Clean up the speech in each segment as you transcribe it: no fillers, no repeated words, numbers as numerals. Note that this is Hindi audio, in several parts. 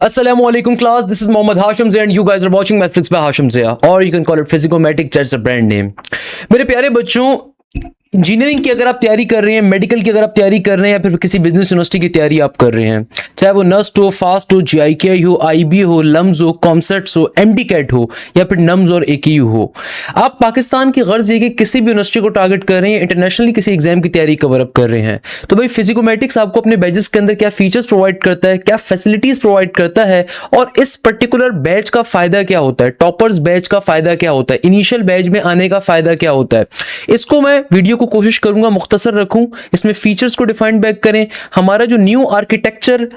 Assalamualaikum class, this is Mohammad Hashim Zia and you guys are watching Mathflix by Hashim Zia, or you can call it Physicomatic, that's a brand name. मेरे प्यारे बच्चों, इंजीनियरिंग की अगर आप तैयारी कर रहे हैं, मेडिकल की अगर आप तैयारी कर रहे हैं, या फिर किसी बिजनेस यूनिवर्सिटी की तैयारी आप कर रहे हैं, चाहे वो नस्ट हो, फास्ट हो, जीआईके हो, आईबी हो, लम्स हो, कॉमसेट्स हो, एमडी कैट हो, या फिर नम्स और एकेयू हो, आप पाकिस्तान की गर्ज है कि किसी भी यूनिवर्सिटी को टारगेट कर रहे हैं, इंटरनेशनली किसी एग्जाम की तैयारी कवर अप कर रहे हैं, तो भाई फिजिकोमेटिक्स आपको अपने बैचेस के अंदर क्या फीचर्स प्रोवाइड करता है, क्या फैसिलिटीज प्रोवाइड करता है, और इस पर्टिकुलर बैच का फायदा क्या होता है, टॉपर्स बैच का फायदा क्या होता है, इनिशियल बैच में आने का फायदा क्या होता है, इसको मैं वीडियो को कोशिश करूंगा मुख्तसर रखूं, इसमें फीचर्स को डिफाइन बैक करें, हमारा जो न्यू आर्किटेक्चर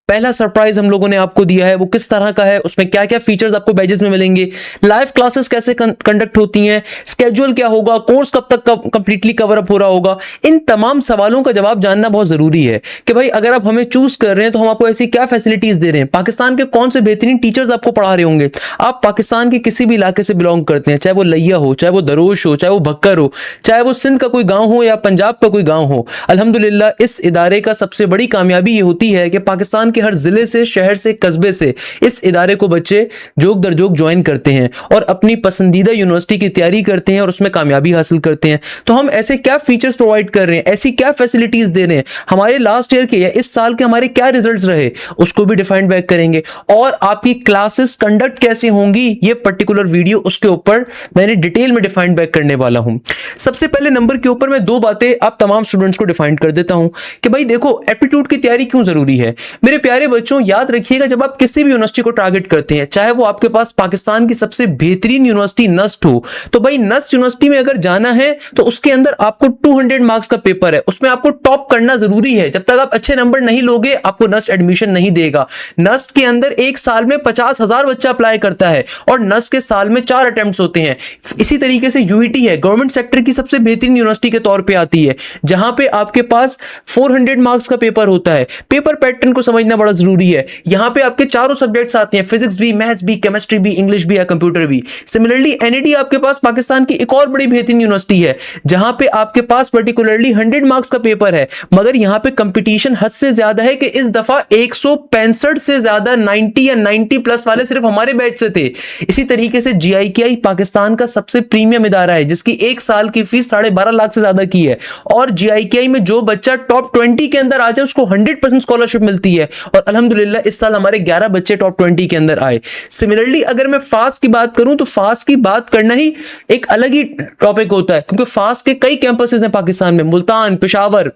पहला सरप्राइज हम लोगों ने आपको दिया है वो किस तरह का है, उसमें क्या क्या फीचर्स आपको बैचेस में मिलेंगे, लाइव क्लासेस कैसे कंडक्ट होती हैं, स्केड्यूल क्या होगा, कोर्स कब तक कंप्लीटली कवर अप हो रहा होगा, इन तमाम सवालों का जवाब जानना बहुत जरूरी है कि भाई अगर आप हमें चूज कर रहे हैं तो हम आपको ऐसी क्या फैसिलिटीज दे रहे हैं, पाकिस्तान के कौन से बेहतरीन टीचर्स आपको पढ़ा रहे होंगे, आप पाकिस्तान के किसी भी इलाके से बिलोंग करते हैं, चाहे वो लिया हो, चाहे वो दरोश हो, चाहे वो भक्कर हो, चाहे वो सिंध का कोई गाँव हो या पंजाब का कोई गाँव हो, अल्हम्दुलिल्लाह इस इदारे का सबसे बड़ी कामयाबी ये होती है कि पाकिस्तान के हर जिले से, शहर से, कस्बे से इस इदारे को बच्चे जोक दर जोक ज्वाइन करते हैं और अपनी पसंदीदा यूनिवर्सिटी की तैयारी करते हैं और उसमें कामयाबी हासिल करते हैं। तो हम ऐसे क्या फीचर्स प्रोवाइड कर रहे हैं, ऐसी क्या फैसिलिटीज दे रहे हैं, हमारे लास्ट ईयर के या इस साल के हमारे क्या रिजल्ट्स रहे, उसको भी डिफाइन बैक करेंगे, और आपकी क्लासेस कंडक्ट कैसे होंगी, ये पर्टिकुलर वीडियो उसके ऊपर मैंने डिटेल में डिफाइन बैक करने वाला हूं। सबसे पहले नंबर के ऊपर मैं दो बातें आप तमाम स्टूडेंट्स को डिफाइन कर देता हूं कि भाई देखो एप्टीट्यूड की तैयारी क्यों जरूरी है। मेरे प्यारे बच्चों याद रखिएगा, जब आप किसी भी यूनिवर्सिटी को टारगेट करते हैं, चाहे वो आपके पास पाकिस्तान की सबसे बेहतरीन यूनिवर्सिटी नस्ट हो, तो भाई नस्ट यूनिवर्सिटी में अगर जाना है तो उसके अंदर आपको 200 मार्क्स का पेपर है, उसमें आपको टॉप करना जरूरी है। जब तक आप अच्छे नंबर नहीं लोगे आपको नस्ट एडमिशन नहीं देगा। नस्ट के अंदर एक साल में 50,000 बच्चा अप्लाई करता है और नस्ट के साल में 4 अटेम्प्ट्स होते हैं। इसी तरीके से यूईटी है, गवर्नमेंट सेक्टर की सबसे बेहतरीन यूनिवर्सिटी के तौर पर आती है, जहां पे आपके पास 400 मार्क्स का पेपर होता है। पेपर पैटर्न को समझना बड़ा जरूरी है। यहां पे आपके चारों सब्जेक्ट्स आते हैं, फिजिक्स भी, मैथ्स भी, केमिस्ट्री भी, इंग्लिश भी या कंप्यूटर भी। सिमिलरली एनईडी आपके पास पाकिस्तान की एक और बड़ी बेहतरीन यूनिवर्सिटी है, जहां पे आपके पास पर्टिकुलरली 100 मार्क्स का पेपर है, मगर यहां पे कंपटीशन हद से ज्यादा है कि इस दफा 165 से ज्यादा 90 या 90 प्लस वाले सिर्फ हमारे बैच से थे। इसी तरीके से जीआईकेआई पाकिस्तान का सबसे प्रीमियम इदारा है, जिसकी एक साल की फीस 12.5 लाख से ज्यादा की है, और जीआईकेआई में जो बच्चा टॉप 20 के अंदर आ जाए उसको 100% स्कॉलरशिप मिलती है, और अल्हम्दुलिल्लाह इस साल हमारे 11 बच्चे टॉप 20 के अंदर आए। सिमिलरली अगर मैं फास्ट की बात करूं तो फास्ट की बात करना ही एक अलग ही टॉपिक होता है, क्योंकि फास्ट के कई कैंपसेस हैं पाकिस्तान में, मुल्तान, पेशावर,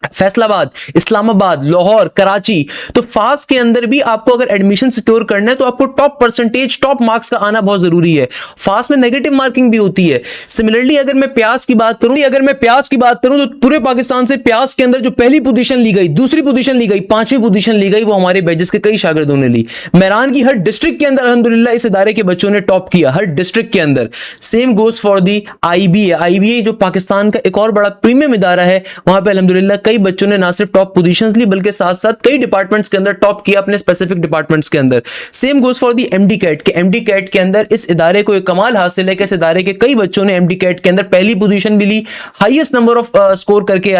फैसलाबाद, इस्लामाबाद, लाहौर, कराची। तो फास्ट के अंदर भी आपको अगर एडमिशन सिक्योर करना है तो आपको टॉप परसेंटेज, टॉप मार्क्स का आना बहुत जरूरी है। फास्ट में नेगेटिव मार्किंग भी होती है। सिमिलरली अगर मैं प्यास की बात करूं तो पूरे पाकिस्तान से प्यास के अंदर जो पहली पोजीशन ली गई, दूसरी पोजीशन ली गई, 5वीं पोजीशन ली गई, वो हमारे बैचेस के कई शागिर्दों ने ली। मेहरान की हर डिस्ट्रिक्ट के अंदर अल्हम्दुलिल्लाह इस इदारे के बच्चों ने टॉप किया, हर डिस्ट्रिक्ट के अंदर। Same goes for the IBA. IBA जो पाकिस्तान का एक और बड़ा प्रीमियम इदारा है, वहां पर अल्हम्दुलिल्लाह कई बच्चों ने ना सिर्फ टॉप पोजीशंस ली बल्कि साथ साथ कई डिपार्टमेंट्स के अंदर टॉप किया, अपने स्पेसिफिक डिपार्टमेंट्स के अंदर। Same goes for the MDCAT के। एमडी कैट के अंदर इस इदारे को एक कमाल हासिल है कि इस इदारे के कई बच्चों ने एमडी कैट के अंदर पहली पोजीशन भी ली, हाईएस्ट नंबर ऑफ स्कोर करके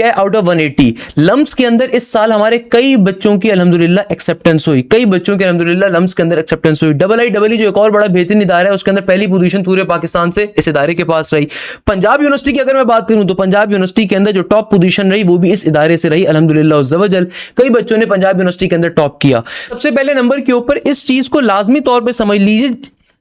आए आउट ऑफ 180। लम्स के अंदर इस साल हमारे कई बच्चों की अल्हम्दुलिल्लाह एक्सेप्टेंस हुई, कई बच्चों की अल्हम्दुलिल्लाह लम्स के अंदर एक्सेप्टेंस हुई। IIEE जो एक और बड़ा बेहतरीन इदारा है, उसके अंदर पहली पोजीशन पूरे पाकिस्तान से इस इदारे के पास रही। पंजाब यूनिवर्सिटी की अगर मैं बात करूं तो पंजाब यूनिवर्सिटी के अंदर जो टॉप पोजीशन रही वो भी इस इदारे से रही, अल्हम्दुलिल्लाह उज़्ज़वजल। कई बच्चों ने पंजाब यूनिवर्सिटी के अंदर टॉप किया। सबसे पहले नंबर के ऊपर इस चीज को लाजमी तौर पे समझ लीजिए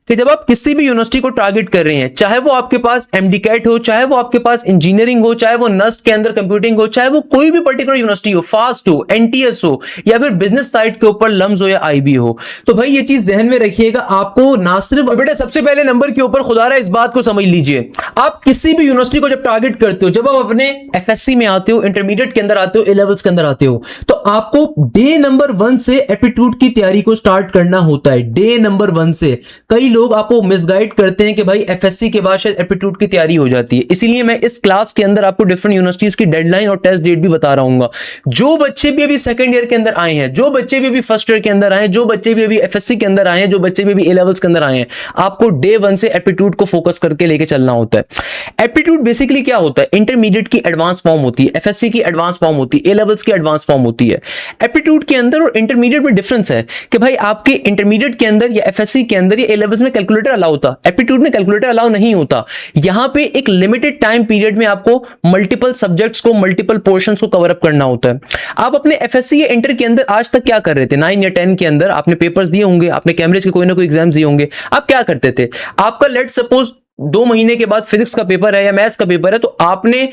कि जब आप किसी भी यूनिवर्सिटी को टारगेट कर रहे हैं, चाहे वो आपके पास एमडी कैट हो, चाहे वो आपके पास इंजीनियरिंग हो, चाहे वो नस्ट के अंदर कंप्यूटिंग हो, चाहे वो कोई भी पर्टिकुलर यूनिवर्सिटी हो, फास्ट हो, एनटीएस हो, या फिर बिजनेस साइड के ऊपर लम्स हो या आईबी हो, तो भाई ये चीज जहन में रखिएगा। आपको ना सिर्फ बेटा सबसे पहले नंबर के ऊपर खुदारा इस बात को समझ लीजिए, आप किसी भी यूनिवर्सिटी को जब टारगेट करते हो, जब आप अपने एफएससी में आते हो, इंटरमीडिएट के अंदर आते हो, ए लेवल्स के अंदर आते हो, तो आपको डे नंबर 1 से एप्टीट्यूड की तैयारी को स्टार्ट करना होता है। डे नंबर 1 से कई लोग आपको मिसगाइड करते हैं कि भाई एफएससी के बाद शायद एप्टीट्यूड की तैयारी हो जाती है, इसीलिए मैं इस क्लास के अंदर आपको डिफरेंट यूनिवर्सिटीज की डेडलाइन और टेस्ट डेट भी बता रहा हूँ। जो बच्चे भी अभी सेकंड ईयर के अंदर आए हैं, जो बच्चे भी अभी फर्स्ट ईयर के अंदर आए हैं, जो बच्चे भी अभी एफएससी के अंदर आए हैं, जो बच्चे भी अभी ए लेवल्स के अंदर आए हैं, आपको डे 1 से एप्टीट्यूड को फोकस करके लेके चलना होता है। एप्टीट्यूड बेसिकली क्या होता है? इंटरमीडिएट की एडवांस फॉर्म होती है, एफएससी की एडवांस फॉर्म होती है, ए लेवल्स की एडवांस फॉर्म होती है। एप्टीट्यूड के अंदर और इंटरमीडिएट में डिफरेंस है कि भाई आपके इंटरमीडिएट के अंदर या एफएससी के अंदर या ए लेवल्स में कैलकुलेटर अलाउ होता, एप्टीट्यूड में कैलकुलेटर अलाउ नहीं होता। यहां पे एक लिमिटेड टाइम पीरियड में आपको मल्टीपल सब्जेक्ट्स को, मल्टीपल पोर्शंस को कवर अप करना होता है। आप अपने एफएससी या इंटर के अंदर आज तक क्या कर रहे थे? 9 या 10 के अंदर आपने पेपर्स दिए होंगे, आपने कैम्ब्रिज के कोई ना कोई एग्जाम्स दिए होंगे। आप क्या करते थे? आपका लेट सपोज 2 महीने के बाद फिजिक्स का पेपर है या मैथ्स का पेपर है, तो आपने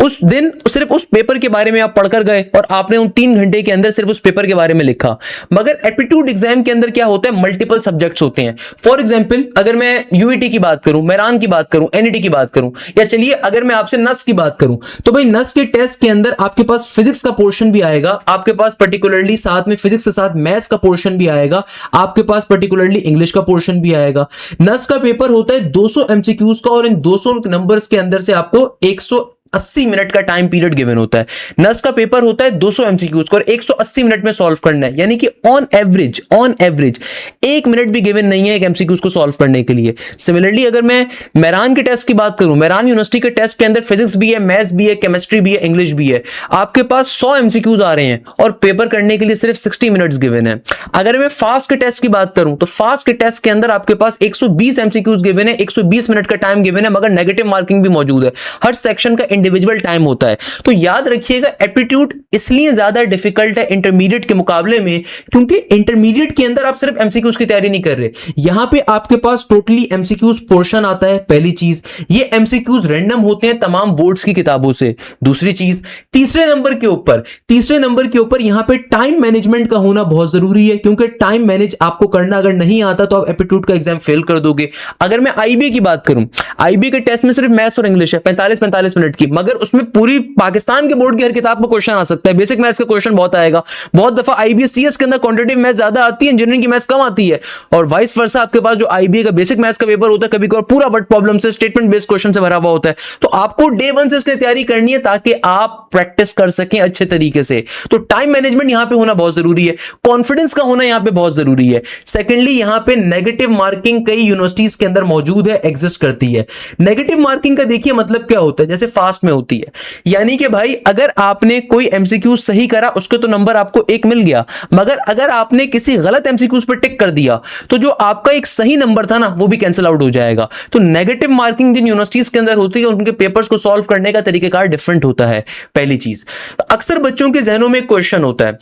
उस दिन सिर्फ उस पेपर के बारे में आप पढ़कर गए और आपने उन 3 घंटे के अंदर सिर्फ उस पेपर के बारे में लिखा। मगर एप्टीट्यूड एग्जाम के अंदर क्या होता है? मल्टीपल सब्जेक्ट्स होते हैं। फॉर एग्जांपल अगर मैं यूईटी की बात करूं, मेरान की बात करूं, एनईटी की बात करूं, या चलिए अगर मैं आपसे नस की बात करूं, तो भाई नस के टेस्ट के अंदर आपके पास फिजिक्स का पोर्शन भी आएगा, आपके पास पर्टिकुलरली साथ में फिजिक्स के साथ मैथ्स का पोर्शन भी आएगा, आपके पास पर्टिकुलरली इंग्लिश का पोर्शन भी आएगा। नस का पेपर होता है 200 एमसीक्यूज का और इन 200 नंबर्स के अंदर से आपको 180 मिनट का टाइम पीरियड गिवन होता है। नस का पेपर होता है 200 एमसीक्यूज को और 180 मिनट में सॉल्व करना है, यानी कि ऑन एवरेज 1 मिनट भी गिवन नहीं है एक एमसीक्यूज को सॉल्व करने के लिए। सिमिलरली अगर मैं मेरान के टेस्ट की बात करूं, मेरान यूनिवर्सिटी के टेस्ट के अंदर फिजिक्स भी है, मैथ्स भी है, केमिस्ट्री भी है, इंग्लिश भी है। आपके पास 100 एमसीक्यूज आ रहे हैं और पेपर करने के लिए सिर्फ 60 मिनट्स गिवन है। अगर मैं फास्ट के टेस्ट की बात करूं, तो फास्ट के टेस्ट के अंदर आपके पास 120 एमसीक्यूज गिवन है, 120 मिनट का टाइम गिवन है, मगर नेगेटिव मार्किंग भी मौजूद है। हर सेक्शन का इंडिविजुअल टाइम होता है। तो याद रखिएगा एप्टीट्यूड इसलिए ज्यादा डिफिकल्ट है इंटरमीडिएट के मुकाबले में, क्योंकि इंटरमीडिएट के अंदर आप सिर्फ एमसीक्यूज की तैयारी नहीं कर रहे, यहां पे आपके पास टोटली एमसीक्यूज पोर्शन आता है। पहली चीज, ये एमसीक्यूज रैंडम होते हैं तमाम बोर्ड्स की किताबों से। दूसरी चीज, तीसरे नंबर के ऊपर यहां पे टाइम मैनेजमेंट का होना बहुत जरूरी है, क्योंकि टाइम मैनेज आपको करना अगर नहीं आता तो आप एप्टीट्यूड का एग्जाम फेल कर दोगे। अगर मैं आईबीए की बात करूं, आईबीए के टेस्ट में सिर्फ मैथ्स और इंग्लिश है 45 मिनट की, मगर उसमें पूरी पाकिस्तान के बोर्ड की हर किताब का क्वेश्चन आ सकता है। बेसिक मैथ्स का क्वेश्चन बहुत आएगा, बहुत दफा आईबीए सीएस के अंदर क्वांटिटेटिव मैथ्स ज्यादा आती है, इंजीनियरिंग की मैथ्स कम आती है, और वाइस वर्सा आपके पास जो आईबीए का बेसिक मैथ्स का पेपर होता है कभी कभार पूरा वर्ड प्रॉब्लम से, स्टेटमेंट बेस्ड क्वेश्चन से भरा हुआ होता है। तो आपको डे 1 से इसलिए तैयारी करनी है ताकि आप प्रैक्टिस कर सकें अच्छे तरीके से। तो टाइम मैनेजमेंट यहां पे होना बहुत जरूरी है, कॉन्फिडेंस का होना यहां पे बहुत जरूरी है। सेकेंडली, यहां पे नेगेटिव मार्किंग कई यूनिवर्सिटीज के अंदर मौजूद है, एग्जिस्ट करती है। नेगेटिव मार्किंग का देखिए मतलब क्या होता है, जैसे फास्ट में होती है, यानी कि भाई अगर आपने कोई एमसीक्यू सही करा उसके तो नंबर आपको 1 मिल गया, मगर अगर आपने किसी गलत एमसीक्यूज पर टिक कर दिया तो जो आपका एक सही नंबर था ना वो भी कैंसिल आउट हो जाएगा। तो नेगेटिव मार्किंग जिन यूनिवर्सिटीज के अंदर होती है उनके पेपर्स को सॉल्व करने का तरीकेकार डिफरेंट होता है। पहली चीज, अक्सर बच्चों के जहनों में क्वेश्चन होता है,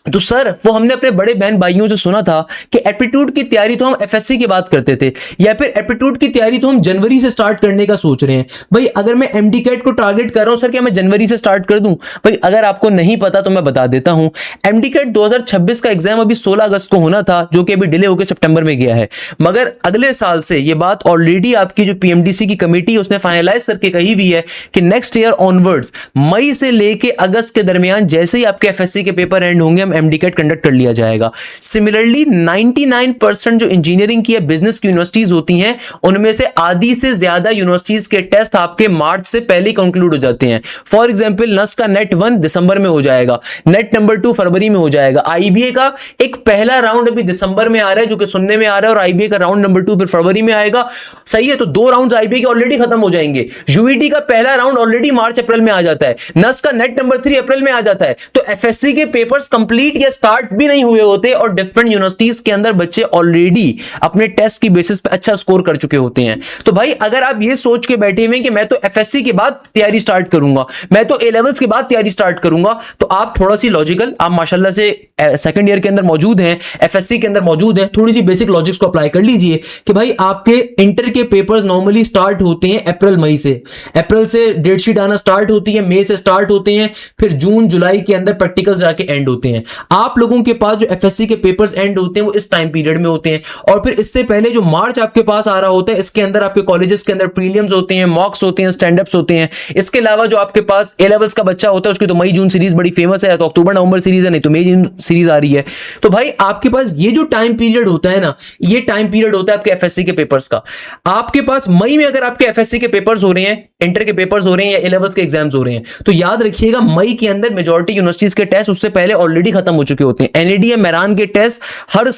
तो सर वो हमने अपने बड़े बहन भाइयों से सुना था कि एप्टीट्यूड की तैयारी तो हम एफएससी की बात करते थे, या फिर एप्टीट्यूड की तैयारी तो हम जनवरी से स्टार्ट करने का सोच रहे हैं। भाई अगर मैं एमडी कैट को टारगेट कर रहा हूं, सर क्या मैं जनवरी से स्टार्ट कर दूं? भाई अगर आपको नहीं पता तो मैं बता देता हूं, एमडी कैट 2026 का एग्जाम अभी 16 अगस्त को होना था, जो कि अभी डिले होकर सितंबर में गया है, मगर अगले साल से ये बात ऑलरेडी आपकी जो पीएमडीसी की कमेटी उसने फाइनलाइज करके कही हुई है कि नेक्स्ट ईयर ऑनवर्ड्स मई से लेके अगस्त के दरमियान जैसे ही आपके एफएससी के पेपर एंड होंगे हम एमडी कैट कंडक्ट कर लिया जाएगा। सिमिलरली 99% जो इंजीनियरिंग की या बिजनेस की यूनिवर्सिटीज होती हैं उनमें से आधी से ज्यादा यूनिवर्सिटीज के टेस्ट आपके मार्च से पहले कंक्लूड हो जाते हैं। फॉर एग्जांपल नस का नेट 1 दिसंबर में हो जाएगा, नेट नंबर 2 फरवरी में हो जाएगा, आईबीए का एक पहला राउंड अभी दिसंबर में आ रहा है जो कि सुनने में आ रहा है, और आईबीए का राउंड नंबर 2 फिर फरवरी में आएगा। सही है, तो 2 राउंड्स आईबीए के ऑलरेडी खत्म हो जाएंगे। यूईटी का पहला राउंड ऑलरेडी मार्च अप्रैल में आ जाता है, नस का नेट नंबर 3 अप्रैल में आ जाता है। तो एफएससी के पेपर्स कंप्लीट या स्टार्ट भी नहीं हुए होते और डिफरेंट यूनिवर्सिटीज के अंदर बच्चे ऑलरेडी अपने टेस्ट की बेसिस पे अच्छा स्कोर कर चुके होते हैं। तो भाई अगर आप ये सोच के बैठे हुए कि मैं तो एफएससी के बाद तैयारी स्टार्ट करूंगा, मैं तो ए लेवल्स के बाद तैयारी स्टार्ट करूंगा, तो आप थोड़ा सी लॉजिकल, आप माशाल्लाह से सेकंड ईयर के अंदर मौजूद हैं, एफएससी के अंदर मौजूद हैं, थोड़ी सी बेसिक लॉजिक्स को अप्लाई कर लीजिए कि भाई आपके इंटर के पेपर्स नॉर्मली स्टार्ट होते हैं अप्रैल मई से, अप्रैल से डेट शीट आना स्टार्ट होती है, मई से स्टार्ट होते हैं, फिर जून जुलाई के अंदर प्रैक्टिकल जाके एंड होते हैं। आप लोगों के पास जो एफएससी के पेपर्स एंड होते हैं वो इस टाइम पीरियड में होते हैं, और फिर इससे पहले जो मार्च आपके पास आ रहा होता है, इसके अंदर आपके कॉलेजेस के अंदर प्रीलिम्स होते हैं, मॉक्स होते हैं, स्टैंड अप्स होते हैं। इसके अलावा जो आपके पास ए लेवल्स का बच्चा होता है उसकी तो मई जून सीरीज बड़ी फेमस है, तो अक्टूबर नवंबर सीरीज है, नहीं तो मई जून सीरीज आ रही है। तो भाई आपके पास ये जो टाइम पीरियड होता है ना, ये टाइम पीरियड होता है आपके एफएससी के पेपर्स का। आपके पास मई में अगर आपके एफएससी के पेपर्स हो रहे हैं, इंटर के पेपर्स हो रहे हैं या ए लेवल्स के एग्जाम्स हो रहे हैं, तो याद रखिएगा मई के अंदर मेजॉरिटी यूनिवर्सिटीज के टेस्ट उससे पहले ऑलरेडी खत्म हो चुके होते हैं। एनएडीए मेरान के टेस्ट हर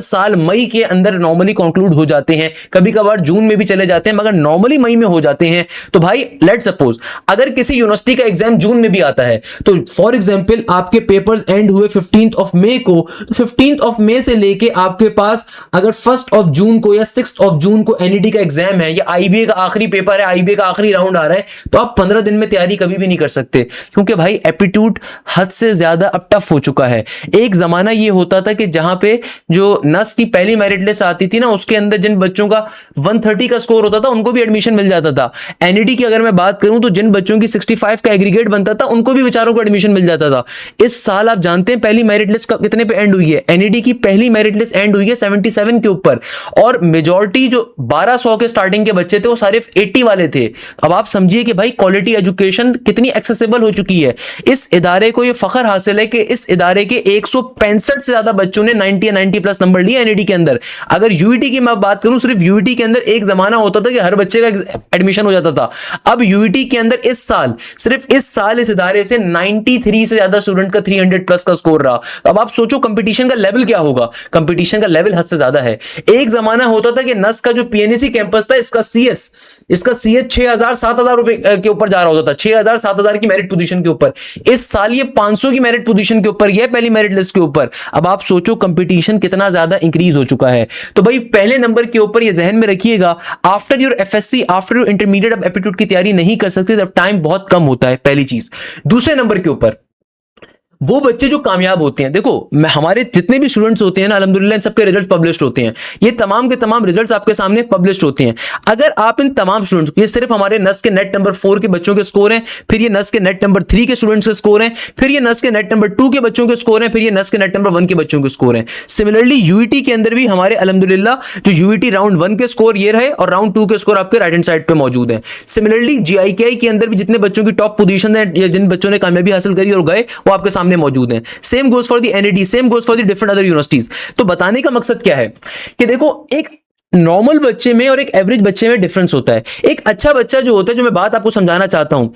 साल मई के अंदर नॉर्मली कंक्लूड हो जाते हैं, कभी कभार जून में भी चले जाते हैं, मगर नॉर्मली मई में हो जाते हैं। तो भाई लेट सपोज अगर किसी यूनिवर्सिटी का एग्जाम जून में भी आता है, तो फॉर एग्जांपल आपके पेपर्स एंड हुए 15th ऑफ मई को, तो 15th ऑफ मई से लेके आपके पास अगर 1st ऑफ जून को या 6th ऑफ जून को एनईडी का एग्जाम है या आईबीए का आखिरी पेपर है, आईबीए का आखिरी राउंड आ रहा है, तो आप 15 दिन में तैयारी कभी भी नहीं कर सकते, क्योंकि भाई एप्टीट्यूड हद से ज्यादा अब टफ हो चुका है। एक जमाना ये होता था कि जहां पे जो नस की पहली मेरिट लिस्ट आती थी ना, उसके अंदर जिन बच्चों का 130 का स्कोर होता था उनको भी एडमिशन मिल जाता था। एनईडी की अगर मैं बात करूं तो जिन बच्चों की 65 का एग्रीगेट बनता था उनको भी बेचारों को एडमिशन मिल जाता था। इस साल आप जानते हैं पहली मेरिट लिस्ट कितने पे एंड हुई है? एनईडी की पहली मेरिट लिस्ट एंड हुई है 77 के ऊपर, और मेजॉरिटी जो 1200 के स्टार्टिंग के बच्चे थे वो सारे 80 वाले थे। अब आप समझिए कि भाई क्वालिटी एजुकेशन कितनी एक्सेसिबल हो चुकी है। इस इदारे को ये फख्र हासिल है कि इस इदारे के 165 से ज्यादा बच्चों ने 90 या 90 प्लस नंबर लिए एनईडी के अंदर। अगर यूईटी की मैं बात करूं, सिर्फ यूईटी के अंदर एक जमाना होता था कि हर बच्चे का एडमिशन हो जाता था। अब यूईटी के अंदर सिर्फ इस साल इस इदारे से 93 से ज्यादा स्टूडेंट का 300 प्लस का स्कोर रहा। अब आप सोचो कंपटीशन का लेवल क्या होगा। कंपटीशन का लेवल हद से ज्यादा है। एक जमाना होता था कि नस का जो पीएनईसी कैंपस था, इसका सीएस 6,000-7,000 रुपए के ऊपर जा रहा होता था, 6,000-7,000 की मेरिट पोजीशन के ऊपर। इस साल ये 500 की मेरिट पोजीशन के ऊपर, ये पहली मेरिट लिस्ट के ऊपर। अब आप सोचो कंपटीशन कितना ज्यादा इंक्रीज हो चुका है। तो भाई पहले नंबर के ऊपर ये जहन में रखिएगा, after your FSc, after your intermediate आप एप्टीट्यूड की तैयारी नहीं कर सकते, तब टाइम बहुत कम होता है, पहली चीज। दूसरे नंबर के ऊपर वो बच्चे जो कामयाब होते हैं, देखो हमारे जितने भी स्टूडेंट्स होते हैं ना, अल्हम्दुलिल्लाह इन सबके रिजल्ट्स पब्लिश्ड होते हैं। ये तमाम के तमाम रिजल्ट्स आपके सामने पब्लिश्ड होते हैं। अगर आप इन तमाम स्टूडेंट्स, ये सिर्फ हमारे नस के नेट नंबर 4 के बच्चों के स्कोर हैं, फिर ये नस के नेट नंबर 3 के स्टूडेंट्स के स्कोर हैं, फिर ये नस के नेट नंबर 2 के बच्चों के स्कोर हैं, फिर ये नस के नेट नंबर 1 के बच्चों के स्कोर हैं। सिमिलरली यूईटी के अंदर भी हमारे अल्हम्दुलिल्लाह जो यूईटी राउंड 1 के स्कोर ये रहे और राउंड 2 के स्कोर आपके राइट हैंड साइड पे मौजूद हैं। सिमिलरली जीआईकेआई के अंदर भी जितने बच्चों की टॉप पोजीशन है या जिन बच्चों ने कामयाबी हासिल करी और गए, वो आपके सामने मौजूद हैं। Same goes for the NED, same goes for the different other universities. तो बताने का मकसद क्या है कि देखो एक नॉर्मल बच्चे में और एक एवरेज बच्चे में डिफरेंस होता है। एक अच्छा बच्चा जो होता है, जो मैं बात आपको समझाना चाहता हूं,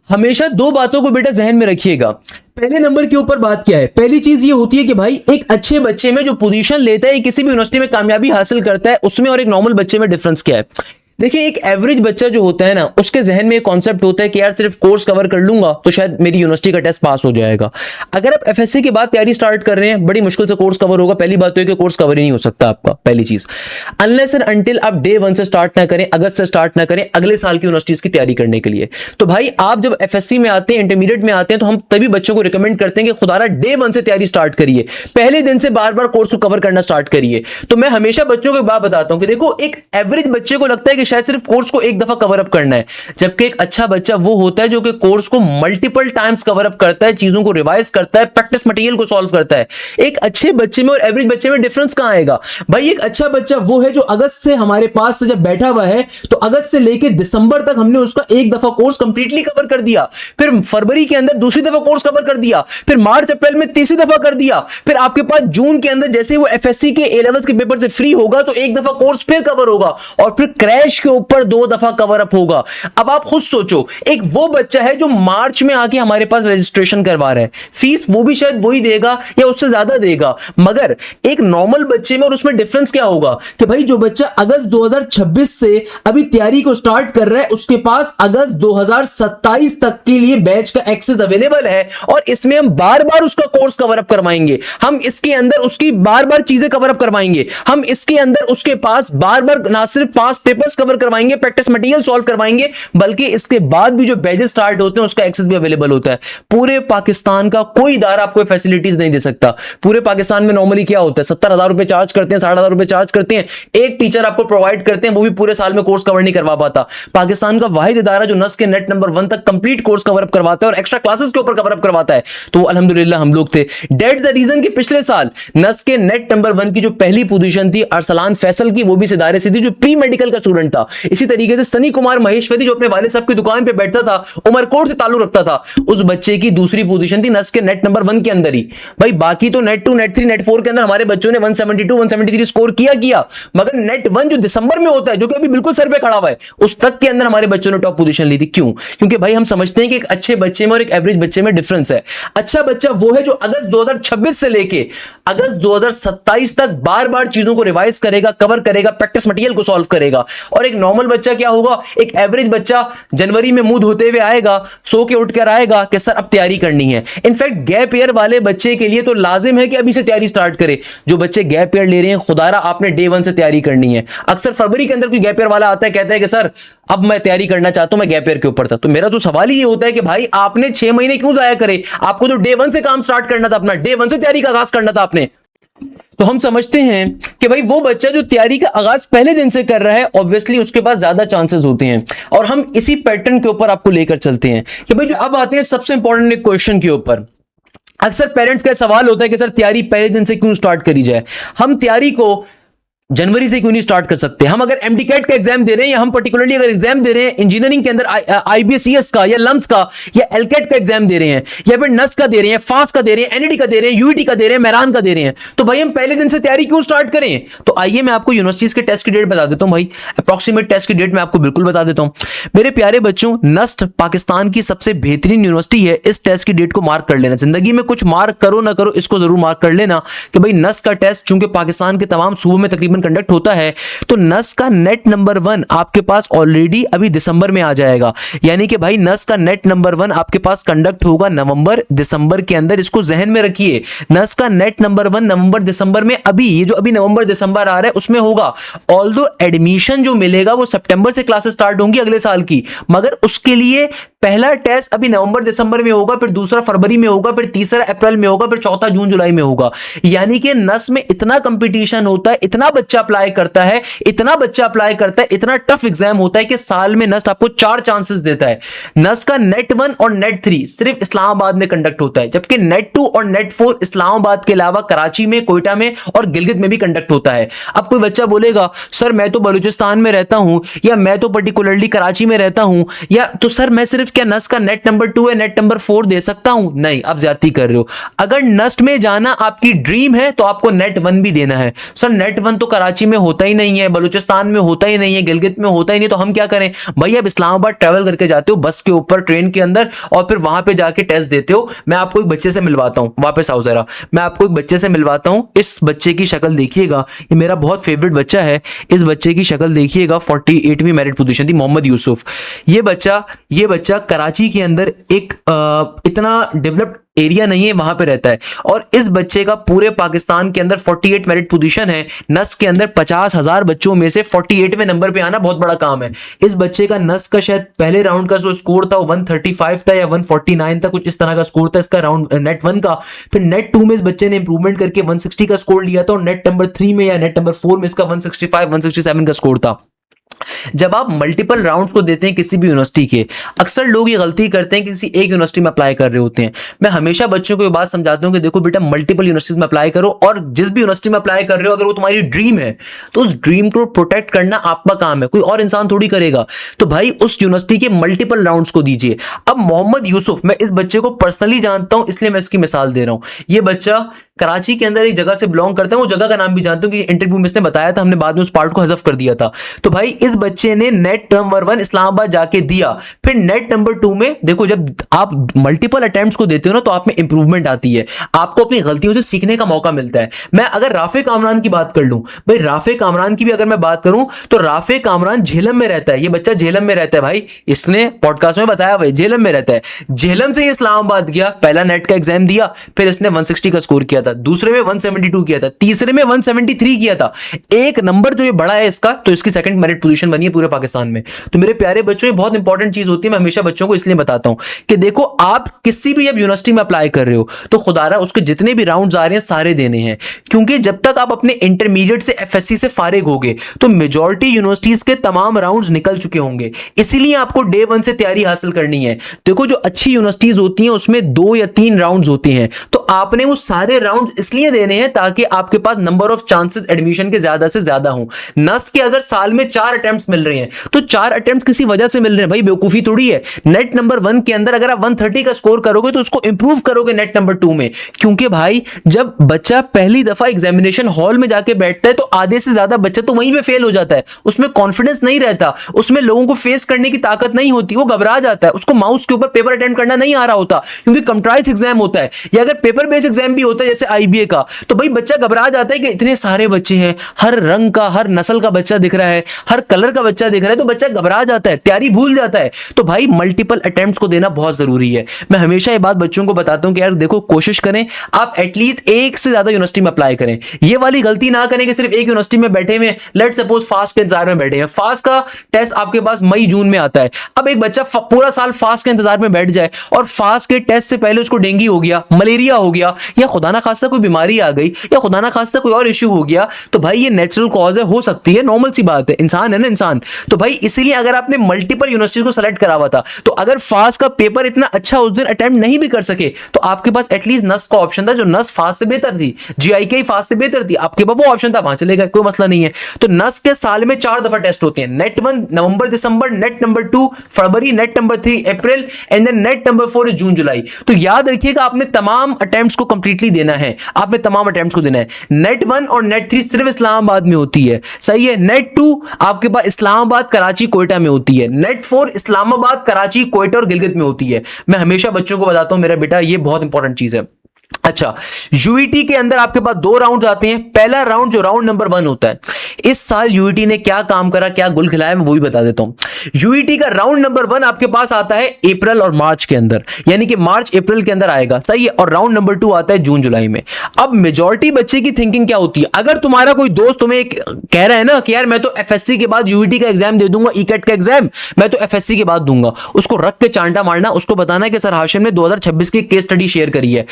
हमेशा दो बातों को बेटा जहन में रखिएगा। पहले नंबर के ऊपर बात क्या है? पहली चीज ये होती है कि भाई एक अच्छे बच्चे में जो पोजीशन लेता है, किसी भी यूनिवर्सिटी में कामयाबी हासिल करता है, उसमें और एक नॉर्मल बच्चे में डिफरेंस क्या है। देखिए एक एवरेज बच्चा जो होता है ना, उसके जहन में एक कॉन्सेप्ट होता है कि यार सिर्फ कोर्स कवर कर लूंगा तो शायद मेरी यूनिवर्सिटी का टेस्ट पास हो जाएगा। अगर आप एफएससी के बाद तैयारी स्टार्ट कर रहे हैं, बड़ी मुश्किल से कोर्स कवर होगा। पहली बात तो है कि कोर्स कवर ही नहीं हो सकता आपका, पहली चीज। अनलेस एंड अनटिल आप डे 1 से स्टार्ट ना करें, अगस्त से स्टार्ट ना करें अगले साल की यूनिवर्सिटीज की तैयारी करने के लिए। तो भाई आप जब एफएससी में आते हैं, इंटरमीडिएट में आते हैं, तो हम तभी बच्चों को रिकमेंड करते हैं कि खुदारा डे 1 से तैयारी स्टार्ट करिए, पहले दिन से बार बार कोर्स को कवर करना स्टार्ट करिए। तो मैं हमेशा बच्चों को एक बात बताता हूं कि देखो एक एवरेज बच्चे को लगता है कि शायद सिर्फ कोर्स को एक दफा कवर अप करना है, जबकि एक अच्छा बच्चा वो होता है जो कि कोर्स को मल्टीपल टाइम्स कवर अप करता है, चीजों को रिवाइज करता है, प्रैक्टिस मटेरियल को सॉल्व करता है। एक अच्छे बच्चे में और एवरेज बच्चे में डिफरेंस कहां आएगा भाई? एक अच्छा बच्चा वो है जो अगस्त से हमारे पास से जब बैठा हुआ है, तो अगस्त से लेकर दिसंबर तक हमने उसका एक दफा कोर्स कंप्लीटली कवर कर दिया, फिर फरवरी के अंदर दूसरी दफा कोर्स कवर कर दिया, फिर मार्च अप्रैल में तीसरी दफा कर दिया, फिर आपके पास जून के अंदर जैसे वो एफएससी के ए लेवल्स के पेपर से फ्री होगा तो एक दफा कोर्स फिर कवर होगा, और फिर क्रैश के ऊपर 2 दफा कवर अप होगा। अब आप खुद सोचो, एक वो बच्चा है जो मार्च में आके हमारे पास रजिस्ट्रेशन करवा रहा है, फीस वो भी शायद वही देगा या उससे ज्यादा देगा, मगर एक नॉर्मल बच्चे में और उसमें डिफरेंस क्या होगा कि भाई जो बच्चा अगस्त 2026 से अभी तैयारी को स्टार्ट कर रहा है, उसके पास अगस्त 2027 तक के लिए बैच का एक्सेस अवेलेबल है, और इसमें हम बार बार उसका कोर्स कवर अप करवाएंगे, हम इसके अंदर उसकी बार बार चीजें कवर अप करवाएंगे, हम इसके अंदर उसके पास बार बार ना सिर्फ 5 पेपर्स कवर कवर करवाएंगे, प्रैक्टिस मटेरियल सॉल्व करवाएंगे, बल्कि इसके बाद भी जो बैचेस स्टार्ट होते हैं उसका एक्सेस भी अवेलेबल होता है। पूरे पाकिस्तान का कोई इदारा आपको फैसिलिटीज नहीं दे सकता। पूरे पाकिस्तान में नॉर्मली क्या होता है, 70,000 रुपए चार्ज करते हैं, 60,000 रुपए चार्ज करते हैं, एक टीचर आपको प्रोवाइड करते हैं, वो भी पूरे साल में कोर्स कवर नहीं करवा पाता। पाकिस्तान का वाहिद इदारा जो नस के नेट नंबर 1 तक कंप्लीट कोर्स कवर अप करवाता है और एक्स्ट्रा क्लासेस के ऊपर कवर अप करवाता है, तो अल्हम्दुलिल्लाह हम लोग थे। डेट्स द रीजन कि पिछले साल नस के नेट नंबर 1 की जो पहली पोजीशन थी अरसलान फैसल की, वो भी इस इदारे से थी जो प्री मेडिकल का स्टूडेंट था। इसी तरीके से सनी कुमार महेश्वरी जो अपने वाले साहब की दुकान पे बैठता था, उमरकोट से ताल्लुक रखता था, उस बच्चे की दूसरी पोजीशन थी नस के नेट नंबर 1 के अंदर ही। भाई बाकी तो नेट 2, नेट 3, नेट 4 के अंदर हमारे बच्चों ने 172, 173 स्कोर किया, मगर नेट 1 जो दिसंबर में होता है, जो कि अभी बिल्कुल सर पे खड़ा हुआ है, उस तक के अंदर हमारे बच्चों ने टॉप पोजीशन ली थी। क्यों? क्योंकि भाई हम समझते हैं कि एक अच्छे बच्चे में और एक एवरेज बच्चे में डिफरेंस है। अच्छा बच्चा वो है जो अगस्त 2026 से लेके अगस्त 2027 तक बार बार चीजों को रिवाइज करेगा, कवर करेगा, प्रैक्टिस मटेरियल को सॉल्व करेगा। और एक नॉर्मल बच्चा क्या होगा, एक एवरेज बच्चा जनवरी में मुंह धोते हुए आएगा, सो के उठ कर आएगा कि सर अब तैयारी करनी है। इनफैक्ट गैप ईयर वाले बच्चे के लिए तो लाजिम है कि अभी से तैयारी स्टार्ट करे। जो बच्चे गैप ईयर ले रहे हैं, खुदारा आपने डे 1 से तैयारी करनी है। अक्सर फरवरी के अंदर कोई गैप ईयर वाला आता है, कहता है कि सर अब मैं तैयारी करना चाहता हूं, मैं गैप ईयर के ऊपर था। तो मेरा तो सवाल ही ये होता है कि भाई आपने 6 महीने क्यों जाया करे? आपको तो डे 1 से काम स्टार्ट करना था, अपना डे 1 से तैयारी का आगाज करना था आपने। तो हम समझते हैं कि भाई वो बच्चा जो तैयारी का आगाज पहले दिन से कर रहा है, ऑब्वियसली उसके पास ज्यादा चांसेस होते हैं। और हम इसी पैटर्न के ऊपर आपको लेकर चलते हैं कि भाई अब आते हैं सबसे इंपॉर्टेंट एक क्वेश्चन के ऊपर। अक्सर पेरेंट्स का सवाल होता है कि सर तैयारी पहले दिन से क्यों स्टार्ट करी जाए? हम तैयारी को जनवरी से क्यों नहीं स्टार्ट कर सकते? हम अगर एमडीकैट का एग्जाम दे रहे हैं या हम पर्टिकुलरली अगर एग्जाम दे रहे हैं इंजीनियरिंग के अंदर आईबीसीएस का या लम्स का या एलकेट का एग्जाम दे रहे हैं या फिर नस का दे रहे हैं, फास का दे रहे हैं, एनईडी का दे रहे हैं, यूईटी का दे रहे हैं, मेहरान का दे रहे हैं, तो भाई हम पहले दिन से तैयारी क्यों स्टार्ट करें? तो आइए मैं आपको यूनिवर्सिटीज के टेस्ट की डेट बता देता हूं। भाई अप्रॉक्सीमेट टेस्ट की डेट मैं आपको बिल्कुल बता देता हूं। मेरे प्यारे बच्चों, नस्ट पाकिस्तान की सबसे बेहतरीन यूनिवर्सिटी है। इस टेस्ट की डेट को मार्क कर लेना। जिंदगी में कुछ मार्क करो ना करो, इसको जरूर मार्क कर लेना कि भाई नस का टेस्ट चूंकि पाकिस्तान के तमाम सूबों में तकरीबन कंडक्ट होता है, तो नस का नेट नंबर 1 आपके पास ऑलरेडी अभी दिसंबर में आ जाएगा। यानी कि भाई नस का नेट नंबर 1 आपके पास कंडक्ट होगा नवंबर दिसंबर के अंदर। इसको जहन में रखिए, नस का नेट नंबर 1 नवंबर दिसंबर में, अभी ये जो अभी नवंबर दिसंबर आ रहा है उसमें होगा। ऑल्दो एडमिशन जो मिलेगा वो सितंबर से क्लासेस स्टार्ट होंगी अगले साल की, मगर उसके लिए पहला टेस्ट अभी नवंबर दिसंबर में होगा, फिर दूसरा फरवरी में होगा, फिर तीसरा अप्रैल में होगा, फिर चौथा जून जुलाई में होगा। यानी कि नस में इतना कंपटीशन होता है, इतना बच्चा अप्लाई करता है, इतना टफ एग्जाम होता है कि साल में नस आपको 4 चांसेस देता है। नस का नेट 1 और नेट 3 सिर्फ इस्लामाबाद में कंडक्ट होता है, जबकि नेट 2 और नेट 4 इस्लामाबाद के अलावा कराची में, कोयटा में और गिलगित में भी कंडक्ट होता है। अब कोई बच्चा बोलेगा सर मैं तो बलूचिस्तान में रहता हूं, या मैं तो पर्टिकुलरली कराची में रहता हूं, या तो सर मैं सिर्फ क्या नस का नेट नंबर 2 है, नेट नंबर 4 दे सकता हूं? नहीं, आप ज्यादती कर रहे हो। अगर नस्ट में जाना आपकी ड्रीम है तो आपको नेट 1 भी देना है। सर नेट 1 तो कराची में होता ही नहीं है, बलूचिस्तान में होता ही नहीं है, गिलगित में होता ही नहीं, तो हम क्या करें? भाई आप इस्लामाबाद ट्रैवल करके जाते हो बस के ऊपर, ट्रेन के अंदर, और फिर वहां पे जाके टेस्ट देते हो। मैं आपको एक बच्चे से मिलवाता हूं, वापस आओ जरा, मैं आपको एक बच्चे से मिलवाता हूं। इस बच्चे की शक्ल देखिएगा, ये मेरा बहुत फेवरेट बच्चा है। इस बच्चे की शक्ल देखिएगा, 48वीं मेरिट पोजीशन थी, मोहम्मद यूसुफ। ये बच्चा कराची के अंदर एक इतना डेवलप्ड एरिया नहीं है, वहां पे रहता है, और इस बच्चे का पूरे पाकिस्तान के अंदर 48 मेरिट पोजीशन है। नस के अंदर 50,000 बच्चों में से 48वें नंबर पे आना बहुत बड़ा काम है। इस बच्चे का नस का शायद पहले राउंड का जो स्कोर था वो 135 था या 149 था, कुछ इस तरह का स्कोर था इसका राउंड नेट 1 का। फिर नेट 2 में इस बच्चे ने इंप्रूवमेंट करके 160 का स्कोर लिया था, और नेट नंबर 3 में या नेट नंबर 4 में इसका 165 167 का स्कोर था। जब आप मल्टीपल राउंड्स को देते हैं किसी भी यूनिवर्सिटी के, अक्सर लोग ये गलती करते हैं किसी एक यूनिवर्सिटी में अप्लाई कर रहे होते हैं। मैं हमेशा बच्चों को ये बात समझाता हूं कि देखो बेटा, मल्टीपल यूनिवर्सिटीज में अप्लाई करो, और जिस भी यूनिवर्सिटी में अप्लाई कर रहे हो अगर वो तुम्हारी ड्रीम है तो उस ड्रीम को प्रोटेक्ट करना आपका काम है, कोई और इंसान थोड़ी करेगा। तो भाई उस यूनिवर्सिटी के मल्टीपल राउंड्स को दीजिए। अब मोहम्मद यूसुफ, मैं इस बच्चे को पर्सनली जानता हूं इसलिए मैं इसकी मिसाल दे रहा हूं। ये बच्चा कराची के अंदर एक जगह से बिलोंग करता है, वो जगह का नाम भी जानता हूं कि इंटरव्यू में इसने बताया था, हमने बाद में उस पार्ट को हज़फ कर दिया था। तो भाई इस बच्चे ने नेट नंबर 1 इस्लामाबाद जाके दिया, फिर नेट नंबर 2 में देखो, जब आप मल्टीपल अटेम्प्ट्स को देते हो ना तो आप में इंप्रूवमेंट आती है, आपको अपनी गलतियों से सीखने का मौका मिलता है। मैं अगर राफे कामरान की बात कर लूं, भाई राफे कामरान की भी अगर मैं बात करूं तो राफे कामरान झेलम में रहता है। ये बच्चा झेलम में रहता है, भाई इसने पॉडकास्ट में बताया, भाई झेलम में रहता है। झेलम से ये इस्लामाबाद गया, पहला नेट का एग्जाम दिया, फिर इसने 160 का स्कोर किया था, दूसरे में 172 किया था, तीसरे में 173 किया था। एक नंबर जो ये बड़ा है इसका, तो इसकी सेकंड मेरिट पोजीशन पोजीशन बनी है पूरे पाकिस्तान में। तो मेरे प्यारे बच्चों, ये बहुत इंपॉर्टेंट चीज होती है, मैं हमेशा बच्चों को इसलिए बताता हूं कि देखो आप किसी भी अब यूनिवर्सिटी में अप्लाई कर रहे हो तो खुदारा उसके जितने भी राउंड्स आ रहे हैं सारे देने हैं, क्योंकि जब तक आप अपने इंटरमीडिएट से एफएससी से फारिग होगे तो मेजॉरिटी यूनिवर्सिटीज के तमाम राउंड्स निकल चुके होंगे। इसीलिए आपको डे 1 से तैयारी हासिल करनी है। देखो जो अच्छी यूनिवर्सिटीज होती हैं उसमें 2 या 3 राउंड्स होते हैं, तो आपने वो सारे राउंड्स इसलिए देने हैं ताकि आपके पास नंबर ऑफ चांसेस एडमिशन के ज्यादा से ज्यादा हो। नस के अगर साल में 4 अटेम्प्ट्स मिल रहे हैं तो 4 अटेम्प्ट्स किसी वजह से मिल रहे हैं, भाई बेवकूफी थोड़ी है। नेट नंबर 1 के अंदर अगर आप 130 का स्कोर करोगे तो उसको इंप्रूव करोगे नेट नंबर 2 में, क्योंकि भाई जब बच्चा पहली दफा एग्जामिनेशन हॉल में जाके बैठता है तो आधे से ज्यादा बच्चा तो वहीं पे फेल हो जाता है। उसमें कॉन्फिडेंस नहीं रहता, उसमें लोगों को फेस करने की ताकत नहीं होती, वो घबरा जाता है, उसको माउस के ऊपर पेपर अटेंड करना नहीं आ रहा होता क्योंकि कंप्यूटराइज्ड एग्जाम होता है, या अगर पेपर बेस्ड एग्जाम भी होता है जैसे आईबीए का, तो भाई बच्चा घबरा जाता है कि इतने सारे बच्चे हैं, हर रंग का हर नस्ल का बच्चा दिख रहा है, हर कलर का बच्चा दिख रहा है, तो बच्चा घबरा जाता है, तैयारी भूल जाता है। तो भाई मल्टीपल अटेम्प्ट्स को देना बहुत जरूरी है। मैं हमेशा ये बात बच्चों को बताता हूं कि यार देखो कोशिश करें आप एटलीस्ट एक से ज्यादा यूनिवर्सिटी में अप्लाई करें। ये वाली गलती ना करें कि सिर्फ एक यूनिवर्सिटी में बैठे हुए, लेट सपोज फास्ट के इंतजार में बैठे हैं, फास्ट का टेस्ट आपके पास मई जून में आता है, अब एक बच्चा पूरा साल फास्ट के इंतजार में बैठ जाए और फास्ट के टेस्ट से पहले उसको डेंगू हो गया, मलेरिया हो गया, या खुदा ना खास्ता कोई बीमारी आ गई, या खुदा ना खास्ता कोई और इश्यू हो गया, तो भाई ये नेचुरल कॉज है, हो सकती है, नॉर्मल सी बात है, इंसान है ना इंसान। तो भाई इसीलिए अगर आपने मल्टीपल यूनिवर्सिटी को सेलेक्ट करा हुआ था तो अगर फास्ट का पेपर इतना अच्छा उस दिन अटेम्प्ट नहीं भी कर सके तो आपके पास एटलीस्ट नस का ऑप्शन था, जो नस फास्ट से बेहतर थी, जीआईके फास्ट से बेहतर थी, आपके पास वो ऑप्शन था, वहां चलेगा, कोई मसला नहीं है। तो नस के साल में 4 दफा टेस्ट होते हैं, नेट 1 नवंबर दिसंबर, नेट नंबर 2 फरवरी, नेट नंबर 3 अप्रैल एंड देन नेट नंबर 4 जून जुलाई। तो याद रखिएगा आपने तमाम अटेम्प्ट्स को कंप्लीटली देना है, आपने तमाम अटेम्प्ट्स को देना है। नेट 1 और नेट 3 सिर्फ इस्लामाबाद में होती है, सही है। नेट 2 आपके पास इस्लामाबाद कराची कोयटा में होती है, नेट 4 इस्लामाबाद कराची कोयटा और गिलगित में होती है। मैं हमेशा बच्चों को बताता हूं मेरा बेटा ये बहुत इंपॉर्टेंट चीज है। अच्छा, यूईटी के अंदर आपके पास 2 राउंड्स आते हैं। पहला राउंड जो राउंड नंबर 1 होता है, इस साल यूईटी ने क्या काम करा, क्या गुल खिलाया, मैं वो भी बता देता हूं। यूईटी का राउंड नंबर 1 आपके पास आता है अप्रैल और मार्च के अंदर, यानी कि मार्च अप्रैल के अंदर आएगा, सही है, और राउंड नंबर 2 आता है जून जुलाई में। अब मेजॉरिटी बच्चे की थिंकिंग क्या होती है, अगर तुम्हारा कोई दोस्त तुम्हें कह रहा है ना कि यार मैं तो एफएससी के बाद यूईटी का एग्जाम दे दूंगा, ईकेट का एग्जाम मैं तो एफएससी के बाद दूंगा, उसको रख के चांटा मारना, उसको बताना है कि सर हाशिम ने 2026 की केस स्टडी शेयर करी है।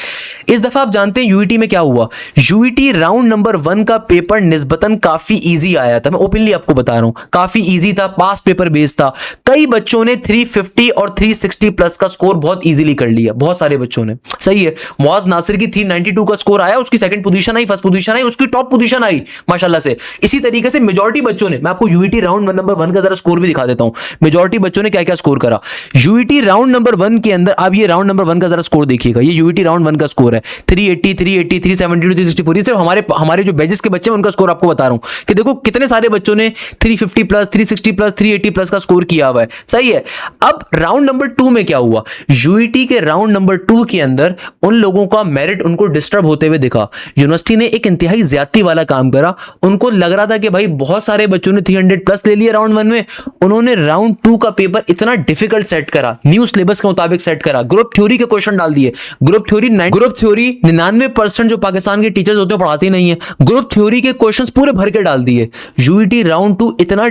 इस दफा आप जानते हैं यूईटी में क्या हुआ, यूईटी राउंड नंबर 1 का पेपर निस्बतन काफी इजी आया था, मैं ओपनली आपको बता रहा हूं, काफी इजी था, पास पेपर बेस्ड था। कई बच्चों ने 350 और 360 प्लस का स्कोर बहुत इजीली कर लिया, बहुत सारे बच्चों ने, सही है। मुआज नासिर की 392 का स्कोर आया, उसकी सेकंड पोजीशन आई, फर्स्ट पोजीशन आई, उसकी टॉप पोजीशन आई माशाल्लाह से। इसी तरीके से मेजॉरिटी बच्चों ने, मैं आपको यूईटी राउंड नंबर 1 का जरा स्कोर भी दिखा देता हूं, मेजॉरिटी बच्चों ने क्या क्या स्कोर करा। यूईटी राउंड नंबर 1 के अंदर आप ये राउंड नंबर 1 का जरा स्कोर देखिएगा, ये यूईटी राउंड 1 का स्कोर है 380, 380, 372, 364। ये सिर्फ हमारे जो बैचेस के बच्चे हैं उनका स्कोर आपको बता रहा हूं कि देखो कितने सारे बच्चों ने 350 प्लस, 360 प्लस, 380 प्लस का स्कोर किया हुआ है, सही है। अब राउंड नंबर 2 में क्या हुआ, यूईटी के राउंड नंबर 2 के अंदर उन लोगों का मेरिट उनको डिस्टर्ब होते हुए दिखा। यूनिवर्सिटी ने एक इंतहाई ज्यादती वाला काम करा, उनको लग रहा था कि भाई बहुत सारे बच्चों ने 300 प्लस ले लिया राउंड 1 में, उन्होंने राउंड 2 का पेपर इतना डिफिकल्ट सेट करा, न्यू सिलेबस के मुताबिक सेट करा, ग्रुप थ्योरी के क्वेश्चन डाल दिए। ग्रुप थ्योरी 99% जो पाकिस्तान के टीचर्स होते हैं पढ़ाते नहीं है, ग्रुप थ्योरी के क्वेश्चंस पूरे भर के डाल दिए। यूईटी राउंड 2 इतना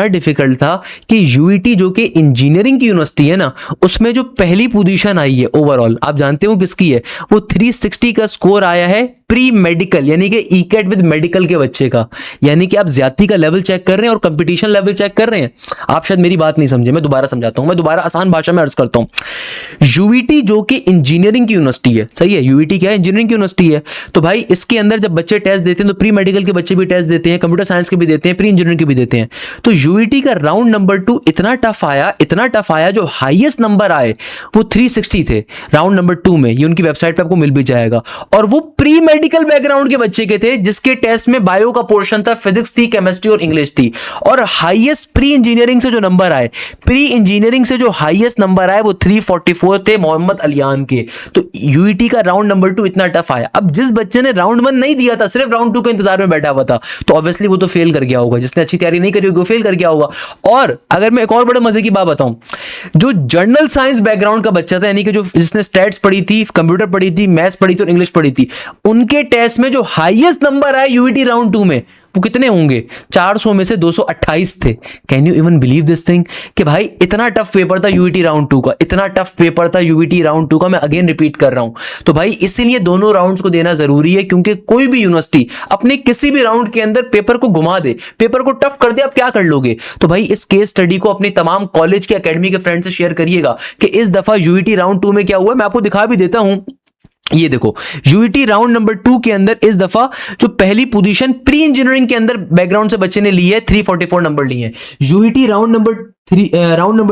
डिफिकल्ट था कि यूईटी जो कि इंजीनियरिंग की यूनिवर्सिटी है ना, उसमें जो पहली पोजीशन आई है ओवरऑल, आप जानते हो किसकी है, वो 360 का स्कोर आया है प्री मेडिकल, यानी कि ईकेट विद मेडिकल के बच्चे का। यानी कि आप ज्यादती का लेवल चेक कर रहे हैं और कंपटीशन लेवल चेक कर रहे हैं। आप शायद मेरी बात नहीं समझे, मैं दोबारा समझाता हूं, मैं दोबारा आसान भाषा में अर्ज करता हूं। यूईटी जो कि इंजीनियरिंग की यूनिवर्सिटी है, सही है, यूईटी क्या है, इंजीनियरिंग की यूनिवर्सिटी है। तो भाई इसके अंदर जब बच्चे टेस्ट देते हैं तो प्री मेडिकल के बच्चे भी टेस्ट देते हैं, कंप्यूटर साइंस के भी देते हैं, प्री इंजीनियरिंग के भी देते हैं। तो यूईटी का राउंड नंबर 2 इतना टफ आया, जो हाईएस्ट नंबर आए वो 360 थे राउंड नंबर 2 में, ये उनकी वेबसाइट पे आपको मिल भी जाएगा, और वो प्री मेडिकल बैकग्राउंड के बच्चे के थे, जिसके टेस्ट में बायो का पोर्शन था, फिजिक्स थी, केमिस्ट्री और इंग्लिश थी। और हाईएस्ट प्री इंजीनियरिंग से जो नंबर आए, प्री इंजीनियरिंग से जो हाईएस्ट नंबर आए वो 344 थे मोहम्मद अलियान के। तो यूईटी का राउंड नंबर 2 इतना टफ आया। अब जिस बच्चे ने राउंड 1 नहीं दिया था, सिर्फ राउंड 2 के इंतजार में बैठा हुआ था, तो ऑब्वियसली वो तो फेल कर गया होगा, जिसने अच्छी तैयारी नहीं करी होगी वो फेल कर गया होगा। और अगर मैं एक और बड़े मजे की बात बताऊं, जो जनरल साइंस बैकग्राउंड का बच्चा था, यानी कि जो जिसने स्टैट्स पढ़ी थी, कंप्यूटर पढ़ी थी, मैथ्स पढ़ी थी और इंग्लिश पढ़ी थी, उनके इनके टेस्ट में जो हाईएस्ट नंबर आए यूईटी राउंड 2 में वो कितने होंगे? 400 में से 228 थे। Can you even believe this thing कि भाई इतना टफ पेपर था यूईटी राउंड 2 का, इतना टफ पेपर था यूईटी राउंड 2 का। मैं अगेन रिपीट कर रहा हूं। तो भाई इसीलिए दोनों राउंड्स को देना जरूरी है, क्योंकि कोई भी यूनिवर्सिटी अपने किसी भी राउंड के अंदर पेपर को घुमा दे, पेपर को टफ कर दे, आप क्या कर लोगे? तो भाई इस केस स्टडी को अपने तमाम कॉलेज के एकेडमी के फ्रेंड से शेयर करिएगा कि इस दफा यूईटी राउंड 2 में क्या हुआ। मैं आपको दिखा भी देता हूं, ये देखो यूईटी राउंड नंबर 2 के अंदर इस दफा जो पहली पोजीशन प्री इंजीनियरिंग के अंदर बैकग्राउंड से बच्चे ने ली है 344 नंबर लिए हैं। यूईटी राउंड नंबर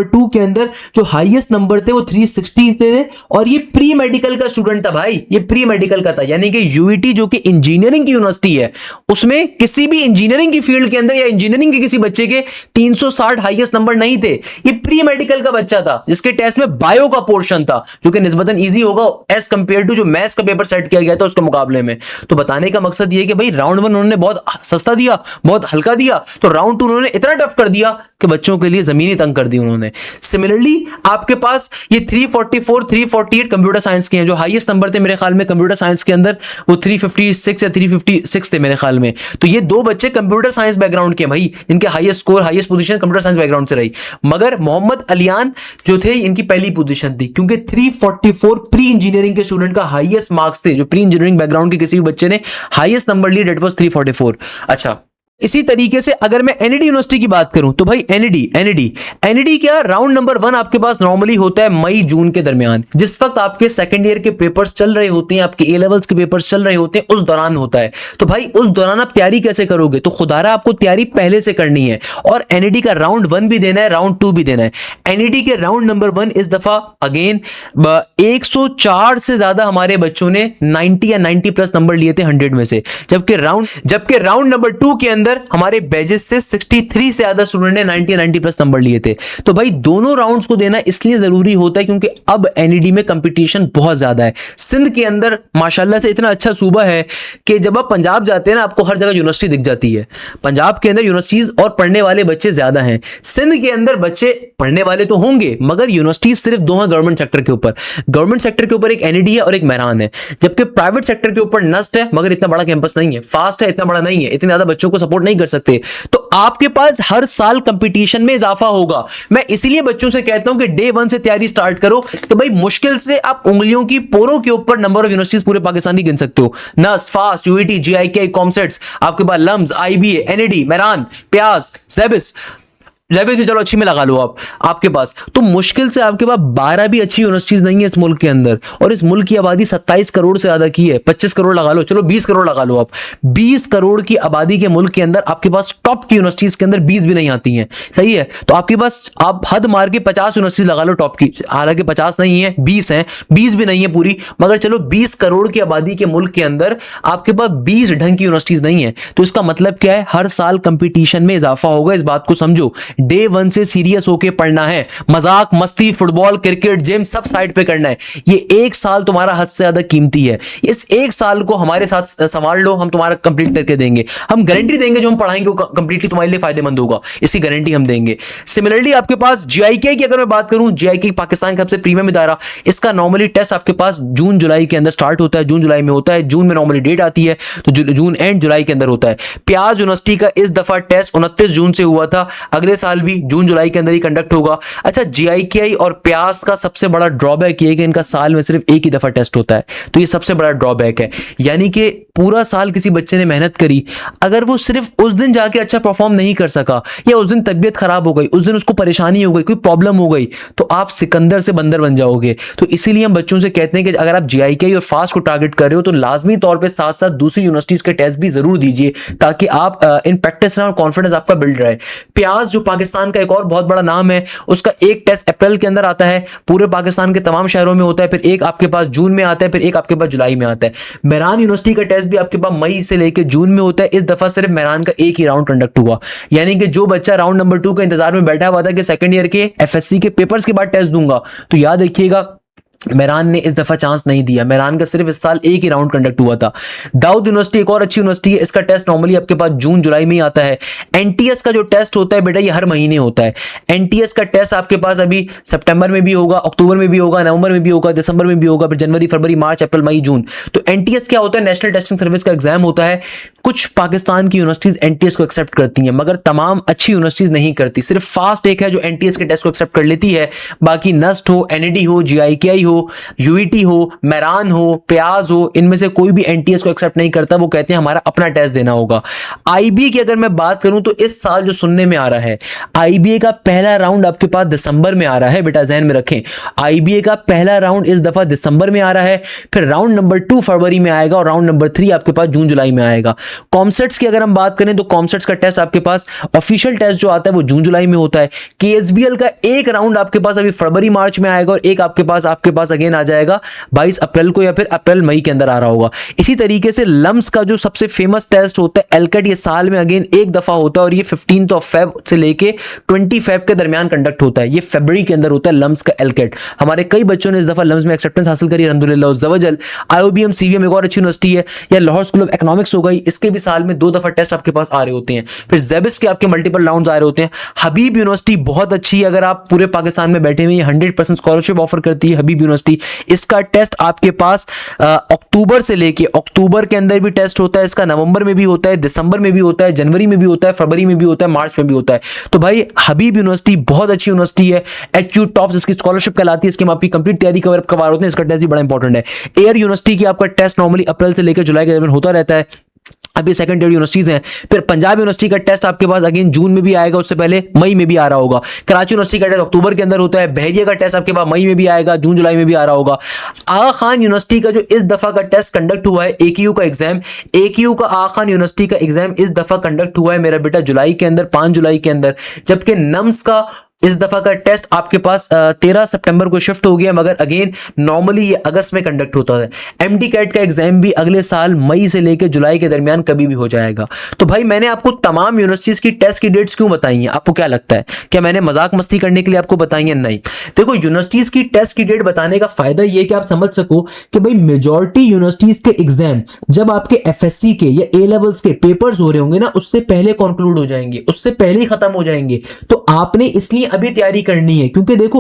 2 के अंदर जो हाईएस्ट नंबर थे वो 360 थे, और ये प्री मेडिकल का स्टूडेंट था भाई, ये प्री मेडिकल का था। यानी कि यूईटी जो कि इंजीनियरिंग की यूनिवर्सिटी है, उसमें किसी भी इंजीनियरिंग की फील्ड के अंदर या इंजीनियरिंग के किसी बच्चे के 360 हाईएस्ट नंबर नहीं थे। ये प्री मेडिकल का बच्चा था जिसके टेस्ट में बायो का पोर्शन था, जो कि निस्बतन ईजी होगा एज कंपेयर टू जो मैथ्स का पेपर सेट किया गया था उसके मुकाबले में। तो बताने का मकसद ये है कि भाई राउंड 1 उन्होंने बहुत सस्ता दिया, बहुत हल्का दिया, तो राउंड 2 उन्होंने इतना टफ कर दिया कि बच्चों के लिए जमीनी तंग कर दी उन्होंने। सिमिलरली आपके पास ये 344 348 कंप्यूटर साइंस के हैं, जो हाईएस्ट नंबर थे मेरे ख्याल में कंप्यूटर साइंस के अंदर वो 356 या 356 थे मेरे ख्याल में। तो ये दो बच्चे कंप्यूटर साइंस बैकग्राउंड के भाई, इनके highest score highest position computer science background से रही। मगर मोहम्मद अलियान जो थे इनकी पहली पोजीशन थी, क्योंकि 344 प्री इंजीनियरिंग के स्टूडेंट का हाईएस्ट मार्क्स थे। जो प्री इंजीनियरिंग बैकग्राउंड के किसी भी बच्चे ने हाईएस्ट नंबर लिए डेट वाज 344। अच्छा, इसी तरीके से अगर मैं एनईडी यूनिवर्सिटी की बात करूं तो भाई एनईडी क्या राउंड नंबर 1 आपके पास नॉर्मली होता है मई जून के दरमियान, जिस वक्त आपके सेकंड ईयर के पेपर्स चल रहे होते हैं, आपके ए लेवल्स के पेपर्स चल रहे होते हैं, उस दौरान होता है। तो भाई उस दौरान आप तैयारी कैसे करोगे? तो खुदारा आपको तैयारी पहले से करनी है, और एनईडी का राउंड 1 भी देना है, राउंड 2 भी देना है। एनईडी के राउंड नंबर 1 इस दफा अगेन 104 से ज्यादा हमारे बच्चों ने 90 या 90 प्लस नंबर लिए थे 100 में से, जबकि राउंड नंबर 2 के अंदर हमारे बैचेस से 63 से ज्यादा स्टूडेंट ने 90 प्लस नंबर लिए थे। तो भाई दोनों राउंड्स को देना इसलिए जरूरी होता है क्योंकि अब एनईडी में कंपटीशन बहुत ज्यादा है। सिंध के अंदर माशाल्लाह से इतना अच्छा सूबा है कि जब आप पंजाब जाते हैं ना, आपको हर जगह यूनिवर्सिटी दिख जाती है। पंजाब के अंदर यूनिवर्सिटीज और पढ़ने वाले बच्चे ज्यादा हैं। सिंध के अंदर बच्चे पढ़ने वाले तो होंगे, मगर यूनिवर्सिटीज सिर्फ दो हैं गवर्नमेंट सेक्टर के ऊपर। गवर्नमेंट सेक्टर के ऊपर एक एनईडी है और एक मेहरान है, जबकि प्राइवेट सेक्टर के ऊपर नस्ट है, मगर इतना बड़ा कैंपस नहीं है, फास्ट है, इतना बड़ा नहीं है, इतने ज्यादा बच्चों को सपोर्ट नहीं कर सकते। तो आपके पास हर साल कंपटीशन में इजाफा होगा। मैं इसीलिए बच्चों से कहता हूं कि डे 1 से तैयारी स्टार्ट करो। तो भाई मुश्किल से आप उंगलियों की पोरों के ऊपर नंबर ऑफ यूनिवर्सिटीज पूरे पाकिस्तान की गिन सकते हो। नस, फास्ट, यूईटी, जीआईके, कॉमसेट्स, आपके पास लम्स, आईबीए, एनईडी, मेहरान, प्याज, जेबिस भी चलो अच्छी में लगा लो आपके पास। तो मुश्किल से आपके पास 12 भी अच्छी यूनिवर्सिटीज नहीं है इस मुल्क के अंदर, और इस मुल्क की आबादी 27 करोड़ से ज्यादा की है। 25 करोड़ लगा लो, चलो 20 करोड़ लगा लो आप। 20 करोड़ की आबादी के मुल्क के अंदर आपके पास टॉप की यूनिवर्सिटीज के अंदर 20 भी नहीं आती हैं, सही है? तो आपके पास आप हद मार के 50 यूनिवर्सिटीज लगा लो टॉप की, हालांकि 50 नहीं है, 20 है, 20 भी नहीं है पूरी, मगर चलो 20 करोड़ की आबादी के मुल्क के अंदर आपके पास 20 ढंग की यूनिवर्सिटीज नहीं है। तो इसका मतलब क्या है? हर साल कंपटीशन में इजाफा होगा, इस बात को समझो। डे 1 से सीरियस होके पढ़ना है, मजाक मस्ती फुटबॉल क्रिकेट जिम सब साइड पे करना है। ये एक साल तुम्हारा हद से ज्यादा कीमती है, इस एक साल को हमारे साथ संभाल लो, हम तुम्हारा कंप्लीट करके देंगे। हम गारंटी देंगे जो हम पढ़ाएंगे वो कंप्लीटली तुम्हारे लिए फायदेमंद होगा, इसकी गारंटी हम देंगे। सिमिलरली आपके पास जीआईके की अगर मैं बात करूं, जीआईके पाकिस्तान का सबसे प्रीमियम इदारा, इसका नॉर्मली टेस्ट आपके पास जून जुलाई के अंदर स्टार्ट होता है, जून जुलाई में होता है, जून में नॉर्मली डेट आती है, तो जून एंड जुलाई के अंदर होता है। प्याज यूनिवर्सिटी का इस दफा टेस्ट 29 जून से हुआ था, अगले साल भी जून जुलाई के अंदर ही कंडक्ट होगा। अच्छा, जीआईके और प्यास का सबसे बड़ा ड्रॉबैक ये है कि इनका साल में सिर्फ एक ही दफा टेस्ट होता है, तो ये सबसे बड़ा ड्रॉबैक है। यानी कि पूरा साल किसी बच्चे ने मेहनत करी, अगर वो सिर्फ उस दिन जाके अच्छा परफॉर्म नहीं कर सका, या उस दिन तबीयत खराब हो गई, उस दिन उसको परेशानी हो गई, कोई प्रॉब्लम हो गई, तो आप सिकंदर से बंदर बन जाओगे। तो इसीलिए हम बच्चों से कहते हैं कि अगर आप जीआईके और फास्ट को टारगेट कर रहे हो तो लाजमी तौर पर साथ साथ दूसरी यूनिवर्सिटीज के टेस्ट भी जरूर दीजिए, ताकि आप इन प्रैक्टिस और कॉन्फिडेंस आपका बिल्ड रहे। प्याज जो पाकिस्तान का एक और बहुत बड़ा नाम है, उसका एक टेस्ट अप्रैल के अंदर आता है, पूरे पाकिस्तान के तमाम शहरों में होता है, फिर एक आपके पास जून में आता है, फिर एक आपके पास जुलाई में आता है। मेहरान यूनिवर्सिटी का टेस्ट भी आपके पास मई से लेकर जून में होता है। इस दफा सिर्फ मेहरान का एक ही राउंड कंडक्ट हुआ, यानी कि जो बच्चा राउंड नंबर 2 के इंतजार में बैठा हुआ था कि सेकंड ईयर के एफएससी के पेपर्स के बाद टेस्ट दूंगा, तो याद रखिएगा मेहरान ने इस दफा चांस नहीं दिया। मेहरान का सिर्फ इस साल एक ही राउंड कंडक्ट हुआ था। दाऊद यूनिवर्सिटी एक और अच्छी यूनिवर्सिटी है, इसका टेस्ट नॉर्मली आपके पास जून जुलाई में ही आता है। एनटीएस का जो टेस्ट होता है बेटा ये हर महीने होता है। एनटीएस का टेस्ट आपके पास अभी सितंबर में भी होगा, अक्टूबर में भी होगा, नवंबर में भी होगा, दिसंबर में भी होगा, फिर जनवरी फरवरी मार्च अप्रैल मई जून। तो एनटीएस क्या होता है? नेशनल टेस्टिंग सर्विस का एग्जाम होता है। कुछ पाकिस्तान की यूनिवर्सिटीज एनटीएस को एक्सेप्ट करती हैं, मगर तमाम अच्छी यूनिवर्सिटीज नहीं करती। सिर्फ फास्ट एक है जो एनटीएस के टेस्ट को एक्सेप्ट कर लेती है। बाकी नस्ट हो, एनईडी हो, जीआईकेआई हो, यूईटी हो, मेहरान हो, प्याज हो, इनमें से कोई भी एनटीएस को एक्सेप्ट नहीं करता। वो कहते हैं हमारा अपना टेस्ट देना होगा। आईबीए की अगर मैं बात करूं तो इस साल जो सुनने में आ रहा है, आईबीए का पहला राउंड आपके पास दिसंबर में आ रहा है। बेटा ध्यान में रखें, आईबीए का पहला राउंड इस दफा दिसंबर में आ रहा है, फिर राउंड नंबर 2 फरवरी में आएगा और राउंड नंबर 3 आपके पास जून जुलाई में आएगा। कॉमसेट्स की अगर हम बात करें तो कॉमसेट्स का टेस्ट आपके पास ऑफिशियल टेस्ट जो आता है वो जून जुलाई में होता है। केएसबीएल का एक राउंड आपके पास अभी फरवरी मार्च में आएगा और एक आपके पास अगेन आ जाएगा 22 अप्रैल को या फिर अप्रैल मई के अंदर आ रहा होगा। इसी तरीके से लम्स का जो सबसे फेमस टेस्ट होता है एलकेट, ये साल में अगेन एक दफा होता है और ये 15 ऑफ फेब से लेके 20 फेब के दरमियान कंडक्ट होता है। ये फरवरी के अंदर होता है लम्स का एलकेट। हमारे कई बच्चों ने इस दफा लम्स में एक्सेप्टेंस हासिल करी अल्हम्दुलिल्लाह उज़्ज़वजल। आईओबीएम सीवीएम एक और अच्छी यूनिवर्सिटी है, या लाहौर स्कूल ऑफ इकोनॉमिक्स हो गई, इसके भी साल में 2 दफा टेस्ट आपके पास आ रहे होते हैं। फिर जेबिस के आपके मल्टीपल राउंड्स आ रहे होते हैं। हबीब यूनिवर्सिटी बहुत अच्छी है, अगर आप पूरे पाकिस्तान में बैठे हुए 100% स्कॉलरशिप ऑफर करती है हबीब यूनिवर्सिटी। इसका टेस्ट आपके पास अक्टूबर से लेके, अक्टूबर के अंदर भी टेस्ट होता है इसका, नवंबर में भी होता है, दिसंबर में भी होता है, जनवरी में भी होता है, फरवरी में भी होता है, मार्च में भी होता है। तो भाई हबीब यूनिवर्सिटी बहुत अच्छी यूनिवर्सिटी है। एचयू टॉप्स इसकी स्कॉलरशिप कहलाती है, इसकी हम आपकी कंप्लीट तैयारी कवर करवा रहे होते हैं। इसका टेस्ट भी बड़ा इंपॉर्टेंट है। एयर यूनिवर्सिटी की आपका टेस्ट नॉर्मली अप्रैल से लेकर जुलाई के दरमियान होता रहता है। अभी सेकंड ईयर यूनिवर्सिटीज हैं। फिर पंजाब यूनिवर्सिटी का टेस्ट आपके पास अगेन जून में भी आएगा, उससे पहले मई में भी आ रहा होगा। कराची यूनिवर्सिटी का टेस्ट अक्टूबर के अंदर होता है। बहरिया का टेस्ट आपके पास मई में भी आएगा, जून जुलाई में भी आ रहा होगा। आगा खान यूनिवर्सिटी का जो इस दफा का टेस्ट कंडक्ट हुआ है, एकेयू का एग्जाम, एकेयू का आगा खान यूनिवर्सिटी का एग्जाम इस दफा कंडक्ट हुआ है मेरा बेटा जुलाई के अंदर, 5 जुलाई के अंदर। जबकि नम्स का इस दफा का टेस्ट आपके पास 13 सितंबर को शिफ्ट हो गया, मगर अगेन नॉर्मली ये अगस्त में कंडक्ट होता है। एमडी कैट का एग्जाम भी अगले साल मई से लेकर जुलाई के दरमियान कभी भी हो जाएगा। तो भाई मैंने आपको तमाम यूनिवर्सिटीज की टेस्ट की डेट्स क्यों बताई हैं? आपको क्या लगता है, क्या मैंने मजाक मस्ती करने के लिए आपको बताई है? नहीं। देखो, यूनिवर्सिटीज की टेस्ट की डेट बताने का फायदा यह कि आप समझ सको कि भाई मेजॉरिटी यूनिवर्सिटीज के एग्जाम जब आपके एफएससी के या ए लेवल्स के पेपर्स हो रहे होंगे ना, उससे पहले कंक्लूड हो जाएंगे, उससे पहले ही खत्म हो जाएंगे। तो आपने इसलिए अभी तैयारी करनी है, क्योंकि देखो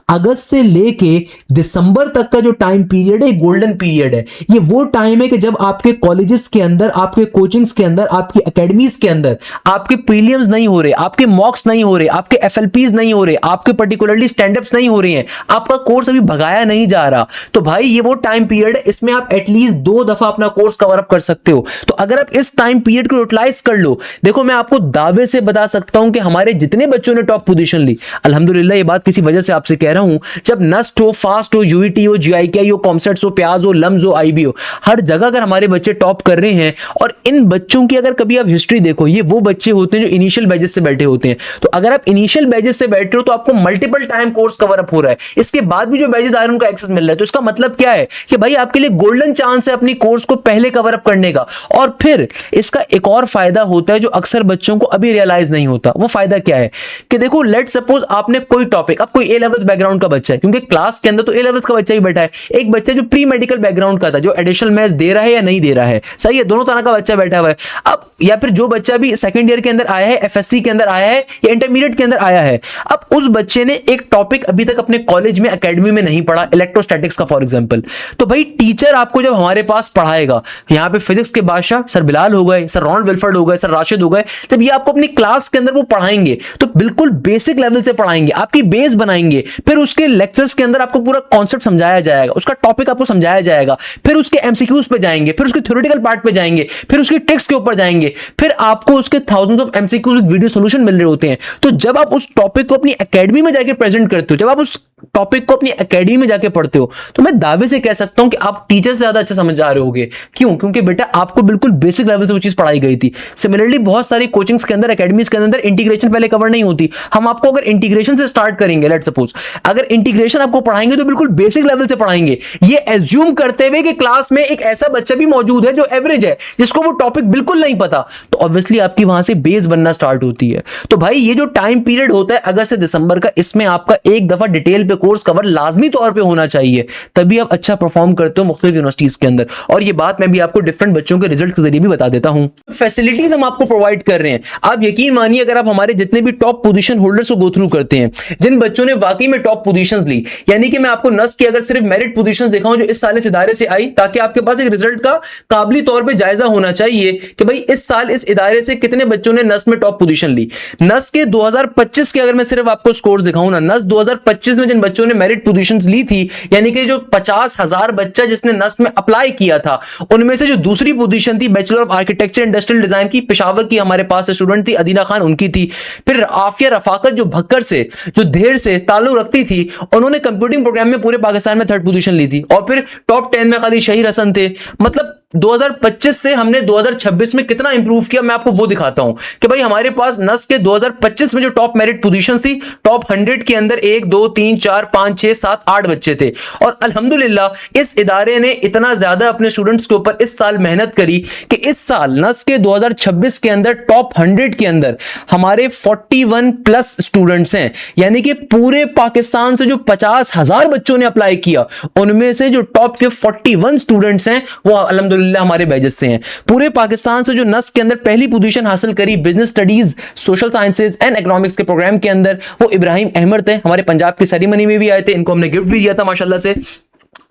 अगस्त से लेके दिसंबर तक का जो टाइम पीरियड है गोल्डन पीरियड है। ये वो टाइम है कि जब आपके कॉलेजेस के अंदर, आपके कोचिंग्स के अंदर, आपकी एकेडमीज के अंदर आपके प्रीलिम्स नहीं हो रहे, आपके मॉक्स नहीं हो रहे, आपके एफएलपीज नहीं हो रहे, आपके पर्टिकुलरली स्टैंड-अप्स नहीं हो रहे हैं, आपका कोर्स अभी भगाया नहीं जा रहा। तो भाई ये वो टाइम पीरियड है, इसमें आप एटलीस्ट 2 दफा अपना कोर्स कवर अप कर सकते हो। तो अगर आप इस टाइम पीरियड को यूटिलाइज कर लो, देखो मैं आपको दावे से बता सकता हूं कि हमारे जितने बच्चों ने टॉप पोजीशन ली, अल्हम्दुलिल्लाह, ये बात किसी वजह से आपसे कह रहा हूं, जब नस्ट हो, फास्ट हो, यूईटी हो, जीआईकेआई हो, कॉमसेट्स हो, प्याज हो, लम्स हो, आईबी हो, हर जगह अगर हमारे बच्चे टॉप कर रहे हैं, और इन बच्चों की अगर कभी आप हिस्ट्री देखो, ये वो बच्चे होते हैं जो इनिशियल बैचेस से बैठे होते हैं। तो अगर आप इनिशियल बैचेस से बैठ रहे हो तो आपको multiple time course cover up हो रहा है, इसके बाद भी जो बैचेस आ रहे हैं उनका एक्सेस मिल रहा है। तो इसका मतलब क्या है कि भाई आपके लिए गोल्डन चांस है अपनी कोर्स को पहले कवर अप करने का। और फिर इसका एक और फायदा होता है जो अक्सर बच्चों को अभी रियलाइज नहीं होता। वो फायदा क्या है कि देखो, लेट सपोज आपने कोई टॉपिक, अब कोई ए लेवल्स बैकग्राउंड का बच्चा है, क्योंकि क्लास के अंदर तो ए लेवल्स का बच्चा ही बैठा है, एक बच्चा जो प्री मेडिकल बैकग्राउंड का था, जो एडिशनल मैथ्स दे रहा है या नहीं दे रहा है, सही है, दोनों तरह का बच्चा बैठा हुआ है। अब या फिर जो बच्चा भी सेकंड ईयर के अंदर आया है, एफएससी के अंदर आया है या इंटरमीडिएट के अंदर आया है, अब उस बच्चे ने एक टॉपिक अभी तक अपने कॉलेज में, एकेडमी में नहीं पढ़ा, इलेक्ट्रोस्टैटिक्स का फॉर एग्जांपल। तो भाई टीचर आपको जब हमारे पास पढ़ाएगा, यहाँ पे फिजिक्स के बादशाह सर बिलाल हो गए, सर रॉन विल्फर्ड हो गए, सर राशिद हो गए, जब ये आपको अपनी क्लास के अंदर वो पढ़ाएंगे तो बिल्कुल बेसिक लेवल से पढ़ाएंगे, आपकी बेस बनाएंगे। फिर उसके लेक्चर्स के अंदर आपको पूरा कॉन्सेप्ट समझाया जाएगा, उसका टॉपिक आपको समझाया जाएगा, फिर उसके एमसीक्यूज पे जाएंगे, फिर उसके थ्योरेटिकल पार्ट पे जाएंगे, फिर उसके ट्रिक्स के ऊपर जाएंगे, फिर आपको उसके thousands of MCQs video solution मिल रहे होते हैं। तो जब आप उस टॉपिक को अपनी एकेडमी में जाके प्रेजेंट करते हो, जब आप उस टॉपिक को अपनी एकेडमी में जाके पढ़ते हो, तो मैं दावे से कह सकता हूं कि आप टीचर से ज्यादा अच्छा समझ आ रहे होगे। क्यों? क्योंकि बेटा आपको बिल्कुल बेसिक लेवल से वो चीज पढ़ाई गई थी। सिमिलरली बहुत सारी कोचिंग्स के अंदर, एकेडमीज के अंदर इंटीग्रेशन पहले कवर नहीं होती। हम आपको अगर इंटीग्रेशन से स्टार्ट करेंगे, लेट सपोज अगर इंटीग्रेशन आपको पढ़ाएंगे तो बिल्कुल बेसिक लेवल से पढ़ाएंगे, ये एज्यूम करते हुए कि क्लास में एक ऐसा बच्चा भी मौजूद है जो एवरेज है, जिसको वो टॉपिक बिल्कुल नहीं पता, तो ऑब्वियसली आपकी वहां से बेस बनना स्टार्ट होती है। तो भाई ये जो टाइम पीरियड होता है अगस्त से दिसंबर का, इसमें आपका एक दफा डिटेल पे कोर्स कवर लाजमी तौर पे होना चाहिए, तभी आप अच्छा परफॉर्म करते हो मुख्तलिफ यूनिवर्सिटीज के अंदर। और ये बात मैं भी आपको डिफरेंट बच्चों के रिजल्ट के जरिए भी बता देता हूं। फैसिलिटीज हम आपको प्रोवाइड कर रहे हैं, आप यकीन मानिए अगर आप हमारे जितने भी टॉप पोजीशन होल्डर्स को गो थ्रू करते हैं, जिन बच्चों ने वाकई में टॉप पोजीशंस ली, यानी कि मैं आपको नस की अगर सिर्फ मेरिट पोजीशंस दिखाऊं जो इस साल इस इदारे से आई, ताकि आपके पास एक रिजल्ट का काबिली तौर पे जायजा होना चाहिए कि भाई इस साल इस इदारे से कितने बच्चों ने नस में टॉप पोजीशन ली। नस के 2025 के अगर मैं सिर्फ आपको स्कोर्स दिखाऊं ना, नस 2025 में जिन बच्चों ने मेरिट पोजीशंस ली थी, यानी कि जो 50,000 बच्चा जिसने नस में अप्लाई किया था, उनमें से जो दूसरी पोजीशन थी bachelor of architecture industrial design की, पेशावर की हमारे पास स्टूडेंट थी अदीना खान, उनकी थी। फिर आफिया रफाकत जो भक्कर से जो देर से ताल्लुक रखती थी, उन्होंने कंप्यूटिंग प्रोग्राम में पूरे पाकिस्तान में 3rd पोजीशन ली थी। और फिर टॉप 10 में खाली शहीर हसन थे। मतलब 2025 से हमने 2026 में कितना इंप्रूव किया, मैं आपको वो दिखाता हूं कि भाई हमारे पास नस के 2025 में जो टॉप मेरिट पोजीशंस थी, टॉप 100 के अंदर 1 2 3 4 5 6 7 8 बच्चे थे। और अल्हम्दुलिल्लाह इस इदारे ने इतना ज्यादा अपने स्टूडेंट्स के ऊपर इस साल मेहनत करी कि इस साल नस के 2026 के अंदर टॉप 100 के अंदर हमारे 41 प्लस स्टूडेंट्स हैं, यानी कि पूरे पाकिस्तान से जो 50,000 बच्चों ने अप्लाई किया, उनमें से जो टॉप के 41 स्टूडेंट्स हैं वो अल्हम्दुलिल्लाह हमारे बैचेस से हैं। पूरे पाकिस्तान से जो नस के अंदर पहली पोजीशन हासिल करी business studies, social sciences and economics के प्रोग्राम के अंदर, वो इब्राहिम अहमद थे। हमारे पंजाब की सेरेमनी में भी आए थे, इनको हमने गिफ्ट भी दिया था माशाल्लाह से।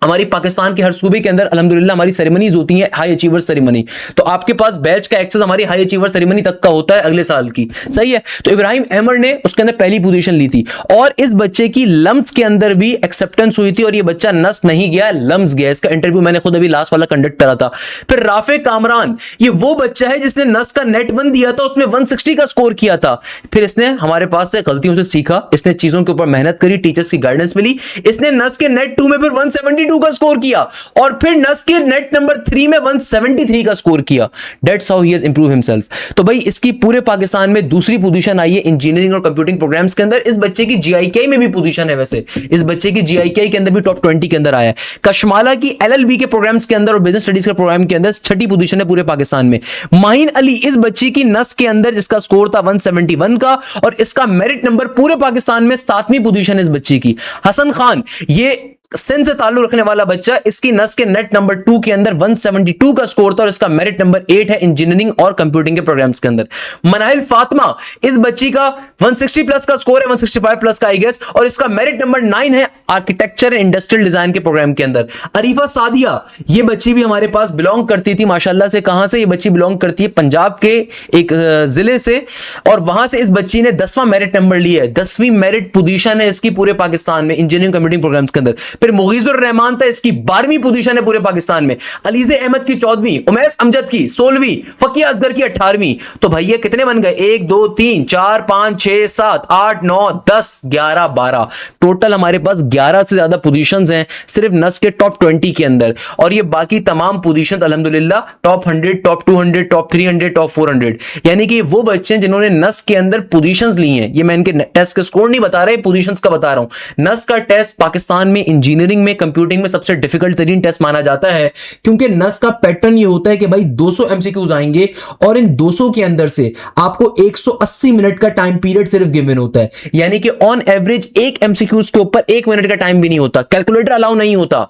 हमारी पाकिस्तान के हर सूबे के अंदर अल्हम्दुलिल्लाह हमारी सेरेमनीज होती हैं, हाई अचीवर सेरेमनी, तो आपके पास बैच का एक्सेस हमारी हाई अचीवर सेरेमनी तक का होता है अगले साल की, सही है। तो इब्राहिम अहमद ने उसके अंदर पहली पोजीशन ली थी और इस बच्चे की लम्स के अंदर भी एक्सेप्टेंस हुई थी और ये बच्चा नस नहीं गया, लम्स गया। इसका इंटरव्यू मैंने खुद अभी लास्ट वाला कंडक्ट करा था। फिर राफे कामरान, ये वो बच्चा है जिसने नस का नेट 1 दिया था, उसमें 160 का स्कोर किया था। फिर इसने हमारे पास से गलतियों से सीखा, इसने चीजों के ऊपर मेहनत करी, टीचर्स की गाइडेंस मिली, इसने नस के नेट 2 में फिर 172 का स्कोर किया और फिर नस के नेट नंबर 3 में 173 का स्कोर किया। That's how he has improve himself. तो भाई इसकी पूरे पाकिस्तान में दूसरी पोजीशन आई है इंजीनियरिंग और कंप्यूटिंग प्रोग्राम्स के अंदर। इस बच्चे की जीआईके में भी पोजीशन है, वैसे इस बच्चे की जीआईके के अंदर भी टॉप 20 के अंदर आया है। कशमाला की एलएलबी के प्रोग्राम्स के अंदर और बिजनेस स्टडीज के प्रोग्राम के अंदर 6ठी पोजीशन है पूरे पाकिस्तान में। माहिन अली इस बच्ची की नस के अंदर जिसका स्कोर था 171 का और इसका मेरिट नंबर पूरे पाकिस्तान में 7वीं पोजीशन है इस बच्ची की। हसन खान, ये सिंध से ताल्लुक रखने वाला बच्चा, इसकी नस के नेट नंबर 2 के अंदर 172 का स्कोर था और इसका मेरिट नंबर 8 है इंजीनियरिंग और कंप्यूटिंग के प्रोग्राम्स के अंदर। मनाहिल फातिमा, इस बच्ची का 160 प्लस का स्कोर है, 165 प्लस का आई गेस, और इसका मेरिट नंबर 9 है आर्किटेक्चर इंडस्ट्रियल डिजाइन के प्रोग्राम के अंदर। अरीफा सादिया, ये बच्ची भी हमारे पास बिलोंग करती थी माशाल्लाह से। कहां से ये बच्ची बिलोंग करती है? पंजाब के एक जिले से, और वहां से इस बच्ची ने 10वां मेरिट नंबर लिया है। 10वीं मेरिट पोजीशन है इसकी पूरे पाकिस्तान में इंजीनियरिंग कंप्यूटिंग प्रोग्राम्स के अंदर। फिर मुगीजुर रहमान था, इसकी 12वीं पोजीशन है पूरे पाकिस्तान में। अलीजे अहमद की 14वीं, उमैस अमजद की 16वीं, फकिया असगर की 18वीं। तो भैया कितने बन गए? 1 2 3 4 5 6 7 8 9 10 11 12, टोटल हमारे पास 11 से ज्यादा पोजीशंस हैं सिर्फ नस के टॉप 20 के अंदर। और ये बाकी तमाम पोजीशंस अल्हम्दुलिल्लाह टॉप 100, टॉप 200, टॉप 300, टॉप 400, यानी कि वो बच्चे हैं जिन्होंने नस के अंदर पोजीशंस ली हैं। ये मैं इनके टेस्ट के स्कोर नहीं बता रहा, पोजीशंस का बता रहा हूं। नस का टेस्ट पाकिस्तान में इंजीनियरिंग में, कंप्यूटिंग में सबसे डिफिकल्ट तरीन टेस्ट माना जाता है, क्योंकि नस का पैटर्न ये होता है कि भाई 200 एमसीक्यूज आएंगे और इन 200 के अंदर से आपको 180 मिनट का टाइम पीरियड सिर्फ गिवन होता है, यानी कि ऑन एवरेज एक एमसीक्यूज के ऊपर 1 मिनट का टाइम भी नहीं होता, कैलकुलेटर अलाउ नहीं होता।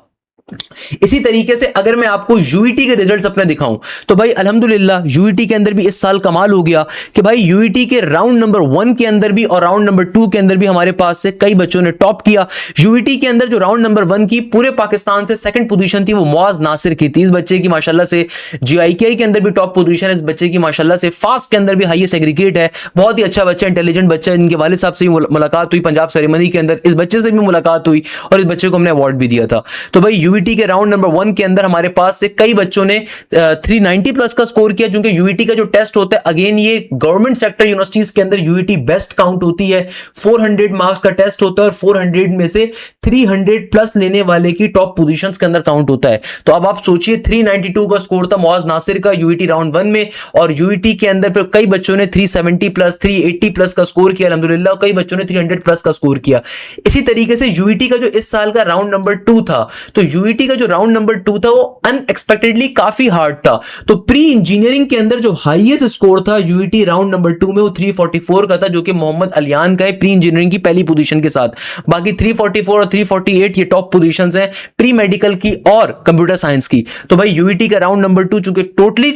इसी तरीके से अगर मैं आपको यूईटी के रिजल्ट्स अपने दिखाऊं तो भाई अल्हम्दुलिल्लाह यूईटी के अंदर भी इस साल कमाल हो गया कि भाई यूईटी के राउंड नंबर 1 के अंदर भी और राउंड नंबर 2 के अंदर भी हमारे पास से कई बच्चों ने टॉप किया। यूईटी के अंदर जो राउंड नंबर 1 की पूरे पाकिस्तान से सेकंड पोजीशन थी वो मुआज नासिर की थी। इस बच्चे की माशाल्लाह से जीआईके के अंदर भी टॉप पोजीशन है। इस बच्चे की माशाल्लाह से फास्ट के अंदर भी हाईएस्ट एग्रीगेट है। बहुत ही अच्छा बच्चा, इंटेलिजेंट बच्चा। इनके वालिद साहब से भी मुलाकात हुई पंजाब सेरेमनी के अंदर, इस बच्चे से भी मुलाकात हुई और इस बच्चे को हमने अवार्ड भी दिया था। तो भाई यूईटी के राउंड नंबर 1 के अंदर हमारे पास से कई बच्चों ने 390 प्लस का स्कोर किया। क्योंकि यूईटी का जो टेस्ट होता है अगेन ये गवर्नमेंट सेक्टर यूनिवर्सिटीज के अंदर यूईटी बेस्ट काउंट होती है। 400 मार्क्स का टेस्ट होता है और 400 में से 300 प्लस लेने वाले की टॉप पोजीशंस के अंदर काउंट होता है। तो अब आप सोचिए 392 का स्कोर था मुआज नासिर का यूईटी राउंड 1 में, और यूईटी के अंदर फिर कई बच्चों ने 370 प्लस 380 प्लस का स्कोर किया अल्हम्दुलिल्लाह, कई बच्चों ने 300 प्लस का स्कोर किया। इसी तरीके से यूईटी का जो इस साल का राउंड नंबर 2 था, तो यूईटी का जो राउंड नंबर 2 था वो अनएक्सपेक्टेडली काफी हार्ड था। तो प्री इंजीनियरिंग के अंदर जो हाईएस्ट स्कोर था यूईटी राउंड नंबर 2 में वो 344 का था, जो कि मोहम्मद अलियान का है प्री इंजीनियरिंग की पहली पोजीशन के साथ। बाकी 344 और 348 ये टॉप पोजीशंस हैं प्री मेडिकल की और कंप्यूटर साइंस की। तो भाई यूईटी का राउंड नंबर 2 चूंकि टोटली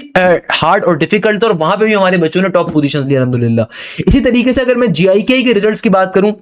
हार्ड और डिफिकल्ट था और वहां पे भी हमारे बच्चों ने टॉप पोजीशंस ली अल्हम्दुलिल्लाह। इसी तरीके से अगर मैं जीआईकेआई के रिजल्ट्स की बात करूं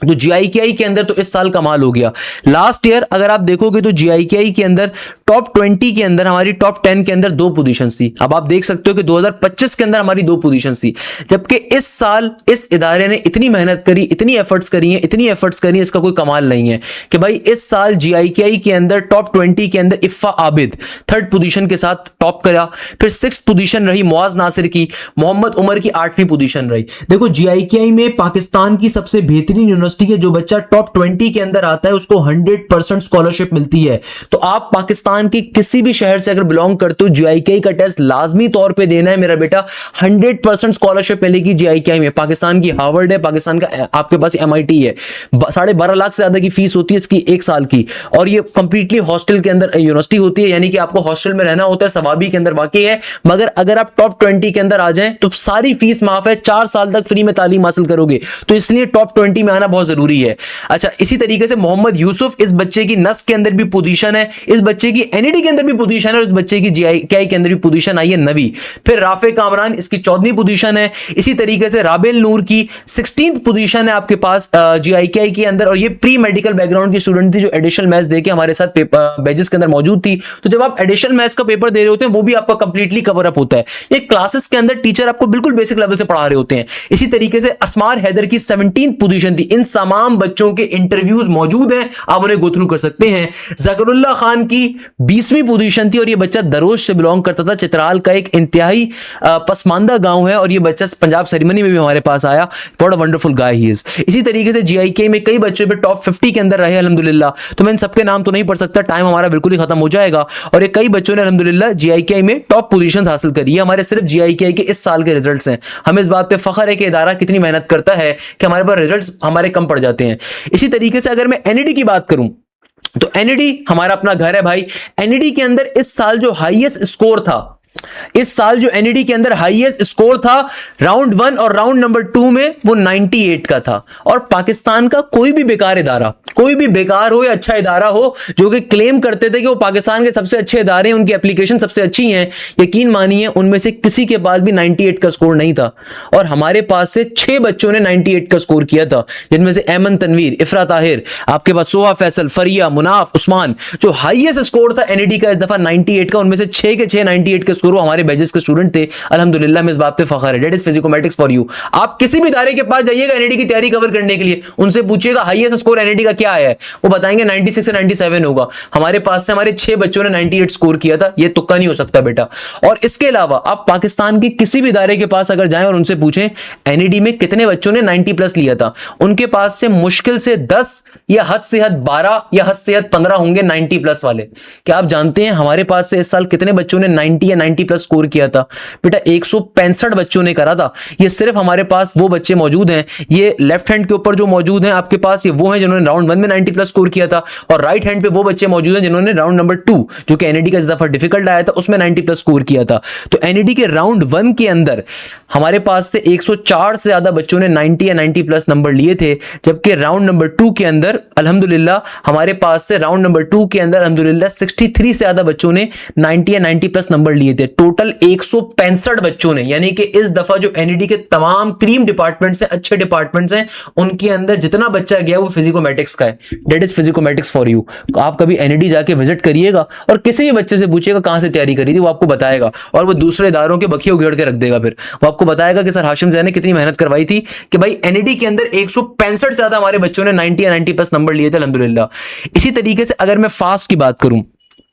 तो जीआईकेआई के अंदर तो इस साल कमाल हो गया। लास्ट ईयर अगर आप देखोगे तो जीआईकेआई के अंदर टॉप 20 के अंदर हमारी टॉप 10 के अंदर 2 पोजीशंस थी। अब आप देख सकते हो कि 2025 के अंदर हमारी 2 पोजीशंस थी, जबकि इस साल इस इदारे ने इतनी मेहनत करी, इतनी एफर्ट्स करी है, इसका कोई कमाल नहीं है कि भाई इस साल जीआईकेआई के अंदर टॉप 20 के अंदर इफ्फा आबिद 3rd पोजीशन के साथ टॉप करा। फिर 6th पोजीशन रही मुआज नासिर की, मोहम्मद उमर की 8वीं पोजीशन रही। देखो जीआईकेआई में पाकिस्तान की सबसे बेहतरीन यूनिवर्सिटी के जो बच्चा टॉप 20 के अंदर आता है उसको 100% स्कॉलरशिप मिलती है। तो आप पाकिस्तान के किसी भी शहर से अगर बिलोंग करते हो, जीआईकेआई का टेस्ट लाजमी तौर पे देना है मेरा बेटा, 100% स्कॉलरशिप मिलेगी जीआईकेआई में। पाकिस्तान की हार्वर्ड है, पाकिस्तान का आपके पास एमआईटी है, 12.5 लाख से ज्यादा की फीस होती है इसकी 1 साल की, और ये कंप्लीटली हॉस्टल के अंदर यूनिवर्सिटी होती है, यानी कि आपको हॉस्टल में रहना होता है, सवाबी के अंदर वाकई है। मगर अगर आप टॉप 20 के अंदर आ जाएं तो सारी फीस माफ है, 4 साल तक फ्री में तालीम हासिल करोगे, तो इसलिए टॉप 20 में आना बहुत जरूरी है। अच्छा, इसी तरीके से मोहम्मद यूसुफ, इस बच्चे की नस के अंदर भी पोजीशन है, इस बच्चे की एनईडी के अंदर भी पोजीशन है, और इस बच्चे की जीआईकेआई के अंदर भी पोजीशन आई है 9वीं। फिर राफे कामरान, इसकी 14वीं पोजीशन है। इसी तरीके से राबेल नूर की 16th पोजीशन है आपके पास जीआईकेआई के अंदर, और ये प्री मेडिकल बैकग्राउंड की स्टूडेंट थी जो एडिशनल मैथ्स देके हमारे साथ बैचेस के अंदर मौजूद थी। तो जब आप एडिशनल मैथ्स का पेपर दे रहे होते हैं वो भी आपका कंप्लीटली कवर अप होता है। ये क्लासेस के अंदर टीचर आपको बिल्कुल बेसिक लेवल से पढ़ा रहे होते हैं। इसी तरीके से असमार हैदर की 17th पोजीशन थी। इन तमाम बच्चों के इंटरव्यूज मौजूद हैं, आप उन्हें गो थ्रू कर सकते हैं। जकरुल्लाह खान की 20वीं पोजीशन थी, और ये बच्चा दरोश से बिलोंग करता था, चित्राल का एक इंतहाई पसमानदा गांव है, और ये बच्चा पंजाब सेरेमनी में भी हमारे पास आया। What a wonderful guy he is. इसी तरीके से जीआईकेआई में कई बच्चे भी टॉप 50 के अंदर रहे अल्हम्दुलिल्लाह। तो मैं इन सबके नाम तो नहीं पढ़ सकता, टाइम हमारा बिल्कुल ही खत्म हो जाएगा, और ये कई बच्चों ने अल्हम्दुलिल्लाह जीआईकेआई में टॉप पोजीशंस हासिल करी है। हमारे सिर्फ जीआईकेआई के इस साल के रिजल्ट्स हैं। हमें इस बात पे फख्र है कि इदारा कितनी मेहनत करता है कि हमारे पास रिजल्ट्स हमारे कम पड़ जाते हैं। इसी तरीके से अगर मैं एनईडी की बात करूं तो एनईडी हमारा अपना घर है भाई। एनईडी के अंदर इस साल जो हाईएस्ट स्कोर था, इस साल जो एनईडी के अंदर हाईएस्ट स्कोर था राउंड 1 और राउंड नंबर 2 में, वो 98 का था। और पाकिस्तान का कोई भी बेकार इदारा, कोई भी बेकार हो या अच्छा इदारा हो, जो कि क्लेम करते थे कि वो पाकिस्तान के सबसे अच्छे इदारे हैं, उनकी एप्लीकेशन सबसे अच्छी हैं, यकीन मानिए उनमें से किसी के पास भी 98 का स्कोर नहीं था। और हमारे पास से 6 बच्चों ने 98 का स्कोर किया था, जिनमें से ऐमन तनवीर, इफरा ताहिर, आपके पास सोहा फैसल, फरिया, मुनाफ, उस्मान। जो हाईएस्ट स्कोर था एनईडी का इस दफा 98 का, उनमें से 6 के 6 98 के स्कोर हमारे बैचेस के स्टूडेंट थे। अल्हम्दुलिल्लाह में इस बात पे फख्र है। That is Physicometrics for you. आप किसी भी इदारे के पास जाइएगा एनईडी की तैयारी कवर करने के लिए, उनसे पूछिएगा हाईएस्ट स्कोर एनईडी का क्या है, वो बताएंगे 96 से 97 होगा। हमारे पास से हमारे 6 बच्चों ने 98 स्कोर किया था, ये तुक्का नहीं हो सकता बेटा। और इसके अलावा आप पाकिस्तान के किसी भी इदारे के पास अगर जाएं और उनसे पूछें एनईडी में कितने बच्चों ने 90+ लिया था, उनके पास से मुश्किल से 10 या हद से हद 12 या हद से हद 15 होंगे 90+ वाले। क्या आप जानते हैं हमारे पास से इस साल कितने बच्चों ने 90 या 90+ स्कोर किया था? बेटा 165 बच्चों ने करा था। ये सिर्फ हमारे पास वो बच्चे मौजूद हैं, ये लेफ्ट हैंड के ऊपर जो मौजूद हैं आपके पास, ये वो हैं जिन्होंने राउंड 1 में 90+ स्कोर किया था, और राइट हैंड पे वो बच्चे मौजूद हैं जिन्होंने राउंड नंबर 2 जो कि एनईडी का इस दफा डिफिकल्ट आया था उसमें 90+ स्कोर किया था। तो एनईडी के राउंड 1 के अंदर हमारे पास से 104 से ज्यादा बच्चों ने 90 या 90+ नंबर लिए थे, जबकि राउंड नंबर 2 के अंदर अल्हम्दुलिल्लाह हमारे पास से राउंड नंबर 2 के अंदर अल्हम्दुलिल्लाह 63 से ज्यादा बच्चों ने 90 या 90+ नंबर लिए थे। टोटल 165 बच्चों ने, यानी कि इस दफा जो एनईडी के तमाम क्रीम डिपार्टमेंट्स हैं, अच्छे डिपार्टमेंट्स हैं, उनके अंदर जितना बच्चा गया वो फिजिकोमेट्रिक्स का है। That is Physicometrics for you. आप कभी एनईडी जाके विजिट करिएगा और किसी भी बच्चे से पूछिएगा कहां से तैयारी करी थी, वो आपको बताएगा, और वो दूसरे इदारों के बखिए उघेड़ के रख देगा। फिर वो आपको बताएगा कि सर हाशिम ज़ैन ने कितनी मेहनत करवाई थी कि भाई एनईडी के अंदर 165 से ज्यादा हमारे बच्चों ने 90 या 90+ नंबर लिए थे अल्हम्दुलिल्लाह। इसी तरीके से अगर मैं फास्ट की बात करूं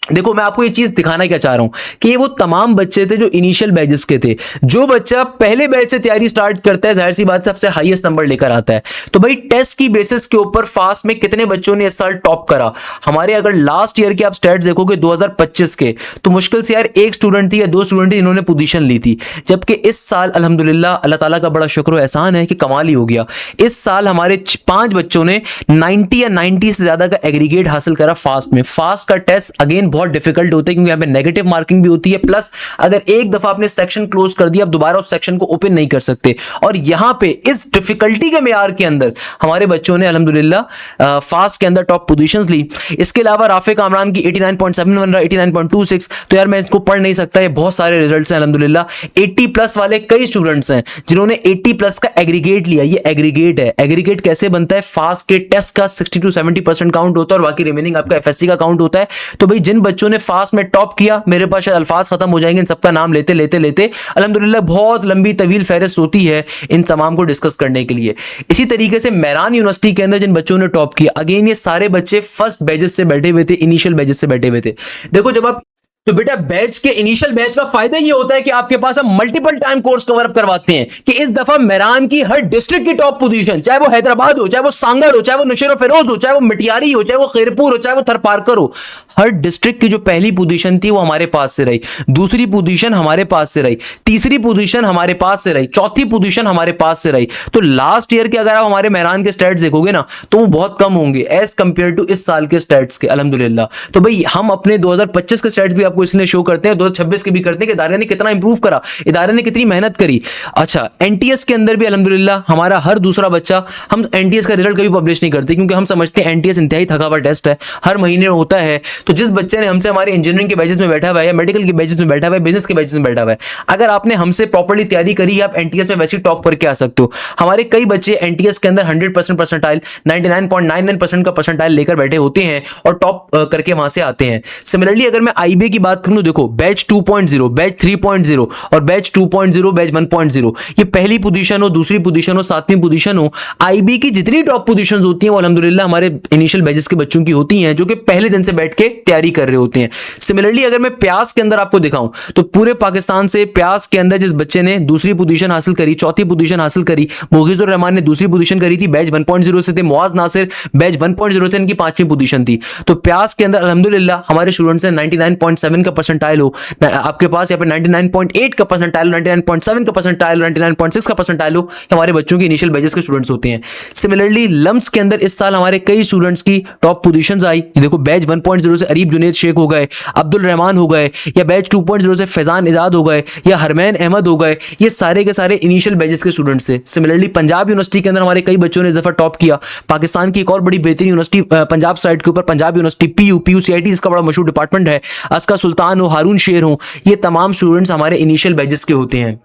देखो मैं आपको ये चीज दिखाना क्या चाह रहा हूं कि ये वो तमाम बच्चे थे जो इनिशियल बैचेस के थे। जो बच्चा पहले बैच से तैयारी स्टार्ट करता है जाहिर सी बात है सबसे हाईएस्ट नंबर लेकर आता है। तो भाई टेस्ट की बेसिस के ऊपर फास्ट में कितने बच्चों ने इस साल टॉप करा? हमारे अगर लास्ट ईयर के आप स्टैट्स देखोगे 2025 के, तो मुश्किल से यार एक स्टूडेंट थी या दो स्टूडेंट थी इन्होंने पोजीशन ली थी। जबकि इस साल अल्हम्दुलिल्लाह अल्लाह ताला का बड़ा शुक्र और एहसान है कि कमाल ही हो गया। इस साल हमारे 5 बच्चों ने 90 या 90 से ज्यादा का एग्रीगेट हासिल करा फास्ट में। फास्ट का टेस्ट अगेन बहुत डिफिकल्ट होता है क्योंकि यहाँ पे नेगेटिव मार्किंग भी होती है, प्लस अगर एक दफा आपने सेक्शन क्लोज कर दिया आप दोबारा उस सेक्शन को ओपन नहीं कर सकते। और यहाँ पे इस डिफिकल्टी के मेयार के अंदर हमारे बच्चों ने अल्हम्दुलिल्लाह फास्ट के अंदर टॉप पोजीशंस ली। इसके अलावा राफे कामरान की 89.71 रहा, 89.26, तो यार मैं इसको पढ़ नहीं सकता, ये बहुत सारे रिजल्ट्स हैं अल्हम्दुलिल्लाह। 80 प्लस वाले कई स्टूडेंट्स हैं जिन्होंने 80 प्लस का एग्रीगेट लिया। ये एग्रीगेट है। एग्रीगेट कैसे बनता है? फास्ट के टेस्ट का 60 to 70% काउंट होता है और बाकी रिमेनिंग आपका एफएससी का काउंट होता है। तो भाई जिन बच्चों ने फास्ट में टॉप किया, मेरे पास शायद अल्फाज खत्म हो जाएंगे इन सबका नाम लेते लेते लेते। अल्हम्दुलिल्लाह बहुत लंबी तवील फहरिस्त होती है इन तमाम को डिस्कस करने के लिए। इसी तरीके से मेहरान यूनिवर्सिटी के अंदर जिन बच्चों ने टॉप किया, अगेन ये सारे बच्चे फर्स्ट बैचेस से बैठे हुए थे, इनिशियल बैचेस से बैठे हुए थे। देखो जब आप तो बेटा बैच के इनिशियल बैच का फायदा ये होता है कि आपके पास हम multiple time course cover up करवाते हैं कि इस दफा मेहरान की हर डिस्ट्रिक्ट की टॉप पोजीशन, चाहे वो हैदराबाद हो, चाहे वो सांगर हो, चाहे वो नौशेरा फिरोज हो, चाहे वो मिटियारी हो, चाहे वो खैरपुर हो, चाहे वो थरपारकर हो, हर डिस्ट्रिक्ट की जो पहली पोजीशन थी वो हमारे पास से रही, दूसरी पोजीशन हमारे पास से रही, तीसरी पोजीशन हमारे पास से रही, चौथी पोजीशन हमारे पास से रही। तो लास्ट ईयर के अगर आप हमारे मेहरान के स्टैट्स देखोगे ना तो वो बहुत कम होंगे एज कंपेयर टू इस साल के स्टैट्स के अल्हम्दुलिल्लाह। तो भाई हम अपने 2025 के स्टैट्स भी आपको इसलिए शो करते हैं, 2026 के भी करते हैं कि इदारे ने कितना इंप्रूव करा, इदारे ने कितनी मेहनत करी। अच्छा एनटीएस के अंदर भी अल्हम्दुलिल्लाह हमारा हर दूसरा बच्चा, हम एनटीएस का रिजल्ट कभी पब्लिश नहीं करते क्योंकि हम समझते हैं एनटीएस इंतहाई थका हुआ टेस्ट है, हर महीने होता है। तो जिस बच्चे ने हमसे हमारे इंजीनियरिंग के बैचेस में बैठा हुआ है या मेडिकल के बैचेस में बैठा हुआ है, बिजनेस के बैचेस में बैठा हुआ है, अगर आपने हमसे प्रॉपर्ली तैयारी करी आप एनटीएस में वैसे टॉप करके आ सकते हो। हमारे कई बच्चे एनटीएस के अंदर 100% परसेंटाइल, 99.99% का परसेंटाइल लेकर बैठे होते हैं और टॉप करके वहां से आते हैं। सिमिलरली अगर मैं आईबीए की बात करूं, देखो बैच 2.0, बैच 3.0 और बैच 2.0, बैच 1.0, ये पहली पोजीशन हो, दूसरी पोजीशन हो, सातवीं पोजीशन हो, आईबी की जितनी टॉप पोजीशंस होती हैं वो अल्हम्दुलिल्लाह हमारे इनिशियल बैचेस के बच्चों की होती हैं जो कि पहले दिन से बैठ के तैयारी कर रहे होते हैं। सिमिलरली अगर मैं प्यास के अंदर आपको दिखाऊं तो पूरे पाकिस्तान से प्यास के अंदर जिस बच्चे ने दूसरी पोजीशन हासिल करी, चौथी पोजीशन हासिल करी, मुगीजुर रहमान ने दूसरी पोजीशन करी थी, बैच 1.0 से थे, मुआज नासिर बैच 1.0 थे, इनकी पांचवी पोजीशन थी। तो प्यास के अंदर अल्हम्दुलिल्लाह हमारे स्टूडेंट्स ने 99.7 का परसेंटाइल हो, आपके पास यहाँ पे 99.8 का परसेंटाइल, 99.7 का परसेंटाइल, 99.6 का परसेंटाइल हो, हमारे बच्चों के इनिशियल बैचेस के स्टूडेंट्स होते हैं। सिमिलरली लम्स के अंदर इस साल हमारे कई स्टूडेंट्स की टॉप पोजीशंस आई। देखो बैच 1.0 से अरीब जुनेद शेख हो गए, अब्दुल रहमान हो गए, या बैच 2.0 से फैजान इजाद हो गए या हरमैन अहमद हो गए, ये सारे के सारे इनिशियल बैचेस के स्टूडेंट्स थे। सिमिलरली पंजाब यूनिवर्सिटी के अंदर हमारे कई बच्चों ने इस दफा टॉप किया। पाकिस्तान की एक और बड़ी बेहतरीन यूनिवर्सिटी पंजाब साइड के ऊपर पंजाब यूनिवर्सिटी पीयूसीआईटी, इसका बड़ा मशहूर डिपार्टमेंट है, अस्का सुल्तान हो, हारून शेर हो, ये तमाम स्टूडेंट्स हमारे इनिशियल बैचेस के होते हैं।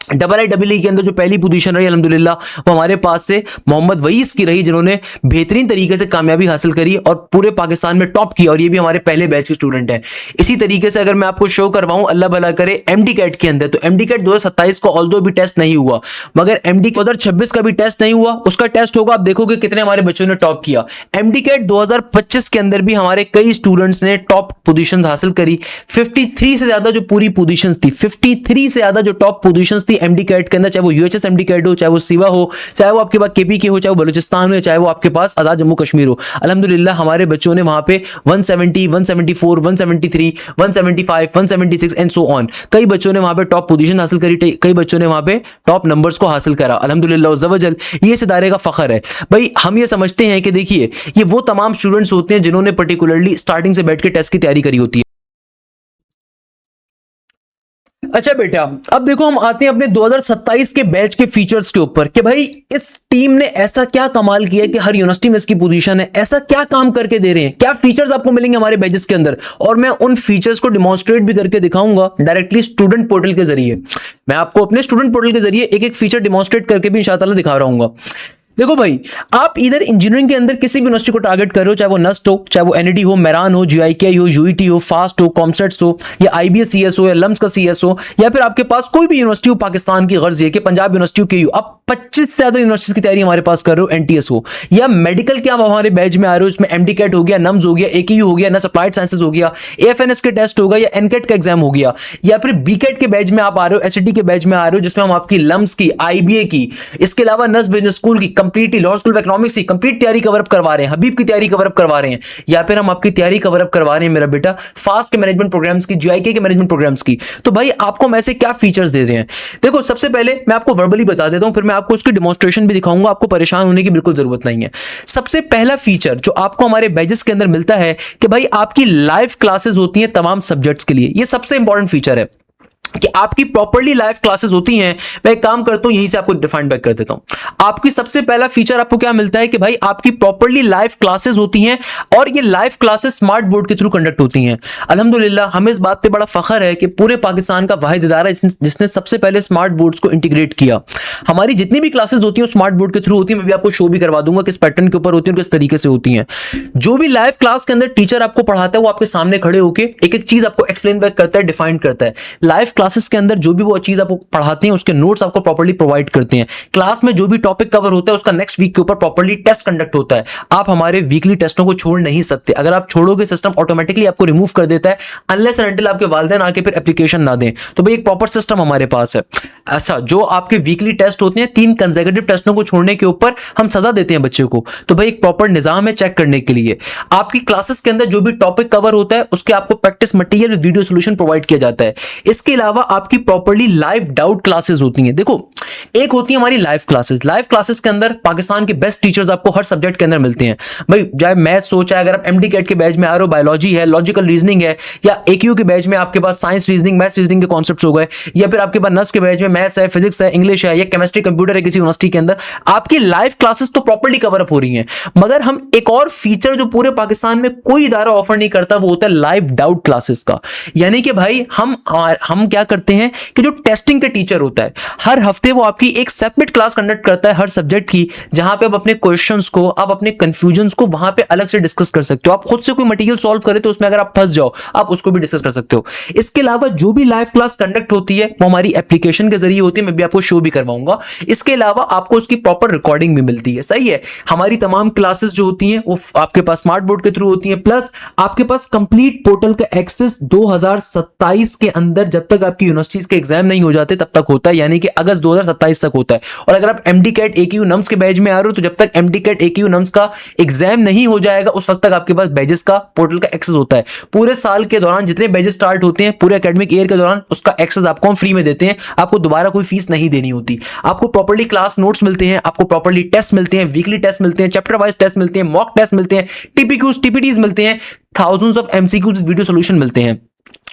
आई के अंदर जो पहली पोजीशन रही अल्हम्दुलिल्लाह वो हमारे पास से मोहम्मद वईस की रही जिन्होंने बेहतरीन तरीके से कामयाबी हासिल करी और पूरे पाकिस्तान में टॉप किया, और ये भी हमारे पहले बैच के स्टूडेंट हैं। इसी तरीके से अगर मैं आपको शो करवाऊं अल्लाह भला करे एमडी कैट के अंदर, तो एमडी कैट 2027 को ऑल्दो भी टेस्ट नहीं हुआ, मगर एमडी 2026 का भी टेस्ट नहीं हुआ, उसका टेस्ट होगा, आप देखोगे कितने हमारे बच्चों ने टॉप किया। एमडी कैट 2025 के अंदर भी हमारे कई स्टूडेंट्स ने टॉप पोजीशंस हासिल करी। 53 से ज्यादा जो पूरी पोजीशंस थी, 53 से ज्यादा जो टॉप पोजीशंस थी एमडी कैट के अंदर, चाहे वो यूएचएस एमडी कैट हो, चाहे वो सिवा हो, चाहे वो आपके पास केपी के हो, चाहे वो बलूचिस्तान हो, चाहे वो आपके पास आजाद जम्मू कश्मीर हो, अल्हम्दुलिल्लाह हमारे बच्चों ने वहां पे 170, 174, 173, 175, 176 एंड सो ऑन, कई बच्चों ने वहां पे टॉप पोजीशन हासिल करी, कई बच्चों ने वहां पे टॉप नंबर्स को हासिल करा। अल्हम्दुलिल्लाह अज़्ज़वजल ये इस इदारे का फख्र है। भाई हम ये समझते हैं कि देखिए ये वो तमाम स्टूडेंट्स होते हैं जिन्होंने पर्टिकुलरली स्टार्टिंग से बैठ के टेस्ट की तैयारी करी होती है। अच्छा बेटा अब देखो हम आते हैं अपने 2027 के बैच के फीचर्स के ऊपर कि भाई इस टीम ने ऐसा क्या कमाल किया कि हर यूनिवर्सिटी में इसकी पोजीशन है, ऐसा क्या काम करके दे रहे हैं, क्या फीचर्स आपको मिलेंगे हमारे बैचेस के अंदर, और मैं उन फीचर्स को डिमॉन्स्ट्रेट भी करके दिखाऊंगा डायरेक्टली स्टूडेंट पोर्टल के जरिए। मैं आपको अपने स्टूडेंट पोर्टल के जरिए एक एक फीचर डिमॉन्स्ट्रेट करके भी इंशाअल्लाह दिखा रहा हूँ। देखो भाई, आप इधर इंजीनियरिंग के अंदर किसी भी यूनिवर्सिटी को टारगेट कर रहे हो, चाहे वो नस्ट हो, चाहे वो एनईडी हो, मेरान हो, जीआईके हो, यूईटी हो, फास्ट हो, कॉमसेट्स हो, या आईबीएस सीएस हो, या लम्स का सीएस हो, या फिर आपके पास कोई भी यूनिवर्सिटी हो पाकिस्तान की, गर्ज ये कि पंजाब यूनिवर्सिटी हो, केयू, आप 25 से ज्यादा यूनिवर्सिटीज की तैयारी हमारे पास कर रहे हो, एनटीएस हो, या मेडिकल के आप हमारे बैच में आ रहे हो, इसमें एमडी कैट हो गया, नम्स हो गया, एकेयू हो गया, नस अप्लाइड साइंसेज हो गया, एएफएनएस के टेस्ट हो गया, या एनकेट का एग्जाम हो गया, या फिर बीकेट के बैच में आप आ रहे हो, एसईटी के बैच में आ रहे हो, जिसमें हम आपकी लम्स की, आईबीए की, इसके अलावा नस बिजनेस स्कूल की completely, law school of economics की कंप्लीट तैयारी कवर अप करवा रहे हैं, हबीब की तैयारी कवर अप करवा रहे हैं, या फिर हम आपकी तैयारी कवर अप करवा रहे हैं मेरा बेटा फास्ट के मैनेजमेंट प्रोग्राम्स की, जीआईके के मैनेजमेंट प्रोग्राम्स की। तो भाई आपको हम ऐसे क्या फीचर्स दे रहे हैं? देखो, सबसे पहले मैं आपको वर्बली बता देता हूं, फिर मैं आपको उसकी डेमोंस्ट्रेशन भी दिखाऊंगा, आपको परेशान होने की बिल्कुल जरूरत नहीं है। सबसे पहला फीचर जो आपको हमारे बैचेस के अंदर मिलता है कि भाई आपकी लाइव क्लासेस होती हैं तमाम सब्जेक्ट्स के लिए। ये सबसे इंपॉर्टेंट फीचर है कि आपकी प्रॉपर्ली लाइव क्लासेस होती हैं। मैं एक काम करता हूं, यहीं से आपको डिफाइन बैक कर देता हूं। आपकी सबसे पहला फीचर आपको क्या मिलता है कि भाई आपकी प्रॉपर्ली लाइव क्लासेस होती हैं, और ये लाइव क्लासेस स्मार्ट बोर्ड के थ्रू कंडक्ट होती हैं। अल्हम्दुलिल्लाह, हमें इस बात पे बड़ा फख्र है कि पूरे पाकिस्तान का वाहिद इदारा जिसने सबसे पहले स्मार्ट बोर्ड्स को इंटीग्रेट किया। हमारी जितनी भी क्लासेस होती हैं स्मार्ट बोर्ड के थ्रू होती है। मैं भी आपको शो भी करवा दूंगा किस पैटर्न के ऊपर होती है और किस तरीके से होती हैं। जो भी लाइव क्लास के अंदर टीचर आपको पढ़ाता है वो आपके सामने खड़े होकर एक एक चीज आपको एक्सप्लेन बैक करता है, डिफाइन करता है। लाइव क्लासेस के अंदर जो भी वो चीज आपको पढ़ाते हैं उसके नोट्स आपको प्रॉपर्ली प्रोवाइड करते हैं। क्लास में जो भी टॉपिक कवर होता है उसका नेक्स्ट वीक के ऊपर प्रॉपर्ली टेस्ट कंडक्ट होता है। आप हमारे वीकली टेस्टों को छोड़ नहीं सकते। अगर आप छोड़ोगे सिस्टम ऑटोमेटिकली आपको रिमूव कर देता है, अनलेस एंड अनटिल आपके वालिदैन आके फिर एप्लीकेशन ना दें। तो भाई एक प्रॉपर सिस्टम हमारे पास है। ऐसा जो आपके वीकली टेस्ट होते हैं 3 कंसेक्यूटिव टेस्टों को छोड़ने के ऊपर हम सजा देते हैं बच्चे को। तो भाई एक प्रॉपर निजाम है चेक करने के लिए। आपकी क्लासेस के अंदर जो भी टॉपिक कवर होता है उसके आपको practice material video solution provide किया जाता है। इसके अलावा आपकी प्रॉपर्ली लाइव डाउट क्लासेस होती हैं। देखो, एक होती है हमारी लाइव क्लासेस। लाइव क्लासेस के अंदर पाकिस्तान के बेस्ट टीचर्स आपको हर सब्जेक्ट के अंदर मिलते हैं। भाई चाहे मैथ्स हो, चाहे अगर आप एमडी कैट के बैच में आ रहे हो, बायोलॉजी है, लॉजिकल रीजनिंग है, या एक्यू के बैच में आपके पास साइंस रीजनिंग, मैथ्स रीजनिंग के कॉन्सेप्ट्स हो गए, या फिर आपके पास नर्स के बैच में मैथ्स है, फिजिक्स है, इंग्लिश है, या केमिस्ट्री कंप्यूटर है किसी यूनिवर्सिटी के अंदर, आपकी लाइव क्लासेस तो प्रॉपर्ली कवर अप हो रही हैं। मगर हम एक और फीचर जो पूरे पाकिस्तान में कोई इदारा ऑफर नहीं करता वो होता है लाइव डाउट क्लासेस का। यानी कि भाई हम क्या करते हैं कि जो टेस्टिंग के टीचर होता है हर हफ्ते वो आपकी एक सेपरेट क्लास कंडक्ट करता है हर सब्जेक्ट की, जहां पे आप अपने क्वेश्चंस को, आप अपने कंफ्यूजन्स को वहां पे अलग से डिस्कस कर सकते हो। आप खुद से कोई मटेरियल सॉल्व करें तो उसमें अगर आप फंस जाओ आप उसको भी डिस्कस कर सकते हो। इसके अलावा जो भी लाइव क्लास कंडक्ट होती है वो हमारी एप्लीकेशन के जरिए होती है। मैं भी आपको शो भी करवाऊंगा। इसके अलावा आपको उसकी प्रॉपर रिकॉर्डिंग भी मिलती है। सही है, हमारी तमाम क्लासेस जो होती हैं वो आपके पास स्मार्ट बोर्ड के थ्रू होती हैं। प्लस आपके पास कंप्लीट पोर्टल का एक्सेस 2027 के अंदर, जब तक आपकी यूनिवर्सिटीज के एग्जाम नहीं हो जाते तब तक होता है, यानी कि अगस्त 2027 तक होता है। और अगर आप एमडी कैट एकेयू नम्स के बैच में आ रहे हो तो जब तक एमडी कैट एकेयू नम्स का एग्जाम नहीं हो जाएगा उस वक्त तक आपके पास बैचेस का पोर्टल का एक्सेस होता है। पूरे साल के दौरान जितने बैचेस स्टार्ट होते हैं पूरे एकेडमिक ईयर के दौरान उसका एक्सेस आपको हम फ्री में देते हैं। आपको दोबारा कोई फीस नहीं देनी होती। आपको प्रॉपर्ली क्लास नोट्स मिलते हैं, आपको प्रॉपर्ली टेस्ट मिलते हैं, वीकली टेस्ट मिलते हैं, चैप्टर वाइज टेस्ट मिलते हैं, मॉक टेस्ट मिलते हैं, टीपीक्यूज टीपीटीज मिलते हैं, thousands of MCQs video solution मिलते हैं।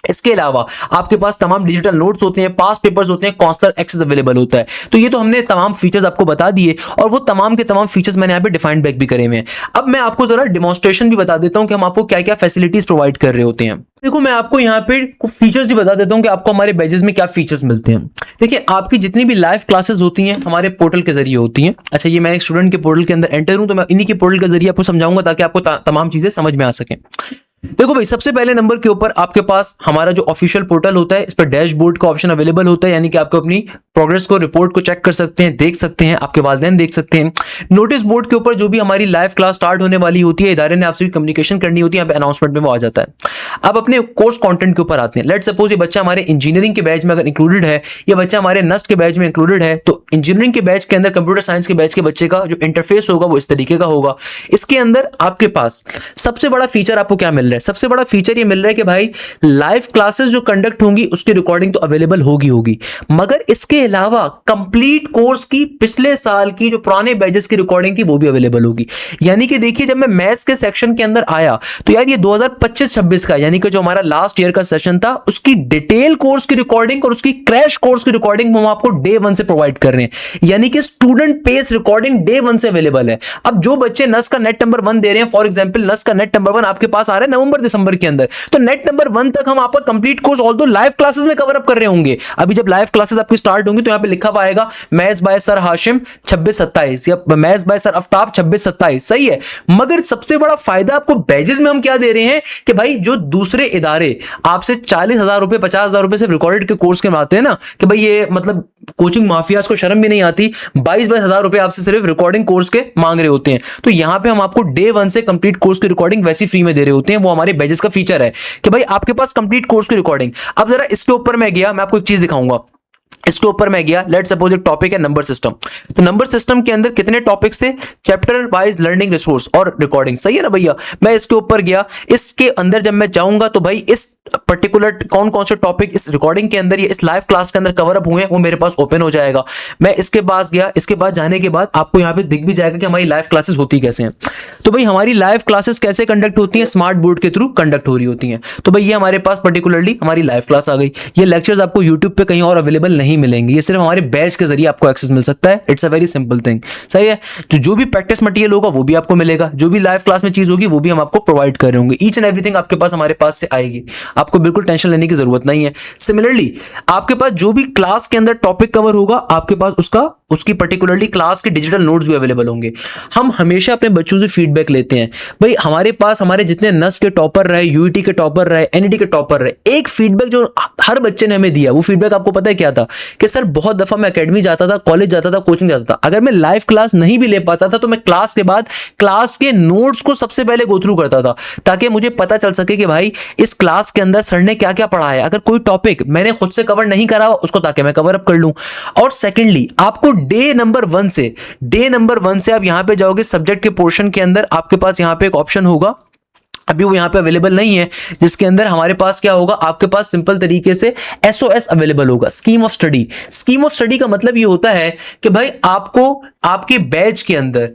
इसके अलावा आपके पास तमाम डिजिटल नोट्स होते हैं, पास पेपर्स होते हैं, काउंसलर एक्सेस अवेलेबल होता है। तो ये तो हमने तमाम फीचर्स आपको बता दिए और वो तमाम के तमाम फीचर्स मैंने यहाँ पे डिफाइन बैक भी करे हुए हैं। अब मैं आपको जरा डिमॉन्स्ट्रेशन भी बता देता हूँ कि हम आपको क्या क्या फैसिलिटीज प्रोवाइड कर रहे होते हैं। देखो, मैं आपको यहाँ पे कुछ फीचर्स ही बता देता हूँ कि आपको हमारे बैचेस में क्या फीचर्स मिलते हैं। देखिए, आपकी जितनी भी लाइव क्लासेस होती हैं हमारे पोर्टल के जरिए होती हैं। अच्छा, ये मैं एक स्टूडेंट के पोर्टल के अंदर एंटर हूँ तो मैं इन्हीं के पोर्टल के जरिए आपको समझाऊंगा ताकि आपको तमाम चीजें समझ में आ सकें। देखो भाई, सबसे पहले नंबर के ऊपर आपके पास हमारा जो ऑफिशियल पोर्टल होता है इस पर डैशबोर्ड का ऑप्शन अवेलेबल होता है, यानी कि आपको अपनी प्रोग्रेस को, रिपोर्ट को चेक कर सकते हैं, देख सकते हैं, आपके वालिदैन देख सकते हैं। नोटिस बोर्ड के ऊपर जो भी हमारी लाइव क्लास स्टार्ट होने वाली होती है, इदारे ने आपसे भी कम्युनिकेशन करनी होती है, यहाँ पे अनाउंसमेंट में वो आ जाता है। अब अपने कोर्स कंटेंट के ऊपर आते हैं। लेट्स सपोज ये बच्चा हमारे इंजीनियरिंग के बैच में अगर इंक्लूडेड है, ये बच्चा हमारे नस्ट के बैच में इंक्लूडेड है, तो इंजीनियरिंग के बैच के अंदर कंप्यूटर साइंस के बैच के बच्चे का जो इंटरफेस होगा वो इस तरीके का होगा। इसके अंदर आपके पास सबसे बड़ा फीचर आपको क्या मिल रहा है? सबसे बड़ा फीचर ये मिल रहा है कि भाई लाइव क्लासेस जो कंडक्ट होंगी उसकी रिकॉर्डिंग तो अवेलेबल होगी, मगर इसके अलावा कंप्लीट कोर्स की पिछले साल की जो पुराने बैचेस की रिकॉर्डिंग थी वो भी अवेलेबल होगी। यानी कि देखिए, जब मैं मैथ्स के सेक्शन के अंदर आया तो यार ये 2025-26 का, यानी कि जो हमारा लास्ट ईयर का सेशन था उसकी डिटेल कोर्स की रिकॉर्डिंग और उसकी क्रैश कोर्स की रिकॉर्डिंग हम आपको डे 1 से प्रोवाइड कर रहे हैं, यानी कि स्टूडेंट पेस रिकॉर्डिंग डे 1 से अवेलेबल है। अब जो बच्चे नस का नेट नंबर 1 दे रहे हैं, फॉर एग्जांपल नस का नेट नंबर 1 आपके पास आ रहा है नवंबर दिसंबर के अंदर, तो नेट नंबर 1 तक हम आपका complete course although live classes में कवर अप कर रहे होंगे। अभी जब लाइव क्लासेस आपकी स्टार्ट होंगी तो यहां पे लिखा पाएगा मैथ्स बाय सर हाशिम 26-27 या मैथ्स बाय सर आफ्ताब 26-27, सही है। मगर सबसे बड़ा फायदा आपको बैजेस में हम क्या दे रहे हैं कि भाई जो दूसरे इदारे आपसे 40,000 रुपए 50,000 रुपए सिर्फ रिकॉर्डेड के कोर्स के माते हैं ना, कि भाई ये मतलब कोचिंग माफियाज को शर्म भी नहीं आती, 22-22 हजार रुपए आपसे सिर्फ रिकॉर्डिंग कोर्स के मांग रहे होते हैं। तो यहां पे हम आपको डे 1 से कंप्लीट कोर्स की रिकॉर्डिंग वैसी फ्री में दे रहे होते हैं। वो हमारे बैजेस का फीचर है कि भाई आपके पास कंप्लीट कोर्स की रिकॉर्डिंग। अब जरा इसके ऊपर मैं गया, मैं आपको एक चीज दिखाऊंगा। इसके ऊपर मैं गया, लेट सपोज एक टॉपिक है नंबर सिस्टम, तो नंबर सिस्टम के अंदर कितने टॉपिक्स थे, चैप्टर वाइज लर्निंग रिसोर्स और रिकॉर्डिंग, सही है ना भैया। मैं इसके ऊपर गया, इसके अंदर जब मैं जाऊंगा तो भाई इस पर्टिकुलर कौन कौन से टॉपिक इस रिकॉर्डिंग के अंदर या इस लाइव क्लास के अंदर कवर अप हुए हैं वो मेरे पास ओपन हो जाएगा। मैं इसके पास गया, इसके पास जाने के बाद आपको यहाँ पे दिख भी जाएगा कि हमारी लाइव क्लासेस होती कैसे हैं। तो भाई हमारी लाइव क्लासेस कैसे कंडक्ट होती हैं, स्मार्ट बोर्ड के थ्रू कंडक्ट हो रही होती हैं। तो भाई ये हमारे पास पर्टिकुलरली हमारी लाइव क्लास आ गई। ये लेक्चर्स आपको यूट्यूब पे कहीं और अवेलेबल नहीं मिलेंगे, ये सिर्फ हमारे बैच के जरिए आपको एक्सेस मिल सकता है। It's a very simple thing, सही है। तो जो भी प्रैक्टिस मटेरियल होगा वो भी आपको मिलेगा, जो भी लाइव क्लास में चीज होगी वो भी हम आपको प्रोवाइड कर रहे होंगे। ईच एंड एवरीथिंग आपके पास हमारे पास से आएगी, आपको बिल्कुल टेंशन लेने की जरूरत नहीं है। सिमिलरली आपके पास जो भी क्लास के अंदर टॉपिक कवर होगा आपके पास उसकी पर्टिकुलरली क्लास के डिजिटल नोट्स भी अवेलेबल होंगे। हम हमेशा अपने बच्चों से फीडबैक लेते हैं। भाई हमारे पास हमारे जितने नस के टॉपर रहे, यूईटी के टॉपर रहे, एनईटी के टॉपर रहे, एक फीडबैक जो हर बच्चे ने हमें दिया, वो फीडबैक आपको पता है क्या था कि सर बहुत दफा मैं एकेडमी जाता था, कॉलेज जाता था, कोचिंग जाता था, अगर मैं लाइव क्लास नहीं भी ले पाता था तो मैं क्लास के बाद क्लास के नोट्स को सबसे पहले गो थ्रू करता था, ताकि मुझे पता चल सके कि भाई इस क्लास के अंदर सर ने क्या क्या पढ़ाया है। अगर कोई टॉपिक मैंने खुद से कवर नहीं करा उसको ताकि मैं कवर अप कर लूं। और सेकेंडली आपको डे नंबर 1 से आप यहां पे जाओगे, सब्जेक्ट के पोर्शन के अंदर आपके पास यहां पे एक ऑप्शन होगा, अभी वो यहां पे अवेलेबल नहीं है, जिसके अंदर हमारे पास क्या होगा, आपके पास सिंपल तरीके से एसओएस अवेलेबल होगा, scheme of study. Scheme of study का मतलब ये होता है कि भाई आपको आपके बैच के अंदर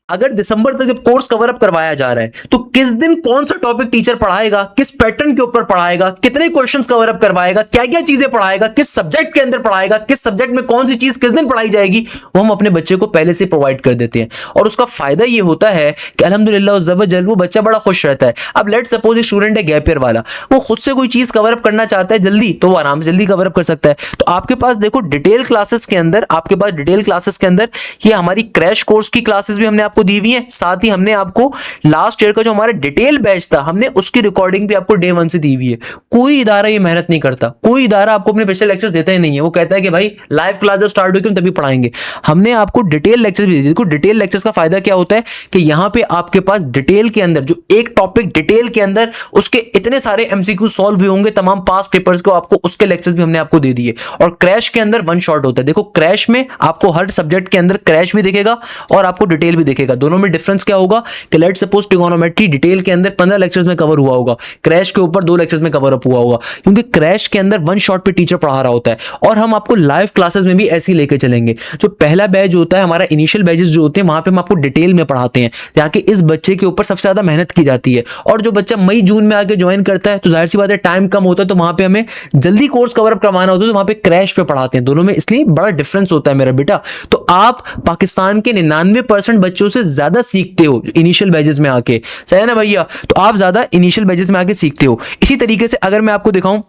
अगर दिसंबर तक जब कोर्स कवर अप करवाया जा रहा है तो किस दिन कौन सा टॉपिक टीचर पढ़ाएगा, किस पैटर्न के ऊपर पढ़ाएगा, कितने क्वेश्चंस कवर अप करवाएगा, क्या क्या चीजें पढ़ाएगा, किस सब्जेक्ट के अंदर पढ़ाएगा, किस सब्जेक्ट में कौन सी चीज किस दिन पढ़ाई जाएगी, वो हम अपने बच्चे को पहले से प्रोवाइड कर देते हैं। और उसका फायदा ये होता है कि अल्हम्दुलिल्लाह ज़वजल वो बच्चा बड़ा खुश रहता है। अब लेट सपोज एक स्टूडेंट है गैप ईयर वाला, वो खुद से कोई चीज कवर अप करना चाहता है जल्दी, तो वो आराम से जल्दी कवर अप कर सकता है। तो आपके पास देखो डिटेल क्लासेस के अंदर, आपके पास डिटेल क्लासेस के अंदर ये हमारी क्रैश कोर्स की क्लासेस भी हमने आपको दी हुई है, साथ ही हमने आपको लास्ट ईयर का जो हमारा डिटेल बैच था हमने उसकी रिकॉर्डिंग भी आपको डे 1 से दी हुई है। कोई इदारा ये मेहनत नहीं करता, कोई इदारा आपको अपने पिछले लेक्चर्स देता ही नहीं है, वो कहता है कि भाई लाइव क्लास जब स्टार्ट होगी तभी पढ़ाएंगे। हमने आपको डिटेल लेक्चर भी दिए। देखो डिटेल लेक्चर्स का फायदा क्या होता है कि यहां पे आपके पास डिटेल के अंदर जो एक टॉपिक डिटेल के अंदर उसके इतने सारे एमसीक्यू सॉल्व हुए होंगे तमाम पास पेपर्स को, आपको उसके लेक्चर्स भी हमने आपको दे दिए। और क्रैश के अंदर वन शॉट होता है। देखो क्रैश में आपको हर सब्जेक्ट के अंदर क्रैश भी दिखेगा और आपको डिटेल भी दिखेगा। दोनों में डिफरेंस क्या होगा कि लेट सपोज ट्रिगोनोमेट्री डिटेल के अंदर 15 लेक्चर्स में कवर हुआ होगा, क्रैश के ऊपर 2 लेक्चर्स में कवर अप हुआ होगा, क्योंकि क्रैश के अंदर वन शॉट पे टीचर पढ़ा रहा होता है। और हम आपको लाइव क्लासेस में भी ऐसे ही लेके चलेंगे। जो पहला बैच होता है हमारा, इनिशियल बैचेस जो होते हैं, वहां पे हम आपको डिटेल में पढ़ाते हैं, ताकि इस बच्चे के ऊपर सबसे ज्यादा मेहनत की जाती है। और जो बच्चा मई जून में आके ज्वाइन करता है तो जाहिर सी बात है टाइम कम होता है, तो वहां पे हमें जल्दी कोर्स कवर अप करवाना होता है, तो वहां पे क्रैश पे पढ़ाते हैं। दोनों में इसलिए बड़ा डिफरेंस होता है मेरा बेटा। तो आप पाकिस्तान के 99% बच्चों से ज्यादा सीखते हो इनिशियल बैचेस में आके, सही है ना भैया। तो आप ज्यादा इनिशियल बैचेस में आके सीखते हो। इसी तरीके से अगर मैं आपको दिखाऊं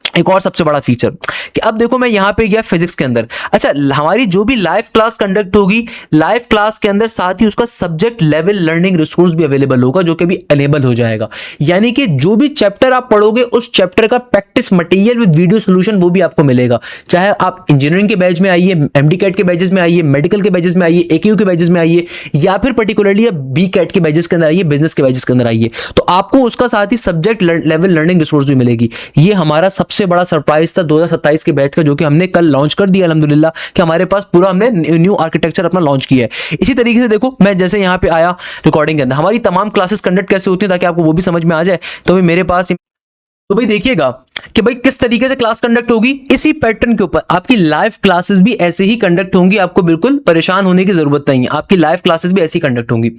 एक और सबसे बड़ा फीचर कि अब देखो मैं यहां पे गया फिजिक्स के अंदर। अच्छा, हमारी जो भी लाइव क्लास कंडक्ट होगी, लाइव क्लास के अंदर साथ ही उसका सब्जेक्ट लेवल लर्निंग रिसोर्स भी अवेलेबल होगा, जो कि भी अनेबल हो जाएगा। यानी कि जो भी चैप्टर आप पढ़ोगे उस चैप्टर का practice material with video solution वो भी आपको मिलेगा। चाहे आप इंजीनियरिंग के बैच में आइए, एमडी कैट के बैचेस में आइए, मेडिकल के बैचेस में आइए, एकेयू के बैचेस में आइए, या फिर पर्टिकुलरली बी कैट के बैचेस के अंदर आइए, बिजनेस के बैचेस के अंदर आइए, तो आपको उसका साथ ही सब्जेक्ट लेवल लर्निंग रिसोर्स भी मिलेगी। ये हमारा सबसे बड़ा सरप्राइज था 2027 के बैच का, जो कि हमने कल लॉन्च कर दिया अल्हम्दुलिल्लाह, कि हमारे पास पूरा हमने न्यू आर्किटेक्चर अपना लॉन्च किया है। इसी तरीके से देखो मैं जैसे यहाँ पे आया रिकॉर्डिंग के अंदर, हमारी तमाम क्लासेस कंडक्ट कैसे होती है ताकि आपको वो भी समझ में आ जाए। तो मेरे पास तो भाई देखिएगा कि भाई किस तरीके से क्लास कंडक्ट होगी, इसी पैटर्न के ऊपर आपकी लाइव क्लासेस भी ऐसे ही कंडक्ट होंगी। आपको बिल्कुल परेशान होने की जरूरत नहीं है, आपकी लाइव क्लासेस भी ऐसी कंडक्ट होंगी।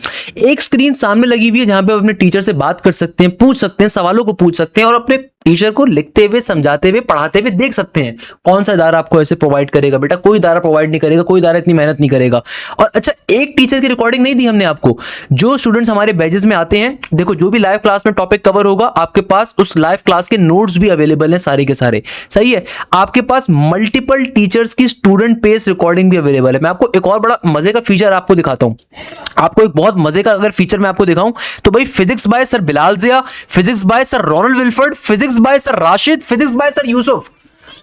एक स्क्रीन सामने लगी हुई है जहां पे आप अपने टीचर से बात कर सकते हैं, पूछ सकते हैं, सवालों को पूछ सकते हैं और अपने टीचर को लिखते हुए, समझाते हुए, पढ़ाते हुए देख सकते हैं। कौन सा इदारा आपको ऐसे प्रोवाइड करेगा बेटा? कोई इदारा प्रोवाइड नहीं करेगा, कोई इदारा इतनी मेहनत नहीं करेगा। और अच्छा, एक टीचर की रिकॉर्डिंग नहीं दी हमने आपको। जो स्टूडेंट्स हमारे बैचेस में आते हैं, देखो जो भी लाइव क्लास में टॉपिक कवर होगा, आपके पास उस लाइव क्लास के नोट्स भी अवेलेबल हैं सारे के सारे। सही है, आपके पास मल्टीपल टीचर्स की स्टूडेंट पेस रिकॉर्डिंग भी अवेलेबल है। मैं आपको एक और बड़ा मजे का फीचर आपको दिखाता हूं। आपको एक बहुत मजे का अगर फीचर मैं आपको दिखाऊं तो भाई, physics by sir Bilal Zia, physics by sir Ronald Wilfred, physics by sir Rashid, physics by sir Yusuf.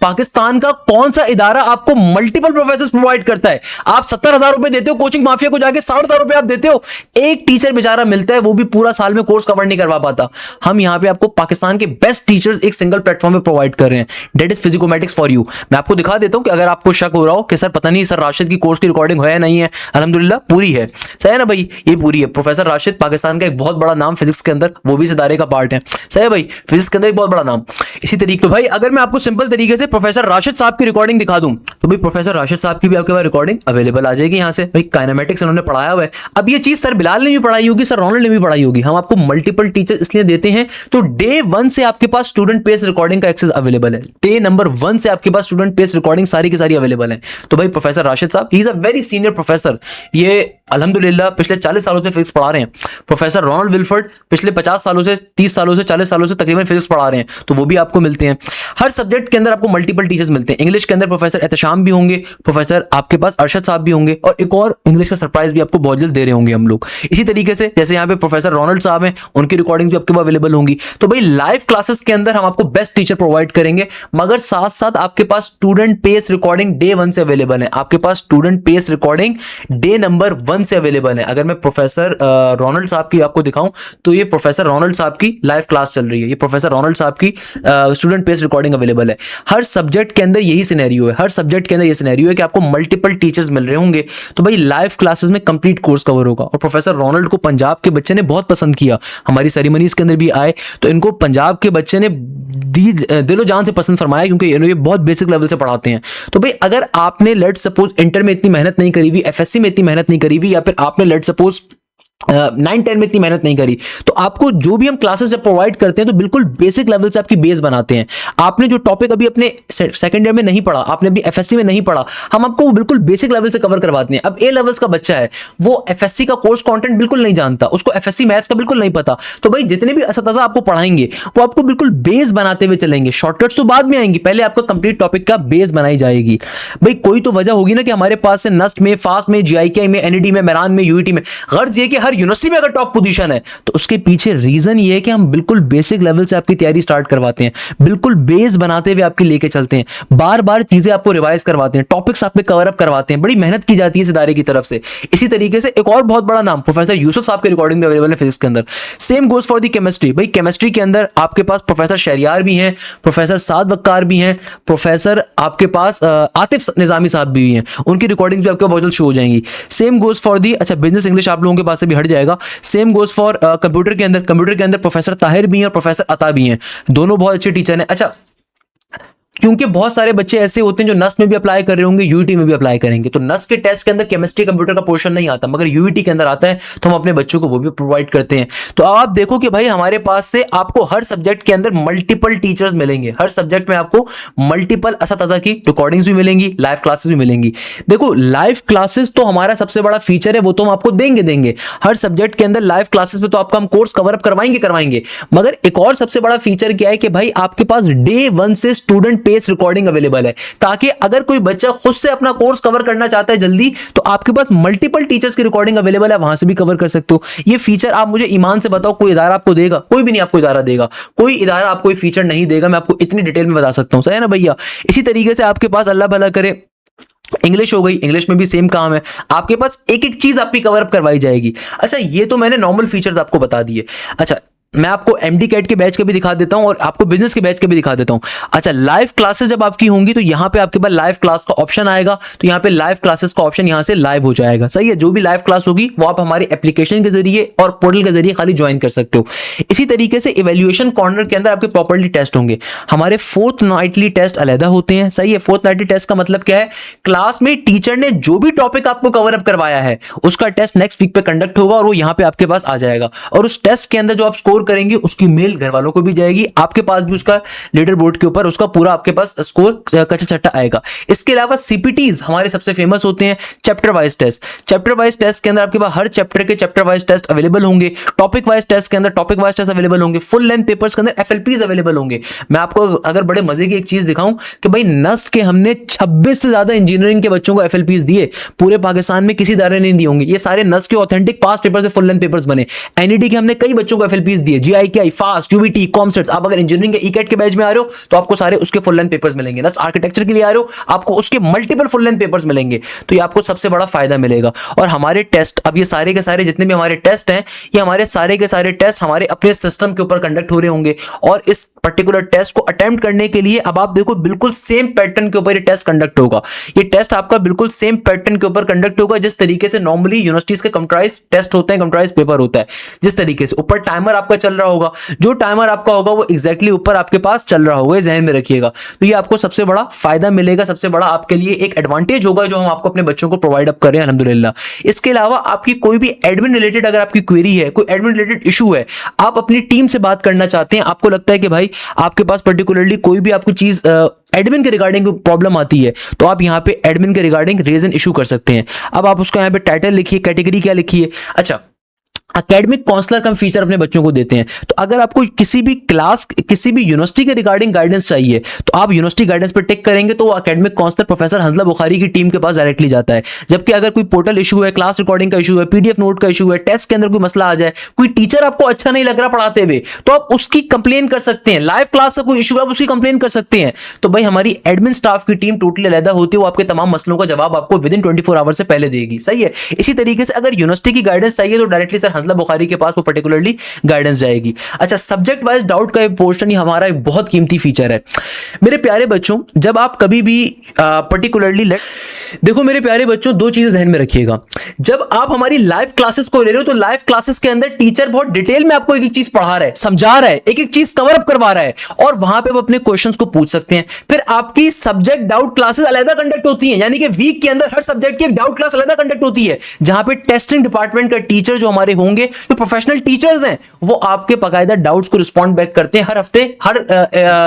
Pakistan का कौन सा इदारा आपको मल्टीपल प्रोफेसर प्रोवाइड करता है? आप 70,000 रुपए देते हो कोचिंग माफिया को, जाके 60,000 रुपए आप देते हो। एक टीचर बेचारा मिलता है, वो भी पूरा साल में कोर्स कवर नहीं करवा पाता। हम यहां पे आपको पाकिस्तान के बेस्ट टीचर्स एक सिंगल प्लेटफॉर्म पे प्रोवाइड कर रहे हैं। That is Physicometrics for you. मैं आपको दिखा देता हूं कि अगर आपको शक हो रहा हो कि सर पता नहीं सर राशिद की कोर्स की रिकॉर्डिंग है या नहीं है, अल्हम्दुलिल्लाह पूरी है। सही है ना भाई, ये पूरी है। प्रोफेसर राशिद पाकिस्तान का एक बहुत बड़ा नाम फिजिक्स के अंदर, वो भी इस इदारे का पार्ट है। सही है भाई, फिजिक्स के अंदर एक बहुत बड़ा नाम। इसी तरीके भाई, अगर मैं आपको सिंपल तरीके से प्रोफेसर राशिद साहब की रिकॉर्डिंग दिखा दूं तो भाई प्रोफेसर राशिद साहब की भी आपके पास रिकॉर्डिंग अवेलेबल आ जाएगी। यहां से भाई काइनेमेटिक्स उन्होंने पढ़ाया हुआ है। अब ये चीज सर बिलाल ने भी पढ़ाई होगी, सर रोनाल्ड ने भी पढ़ाई होगी। हम आपको मल्टीपल टीचर इसलिए देते हैं तो डे 1 से आपके पास स्टूडेंट पेस रिकॉर्डिंग का एक्सेस अवेलेबल है। डे नंबर 1 से आपके पास स्टूडेंट पेस रिकॉर्डिंग सारी की सारी अवेलेबल है। तो भाई प्रोफेसर राशिद साहब, he is a very senior professor. ये अल्हम्दुलिल्लाह पिछले 40 सालों से फिजिक्स पढ़ा रहे हैं। प्रोफेसर रोनाल्ड विल्फर्ड पिछले 50 सालों से, 30 सालों से, 40 सालों से तकरीबन फिजिक्स पढ़ा रहे हैं, तो वो भी आपको मिलते हैं। हर सब्जेक्ट के अंदर आपको मल्टीपल टीचर्स मिलते हैं। इंग्लिश के अंदर प्रोफेसर एहतशाम भी होंगे, प्रोफेसर आपके पास अरशद साहब भी होंगे, और एक और इंग्लिश का सरप्राइज भी आपको बहुत जल्द दे रहे होंगे हम लोग। इसी तरीके से जैसे यहाँ पे प्रोफेसर रोनाल्ड साहब हैं, उनकी रिकॉर्डिंग्स भी आपके पास अवेलेबल होंगी। तो भाई लाइव क्लासेस के अंदर हम आपको बेस्ट टीचर प्रोवाइड करेंगे, मगर साथ साथ आपके पास स्टूडेंट पेस रिकॉर्डिंग डे 1 से अवेलेबल है। आपके पास student pace recording day number 1 से अवेलेबल है। अगर मैं प्रोफेसर रोनाल्ड साहब की आपको दिखाऊं तो ये प्रोफेसर रोनाल्ड साहब की लाइव क्लास चल रही है। ये प्रोफेसर रोनाल्ड साहब की स्टूडेंट पेस रिकॉर्डिंग अवेलेबल है। हर सब्जेक्ट के अंदर यही सिनेरियो है, हर सब्जेक्ट के अंदर ये सिनेरियो है कि आपको मल्टीपल टीचर्स मिल रहे होंगे। तो भाई लाइव क्लासेस में कंप्लीट कोर्स कवर होगा। और प्रोफेसर रोनाल्ड को पंजाब के बच्चे ने बहुत पसंद किया, हमारी सेरेमनीज के अंदर भी आए तो इनको पंजाब के बच्चे ने दिलो जान से पसंद फरमाया, क्योंकि ये बहुत बेसिक लेवल से पढ़ाते हैं। तो भाई अगर आपने लेट सपोज इंटर में इतनी मेहनत नहीं करी हुई, एफएससी में इतनी मेहनत नहीं करी हुई, या फिर आपने लेट सपोज 9-10 में इतनी मेहनत नहीं करी, तो आपको जो भी हम क्लासेस जब प्रोवाइड करते हैं तो बिल्कुल बेसिक लेवल से आपकी बेस बनाते हैं। आपने जो टॉपिक अभी अपने सेकंड ईयर में नहीं पढ़ा, आपने अभी एफएससी में नहीं पढ़ा, हम आपको वो बिल्कुल बेसिक लेवल से कवर करवाते हैं। अब ए लेवल्स का बच्चा है, वो एफएससी का कोर्स कंटेंट बिल्कुल नहीं जानता, उसको एफएससी मैथ्स का बिल्कुल नहीं पता, तो भाई जितने भी असतज़ा आपको पढ़ाएंगे वो आपको बिल्कुल बेस बनाते हुए चलेंगे। शॉर्टकट्स तो बाद में आएंगी, पहले आपका कंप्लीट टॉपिक का बेस बनाई जाएगी। भाई कोई तो वजह होगी ना कि हमारे पास से नस्ट में, फास्ट में, जीआईके में, एनईडी में, मेरान में, यूईटी में, गर्ज ये कि हर यूनिवर्सिटी में अगर टॉप पोजीशन है तो उसके पीछे रीजन ये है कि हम बिल्कुल बेसिक लेवल से आपकी तैयारी स्टार्ट करवाते हैं, बिल्कुल बेस बनाते हुए आपके लेके चलते हैं, बार बार चीजें आपको रिवाइज करवाते हैं, टॉपिक्स आप पे कवर अप करवाते हैं। बड़ी मेहनत की जाती है इस इदारे की तरफ से। इसी तरीके से एक और बहुत बड़ा नाम प्रोफेसर यूसुफ साहब की रिकॉर्डिंग में अवेलेबल है फिजिक्स के अंदर। Same goes for the chemistry. भाई केमिस्ट्री के अंदर आपके पास प्रोफेसर शहरियार भी हैं, प्रोफेसर साद वक्कार भी हैं, प्रोफेसर आपके पास आतिफ निजामी साहब भी हैं, उनकी रिकॉर्डिंग्स भी आपको बहुत जल्द शो हो जाएंगी। सेम गोज फॉर दी, अच्छा बिजनेस इंग्लिश आप लोगों के पास से भी हट जाएगा। सेम गोज फॉर कंप्यूटर के अंदर प्रोफेसर ताहिर भी हैं और प्रोफेसर अता भी हैं, दोनों बहुत अच्छे टीचर हैं। अच्छा, क्योंकि बहुत सारे बच्चे ऐसे होते हैं जो नस्ट में भी अप्लाई कर रहे होंगे, यूईटी में भी अप्लाई करेंगे, तो नस्ट के टेस्ट के अंदर केमिस्ट्री कंप्यूटर का पोर्शन नहीं आता, मगर यूईटी के अंदर आता है, तो हम अपने बच्चों को वो भी प्रोवाइड करते हैं। तो आप देखो कि भाई हमारे पास से आपको हर सब्जेक्ट के अंदर मल्टीपल टीचर्स मिलेंगे, हर सब्जेक्ट में आपको मल्टीपल असतज़ा की रिकॉर्डिंग्स भी मिलेंगी, लाइव क्लासेस भी मिलेंगी। देखो लाइव क्लासेस तो हमारा सबसे बड़ा फीचर है, वो तो हम आपको देंगे। हर सब्जेक्ट के अंदर लाइव क्लासेस में तो आपका हम कोर्स कवर अप करवाएंगे, मगर एक और सबसे बड़ा फीचर क्या है कि भाई आपके पास डे 1 से स्टूडेंट पेस रिकॉर्डिंग अवेलेबल है, ताकि अगर कोई बच्चा खुद से अपना कोर्स कवर करना चाहता है जल्दी, तो आपके पास मल्टीपल टीचर्स की रिकॉर्डिंग अवेलेबल है, वहां से भी कवर कर सकते हो। ये फीचर आप मुझे ईमान से बताओ कोई इदारा आपको देगा? कोई भी नहीं आपको इदारा देगा, कोई इदारा आपको ये फीचर नहीं देगा। मैं आपको इतनी डिटेल में बता सकता हूं, सही है ना भैया। इसी तरीके से आपके पास अल्लाह भला करे इंग्लिश हो गई, इंग्लिश में भी सेम काम है, आपके पास एक एक चीज आपकी कवर अप करवाई जाएगी। अच्छा, ये तो मैंने नॉर्मल फीचर्स आपको बता दिए। अच्छा, मैं आपको एमडी कैट के बैच के भी दिखा देता हूं और आपको बिजनेस के बैच के भी दिखा देता हूं। अच्छा, लाइव क्लासेस जब आपकी होंगी तो यहां पे आपके पास लाइव क्लास का ऑप्शन आएगा, तो यहां पे लाइव क्लासेस का ऑप्शन यहां से लाइव हो जाएगा। सही है, जो भी लाइव क्लास होगी वो आप हमारे एप्लीकेशन के जरिए और पोर्टल के जरिए खाली ज्वाइन कर सकते हो। इसी तरीके से इवैल्यूएशन कॉर्नर के अंदर आपके प्रॉपर्ली टेस्ट होंगे। हमारे फोर्थ नाइटली टेस्ट अलग होते हैं। सही है, फोर्थ नाइटली टेस्ट का मतलब क्या है, क्लास में टीचर ने जो भी टॉपिक आपको कवर अप करवाया है उसका टेस्ट नेक्स्ट वीक पे कंडक्ट होगा और वो यहां पे आपके पास आ जाएगा। और उस टेस्ट के अंदर जो आप स्कोर करेंगे उसकी मेल घर वालों को भी जाएगी, आपके पास भी उसका लीडर बोर्ड के ऊपर उसका पूरा आपके पास स्कोर कच्चा छट्टा आएगा। इसके अलावा सीपीटीज हमारे सबसे फेमस होते हैं, chapter wise test. Chapter wise test के अंदर आपके पास हर चैप्टर के चैप्टर वाइज टेस्ट अवेलेबल होंगे। टॉपिक वाइज टेस्ट के अंदर टॉपिक वाइज टेस्ट अवेलेबल होंगे। फुल लेंथ पेपर्स के अंदर एफएलपीज अवेलेबल होंगे। मैं आपको अगर बड़े मजे की एक चीज दिखाऊं कि भाई नस के हमने 26 से ज्यादा इंजीनियरिंग के बच्चों को एफएलपीज दिए, पूरे पाकिस्तान में किसी इदारे ने नहीं दी होंगी। ये सारे नस के ऑथेंटिक पास पेपर से फुल लेंथ पेपर्स बने। एनईटी के हमने कई बच्चों को एफएलपीज दिए, जीआईकेआई, फास्ट, यूबीटी, कॉमसेट्स। आप अगर इंजीनियरिंग के ईकेट के बैच में आ रहे हो तो आपको सारे उसके फुल लेंथ पेपर्स मिलेंगे। नस आर्किटेक्चर के लिए आ रहे हो आपको उसके मल्टीपल फुल लेंथ पेपर्स मिलेंगे। तो ये आपको सबसे बड़ा फायदा मिलेगा। और हमारे टेस्ट, अब ये सारे के सारे जितने भी हमारे टेस्ट हैं, ये हमारे सारे के सारे टेस्ट हमारे अपने सिस्टम के ऊपर कंडक्ट हो रहे होंगे। और इस पर्टिकुलर टेस्ट को अटेम्प्ट करने के लिए अब आप देखो बिल्कुल सेम पैटर्न के ऊपर ये टेस्ट कंडक्ट होगा। ये टेस्ट आपका बिल्कुल सेम पैटर्न के ऊपर कंडक्ट होगा जिस तरीके से नॉर्मली यूनिवर्सिटीज के कंप्यूटराइज टेस्ट होते हैं, कंप्यूटराइज पेपर होता है। जिस तरीके से ऊपर टाइमर आपका चल रहा होगा, जो टाइमर आपका होगा वो एग्जैक्टली ऊपर आपके पास चल रहा होगा, ध्यान में रखिएगा। तो ये आपको सबसे बड़ा फायदा मिलेगा, सबसे बड़ा आपके लिए एक एडवांटेज होगा जो हम आपको अपने बच्चों को प्रोवाइड अप कर रहे हैं अल्हम्दुलिल्लाह। इसके अलावा आपकी कोई भी एडमिन रिलेटेड अगर आपकी क्वेरी है, कोई एडमिन रिलेटेड इशू है, आप अपनी टीम से बात करना चाहते हैं, आपको लगता है कि भाई आपके पास पर्टिकुलरली कोई भी आपको चीज एडमिन के रिगार्डिंग प्रॉब्लम आती है, तो आप यहाँ पे एडमिन के रिगार्डिंग रेज एन इशू कर सकते हैं। अब आप उसका यहाँ पे टाइटल लिखिए, कैटेगरी क्या लिखिए। अच्छा, एकेडमिक काउंसलर का फीचर अपने बच्चों को देते हैं। तो अगर आपको किसी भी क्लास, किसी भी यूनिवर्सिटी के रिगार्डिंग गाइडेंस चाहिए तो आप यूनिवर्सिटी गाइडेंस पर टिक करेंगे तो वो academic counsellor professor Hanzala Bukhari की टीम के पास डायरेक्टली जाता है। जबकि अगर कोई पोर्टल इशू है, क्लास रिकॉर्डिंग का इशू है, पीडीएफ नोट का इशू है, टेस्ट के अंदर कोई मसला आ जाए, कोई टीचर आपको अच्छा नहीं लग रहा पढ़ाते हुए, तो आप उसकी कंप्लेन कर सकते हैं। लाइव क्लास का कोई इशू है आप उसकी कंप्लेन कर सकते हैं। तो भाई हमारी एडमिन स्टाफ की टीम टोटली अलग होती है, वो आपके तमाम मसलों का जवाब आपको विद इन 24 आवर से पहले देगी। सही है। इसी तरीके से अगर यूनिवर्सिटी की गाइडेंस चाहिए तो डायरेक्टली सर हंजला बुखारी के पास पर्टिकुलरली गाइडेंस जाएगी। अच्छा, सब्जेक्ट वाइज डाउट का एक पोर्शन ही हमारा एक बहुत कीमती फीचर है। मेरे प्यारे बच्चों, जब आप कभी भी पर्टिकुलरली देखो मेरे प्यारे बच्चों, दो चीजें ध्यान में रखिएगा। जब आप हमारी लाइव क्लासेस को ले रहे हो तो लाइव क्लासेस के अंदर टीचर बहुत डिटेल में आपको एक एक चीज पढ़ा रहा है, समझा रहा है, एक एक चीज कवर अप करवा रहा है और वहां पे आप अपने क्वेश्चंस को पूछ सकते हैं। फिर आपकी सब्जेक्ट डाउट क्लासेस अलग कंडक्ट होती हैं, यानी कि वीक के अंदर हर सब्जेक्ट की एक डाउट क्लास अलग कंडक्ट होती है, जहां पे टेस्टिंग डिपार्टमेंट का टीचर जो हमारे होंगे, जो प्रोफेशनल टीचर्स हैं, वो आपके बाकायदा डाउट्स को रिस्पॉन्ड बैक करते हैं। हर हफ्ते हर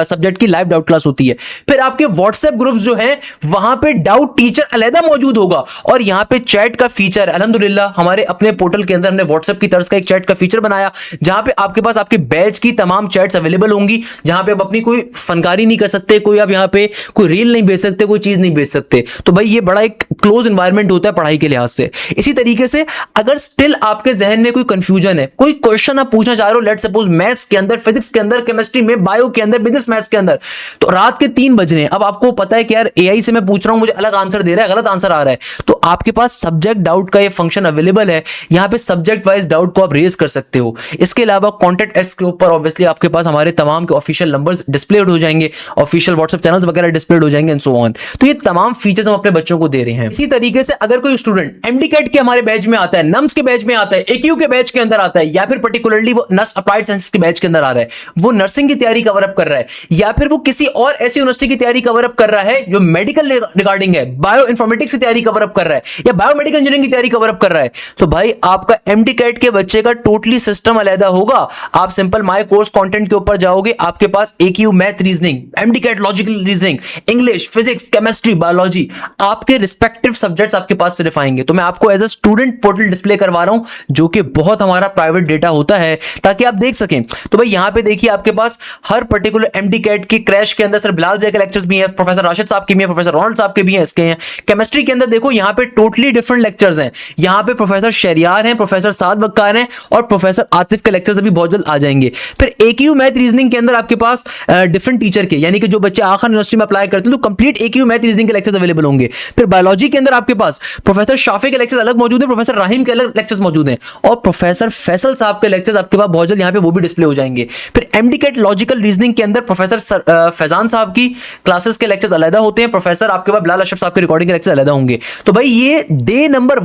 सब्जेक्ट की लाइव डाउट क्लास होती है। फिर आपके व्हाट्सएप ग्रुप्स जो हैं वहां पे डाउट टीचर अलग मौजूद होगा और यहां पे चैट का फीचर अल्हम्दुलिल्लाह हमारे अपने पोर्टल के अंदर हमने व्हाट्सएप की तर्ज का एक चैट का फीचर बनाया, जहां पे आपके पास आपके बैच की तमाम चैट्स अवेलेबल होंगी, जहां पे आप अपनी कोई फनकारी नहीं कर सकते, कोई आप यहां पे कोई रील नहीं भेज सकते, कोई चीज नहीं भेज सकते। तो भाई ये बड़ा एक क्लोज एनवायरनमेंट होता है पढ़ाई के लिहाज से। इसी तरीके से अगर स्टिल आपके जहन में कोई कंफ्यूजन है, कोई क्वेश्चन आप पूछना चाह रहे हो, लेट्स सपोज मैथ्स के अंदर, फिजिक्स के अंदर, केमिस्ट्री में, बायो के अंदर, बिजनेस मैथ्स के अंदर, तो रात के 3 बज रहे हैं, अब आपको पता है कि यार एआई से मैं पूछ रहा हूं, मुझे अलग आंसर दे रहा है, गलत आंसर आ रहा है, तो आपके पास सब्जेक्ट डाउट का ये फंक्शन अवेलेबल है। यहां पे सब्जेक्ट वाइज डाउट को आप रेज कर सकते हो। इसके अलावा कॉन्टैक्ट एस के ऊपर ऑब्वियसली आपके पास हमारे तमाम के ऑफिशियल नंबर्स डिस्प्लेड हो जाएंगे, ऑफिशियल व्हाट्सएप चैनल्स वगैरह डिस्प्लेड हो जाएंगे एंड सो ऑन। तो ये तमाम फीचर्स हम अपने बच्चों को दे रहे हैं। इसी तरीके से अगर कोई स्टूडेंट एमडी कैट के हमारे बैच में आता है, नम्स के बैच में आता है, एक्यू के बैच के अंदर आता है, या फिर पर्टिकुलरली वो नर्स अप्लाइड साइंसेस के बैच के अंदर आ रहा है, वो नर्सिंग की तैयारी कवर अप कर रहा है, या फिर वो किसी और ऐसी यूनिवर्सिटी की तैयारी कवर अप कर रहा है जो मेडिकल रिगार्डिंग है, बायो इन्फॉर्मेटिक्स की तैयारी कवर अप कर रहा है या बायोमेडिकल इंजीनियरिंग की तैयारी कवर अप कर रहा है, तो भाई आपका एमडी कैट के बच्चे का टोटली सिस्टम अलग होगा। आप सिंपल माय कोर्स कंटेंट के ऊपर जाओगे, आपके पास AQ math reasoning, MDCAT logical reasoning, English, physics, chemistry, biology, आपके रिस्पेक्टिव सब्जेक्ट्स आपके पास सिर्फ आएंगे। तो मैं आपको as a student portal display करवा रहा हूं, जो कि बहुत हमारा प्राइवेट डेटा होता है ताकि आप देख सकें। तो भाई यहां पे देखिए आपके पास हर पर्टिकुलर एमडी कैट की क्रैश के अंदर सर बिलाल जय के लेक्चर्स भी हैं, प्रोफेसर राशिद साहब के भी हैं, प्रोफेसर रोनाल्ड साहब के भी हैं, इसके हैं। केमिस्ट्री के अंदर देखो यहां पे टोटली डिफरेंट लेक्चर्स हैं, यहां पे प्रोफेसर शहरियार हैं, प्रोफेसर साद वक्कार हैं और प्रोफेसर आतिफ के लेक्चर्स अभी बहुत जल्द आ जाएंगे। फिर एक्यू मैथ रीजनिंग के अंदर आपके पास डिफरेंट टीचर के, यानी कि जो बच्चे आखिर यूनिवर्सिटी में अप्लाई करते हैं तो कंप्लीट एक्यू मैथ रीजनिंग के लेक्चर्स अवेलेबल होंगे। फिर बायोलॉजी के अंदर आपके पास प्रोफेसर शाफी के लेक्चर्स अलग मौजूद है, प्रोफेसर राहिम के अलग लेक्चर्स मौजूद हैं और प्रोफेसर फैसल साहब के लेक्चर्स आपके पास बहुत जल्द यहाँ पे वो भी डिस्प्ले हो जाएंगे। फिर एमडीकेट लॉजिकल रीजनिंग के अंदर प्रोफेसर फैजान साहब की क्लासेस के लेक्चर्स अलग होते हैं, प्रोफेसर आपके पास बिलाल अशरफ साहब के रिकॉर्डिंग के लेक्चर अलग होंगे। तो भाई ये डे नंबर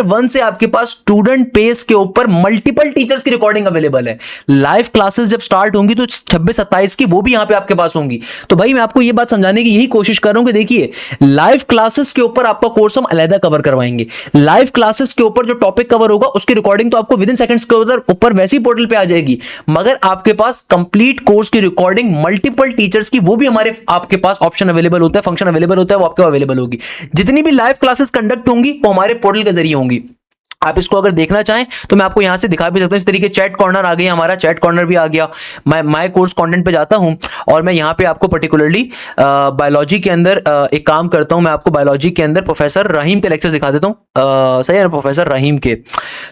1 से आपके पास स्टूडेंट पेज के ऊपर मल्टीपल टीचर्स की रिकॉर्डिंग अवेलेबल है। लाइव क्लासेस जब स्टार्ट होंगी तो 26-27 की वो भी यहां पे आपके पास होंगी। तो भाई मैं आपको ये बात समझाने की यही कोशिश कर रहा हूं कि देखिए लाइव क्लासेस के ऊपर आपका कोर्स हम अलग कवर करवाएंगे। लाइव क्लासेस के ऊपर जो टॉपिक कवर होगा उसकी रिकॉर्डिंग तो आपको विद इन सेकंड्स के ऊपर वैसे ही पोर्टल पे आ जाएगी, मगर आपके पास कंप्लीट कोर्स की रिकॉर्डिंग मल्टीपल टीचर्स की वो भी हमारे आपके पास ऑप्शन अवेलेबल होता है, फंक्शन अवेलेबल होता है, वो आपके अवेलेबल होगी। जितनी भी लाइव क्लासेस कंडक्ट होंगी वो हमारे पोर्टल के जरिए होंगी। आप इसको अगर देखना चाहें तो मैं आपको यहां से दिखा भी सकता हूं। इस तरीके चैट कॉर्नर आ गया, हमारा चैट कॉर्नर भी आ गया। मैं माय कोर्स कंटेंट पे जाता हूं और मैं यहां पे आपको पर्टिकुलरली बायोलॉजी के अंदर एक काम करता हूं। मैं आपको बायोलॉजी के अंदर प्रोफेसर रहीम के लेक्चर्स दिखा देता हूं। सही है ना, प्रोफेसर रहीम के।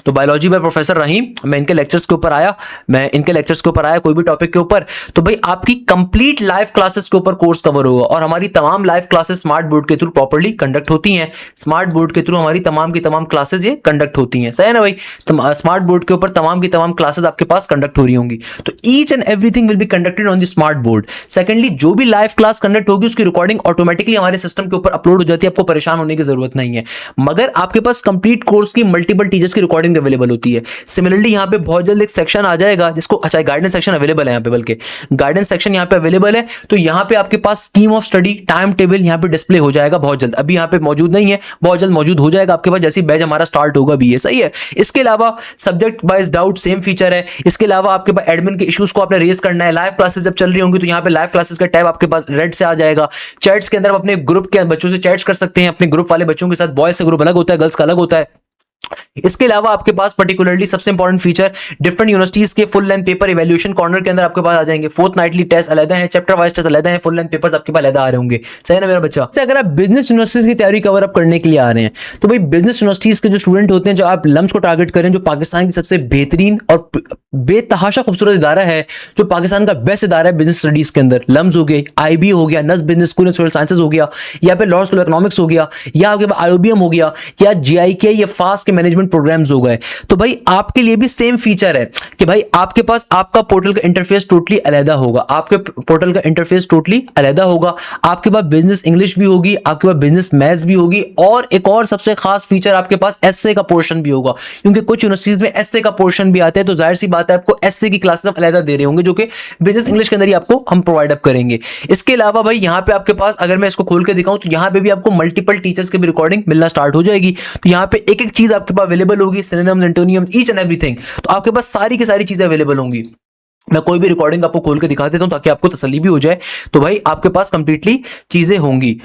तो बायोलॉजी बाय प्रोफेसर रहीम, मैं इनके लेक्चर्स के ऊपर आया, कोई भी टॉपिक के ऊपर, तो भाई आपकी कंप्लीट लाइव क्लासेस के ऊपर कोर्स कवर होगा। और हमारी तमाम लाइव क्लासेस स्मार्ट बोर्ड के थ्रू प्रॉपर्ली कंडक्ट होती हैं। स्मार्ट बोर्ड के थ्रू हमारी तमाम की तमाम क्लासेस ये कंडक्ट होती हैं। सही है ना भाई, स्मार्ट बोर्ड के ऊपर तमाम की तमाम क्लासेस आपके पास कंडक्ट हो रही होंगी। तो each and everything will be conducted on the smart board. Secondly, जो भी लाइव क्लास कंडक्ट होगी उसकी रिकॉर्डिंग ऑटोमेटिकली हमारे सिस्टम के ऊपर अपलोड हो जाती है, आपको परेशान होने की जरूरत नहीं है। मगर आपके पास कंप्लीट कोर्स की मल्टीपल टीचर्स की रिकॉर्डिंग अवेलेबल होती है। सिमिलरली यहाँ पे बहुत जल्द एक सेक्शन आ जाएगा जिसको, अच्छा गाइडेंस सेक्शन अवेलेबल है यहाँ पे, बल्कि गाइडेंस सेक्शन यहाँ पे अवेलेबल है। तो यहाँ पे आपके पास scheme of study, time table यहाँ पे डिस्प्ले हो जाएगा बहुत जल्द। अभी यहाँ पे मौजूद नहीं है, बहुत जल्द मौजूद हो जाएगा आपके पास जैसे बैच हमारा स्टार्ट होगा भी है। सही है। इसके अलावा subject wise doubt same feature है। इसके अलावा आपके पास एडमिन के इश्यूज को आपने रेज करना है। लाइव क्लासेस जब चल रही होंगी तो यहाँ पे लाइव क्लासेस का टैब आपके पास रेड से आ जाएगा। चैट्स के अंदर आप अपने ग्रुप के बच्चों से चैट्स कर सकते हैं। अपने ग्रुप वाले बच्चों के साथ बॉयज से ग्रुप अलग होता है, गर्ल्स का अलग होता है। इसके अलावा आपके पास पर्टिकुलरली सबसे इंपॉर्टेंट फीचर, डिफरेंट यूनिवर्सिटीज के full length paper evaluation corner के अंदर आपके पास आ जाएंगे। फोर्टनाइटली टेस्ट अलग है, चैप्टर वाइज टेस्ट अलग है, फुल लेंथ पेपर्स आपके पास अलग आ रहे होंगे। सही है ना मेरा बच्चा। अगर आप बिजनेस यूनिवर्सिटीज की तैयारी कवर अप करने के लिए आ रहे हैं तो भाई बिजनेस यूनिवर्सिटीज के जो स्टूडेंट होते हैं, जो आप लम्स को टारगेट करें, जो पाकिस्तान की सबसे बेहतरीन और बेतहाशा खूबसूरत इदारा है, जो पाकिस्तान का बेस्ट इदारा है बिजनेस स्टडीज के अंदर, लम्स हो गई, IB हो गया, नस business school and social sciences हो गया, या फिर लॉ स्कूल ऑफ इकोनॉमिक्स हो गया, या आपके पास IOBM हो गया, या GIK या फास्ट के मैनेजमेंट प्रोग्राम्स हो गए। तो भाई आपके लिए भी सेम फीचर है कि भाई आपके पास आपका पोर्टल का इंटरफेस टोटली अलग होगा। आपके पोर्टल का इंटरफेस टोटली अलग होगा। आपके पास बिजनेस इंग्लिश भी होगी, आपके पास बिजनेस मैथ्स भी होगी, और एक और सबसे खास फीचर आपके पास एसए का पोर्शन भी होगा, क्योंकि कुछ यूनिवर्सिटीज में एसए का पोर्शन भी आता है। तो जाहिर सी बात है आपको एसए की क्लासेस अलग दे रहे होंगे, जो कि बिजनेस इंग्लिश के अंदर ही आपको हम प्रोवाइड अप करेंगे। इसके अलावा भाई यहाँ पे आपके पास, अगर मैं इसको खोल के दिखाऊं तो यहाँ पे भी आपको मल्टीपल टीचर्स की भी रिकॉर्डिंग मिलना स्टार्ट हो जाएगी। तो यहाँ पे एक एक चीज आपके पास अवेलेबल होगी, synonyms, antonyms, each and everything. तो आपके पास सारी की सारी चीजें अवेलेबल होंगी। मैं कोई भी रिकॉर्डिंग आपको खोल के दिखा देता हूं ताकि आपको तसल्ली भी हो जाए। तो भाई आपके पास कंप्लीटली चीजें होंगी।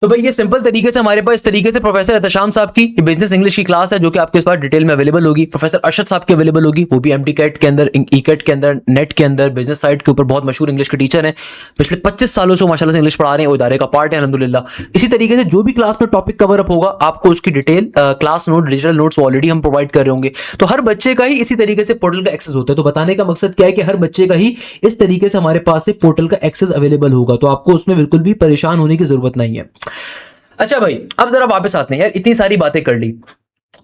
तो भाई ये सिंपल तरीके से हमारे पास इस तरीके से प्रोफेसर एहतशाम साहब की बिजनेस इंग्लिश की क्लास है, जो कि आपके पास डिटेल में अवेलेबल होगी। प्रोफेसर अरशद साहब की अवेलेबल होगी, वो भी MTCAT के अंदर, ECAT के अंदर, नेट के अंदर, बिजनेस साइट के ऊपर बहुत मशहूर इंग्लिश के टीचर हैं। पिछले 25 सालों से माशाल्लाह से इंग्लिश पढ़ा रहे हैं, वो इदारे का पार्ट है अल्हम्दुलिल्लाह। इसी तरीके से जो भी क्लास में टॉपिक कवर अप होगा, आपको उसकी detail class note, digital notes already हम प्रोवाइड कर रहे होंगे। तो हर बच्चे का ही इसी तरीके से पोर्टल का एक्सेस होता है। तो बताने का मकसद क्या है कि हर बच्चे का ही इस तरीके से हमारे पास से पोर्टल का एक्सेस अवेलेबल होगा। तो आपको उसमें बिल्कुल भी परेशान होने की जरूरत नहीं है। अच्छा भाई, अब जरा वापस आते हैं यार, इतनी सारी बातें कर ली।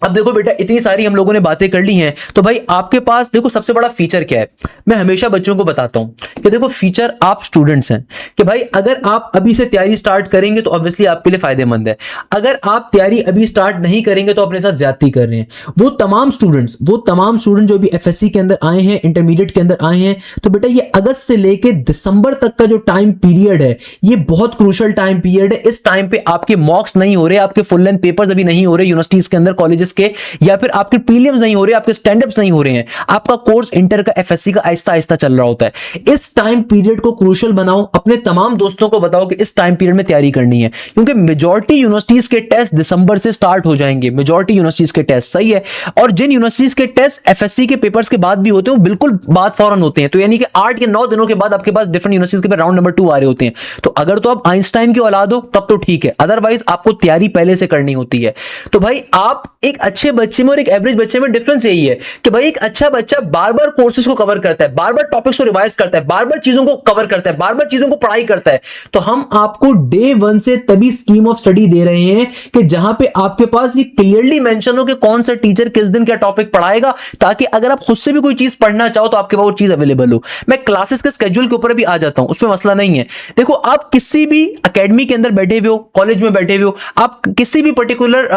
अब देखो बेटा, इतनी सारी हम लोगों ने बातें कर ली हैं, तो भाई आपके पास देखो सबसे बड़ा फीचर क्या है। मैं हमेशा बच्चों को बताता हूं कि देखो फीचर आप स्टूडेंट्स हैं, कि भाई अगर आप अभी से तैयारी स्टार्ट करेंगे तो ऑब्वियसली आपके लिए फायदेमंद है। अगर आप तैयारी अभी स्टार्ट नहीं करेंगे तो अपने साथ ज्यादती कर रहे हैं। वो तमाम स्टूडेंट्स जो भी FSC के अंदर आए हैं, इंटरमीडिएट के अंदर आए हैं, तो बेटा ये अगस्त से लेके दिसंबर तक का जो टाइम पीरियड है, ये बहुत क्रूशल टाइम पीरियड है। इस टाइम पे आपके मॉक्स नहीं हो रहे, आपके फुल लेंथ पेपर्स अभी नहीं हो रहे यूनिवर्सिटीज के अंदर, कॉलेजेस के, या फिर आपके प्रीलिम्स नहीं हो रहे, आपके स्टैंड-अप्स नहीं हो रहे हैं। आपका कोर्स इंटर का FSC का आहिस्ता आहिस्ता चल रहा होता है। इस टाइम पीरियड को क्रूशल बनाओ, अपने तमाम दोस्तों को बताओ कि इस टाइम पीरियड में तैयारी करनी है, क्योंकि मेजॉरिटी यूनिवर्सिटीज के टेस्ट दिसंबर से स्टार्ट हो जाएंगे। मेजॉरिटी यूनिवर्सिटीज के टेस्ट, सही है। और जिन यूनिवर्सिटीज के टेस्ट FSC के पेपर्स के बाद भी होते हैं, वो बिल्कुल बाद फौरन होते हैं। तो यानी कि 8 या 9 दिनों के बाद आपके पास डिफरेंट यूनिवर्सिटीज के राउंड नंबर 2 आ रहे होते हैं। तो अगर तो आप आइंस्टाइन की औलाद हो तब तो ठीक है, अदरवाइज आपको तैयारी पहले से करनी होती है। तो भाई आप एक अच्छे बच्चे में और एक एवरेज बच्चे में डिफरेंस यही है कि भाई एक अच्छा बच्चा बार बार कोर्सेज को कवर करता है, बार बार टॉपिक्स को रिवाइज करता है, बार बार चीजों को कवर करता है, बार बार चीजों को पढ़ाई करता है। तो हम आपको डे 1 से तभी स्कीम ऑफ स्टडी दे रहे हैं कि जहां पे आपके पास ये क्लियरली मेंशन हो कि कौन सा टीचर किस दिन क्या टॉपिक पढ़ाएगा, ताकि अगर आप खुद से भी कोई चीज पढ़ना चाहो तो आपके पास वो चीज अवेलेबल हो। मैं क्लासेस के स्केड्यूल के ऊपर भी आ जाता हूं, उसमें मसला नहीं है। देखो, आप किसी भी एकेडमी के अंदर बैठे हुए हो, कॉलेज में बैठे हुए हो, आप किसी भी पर्टिकुलर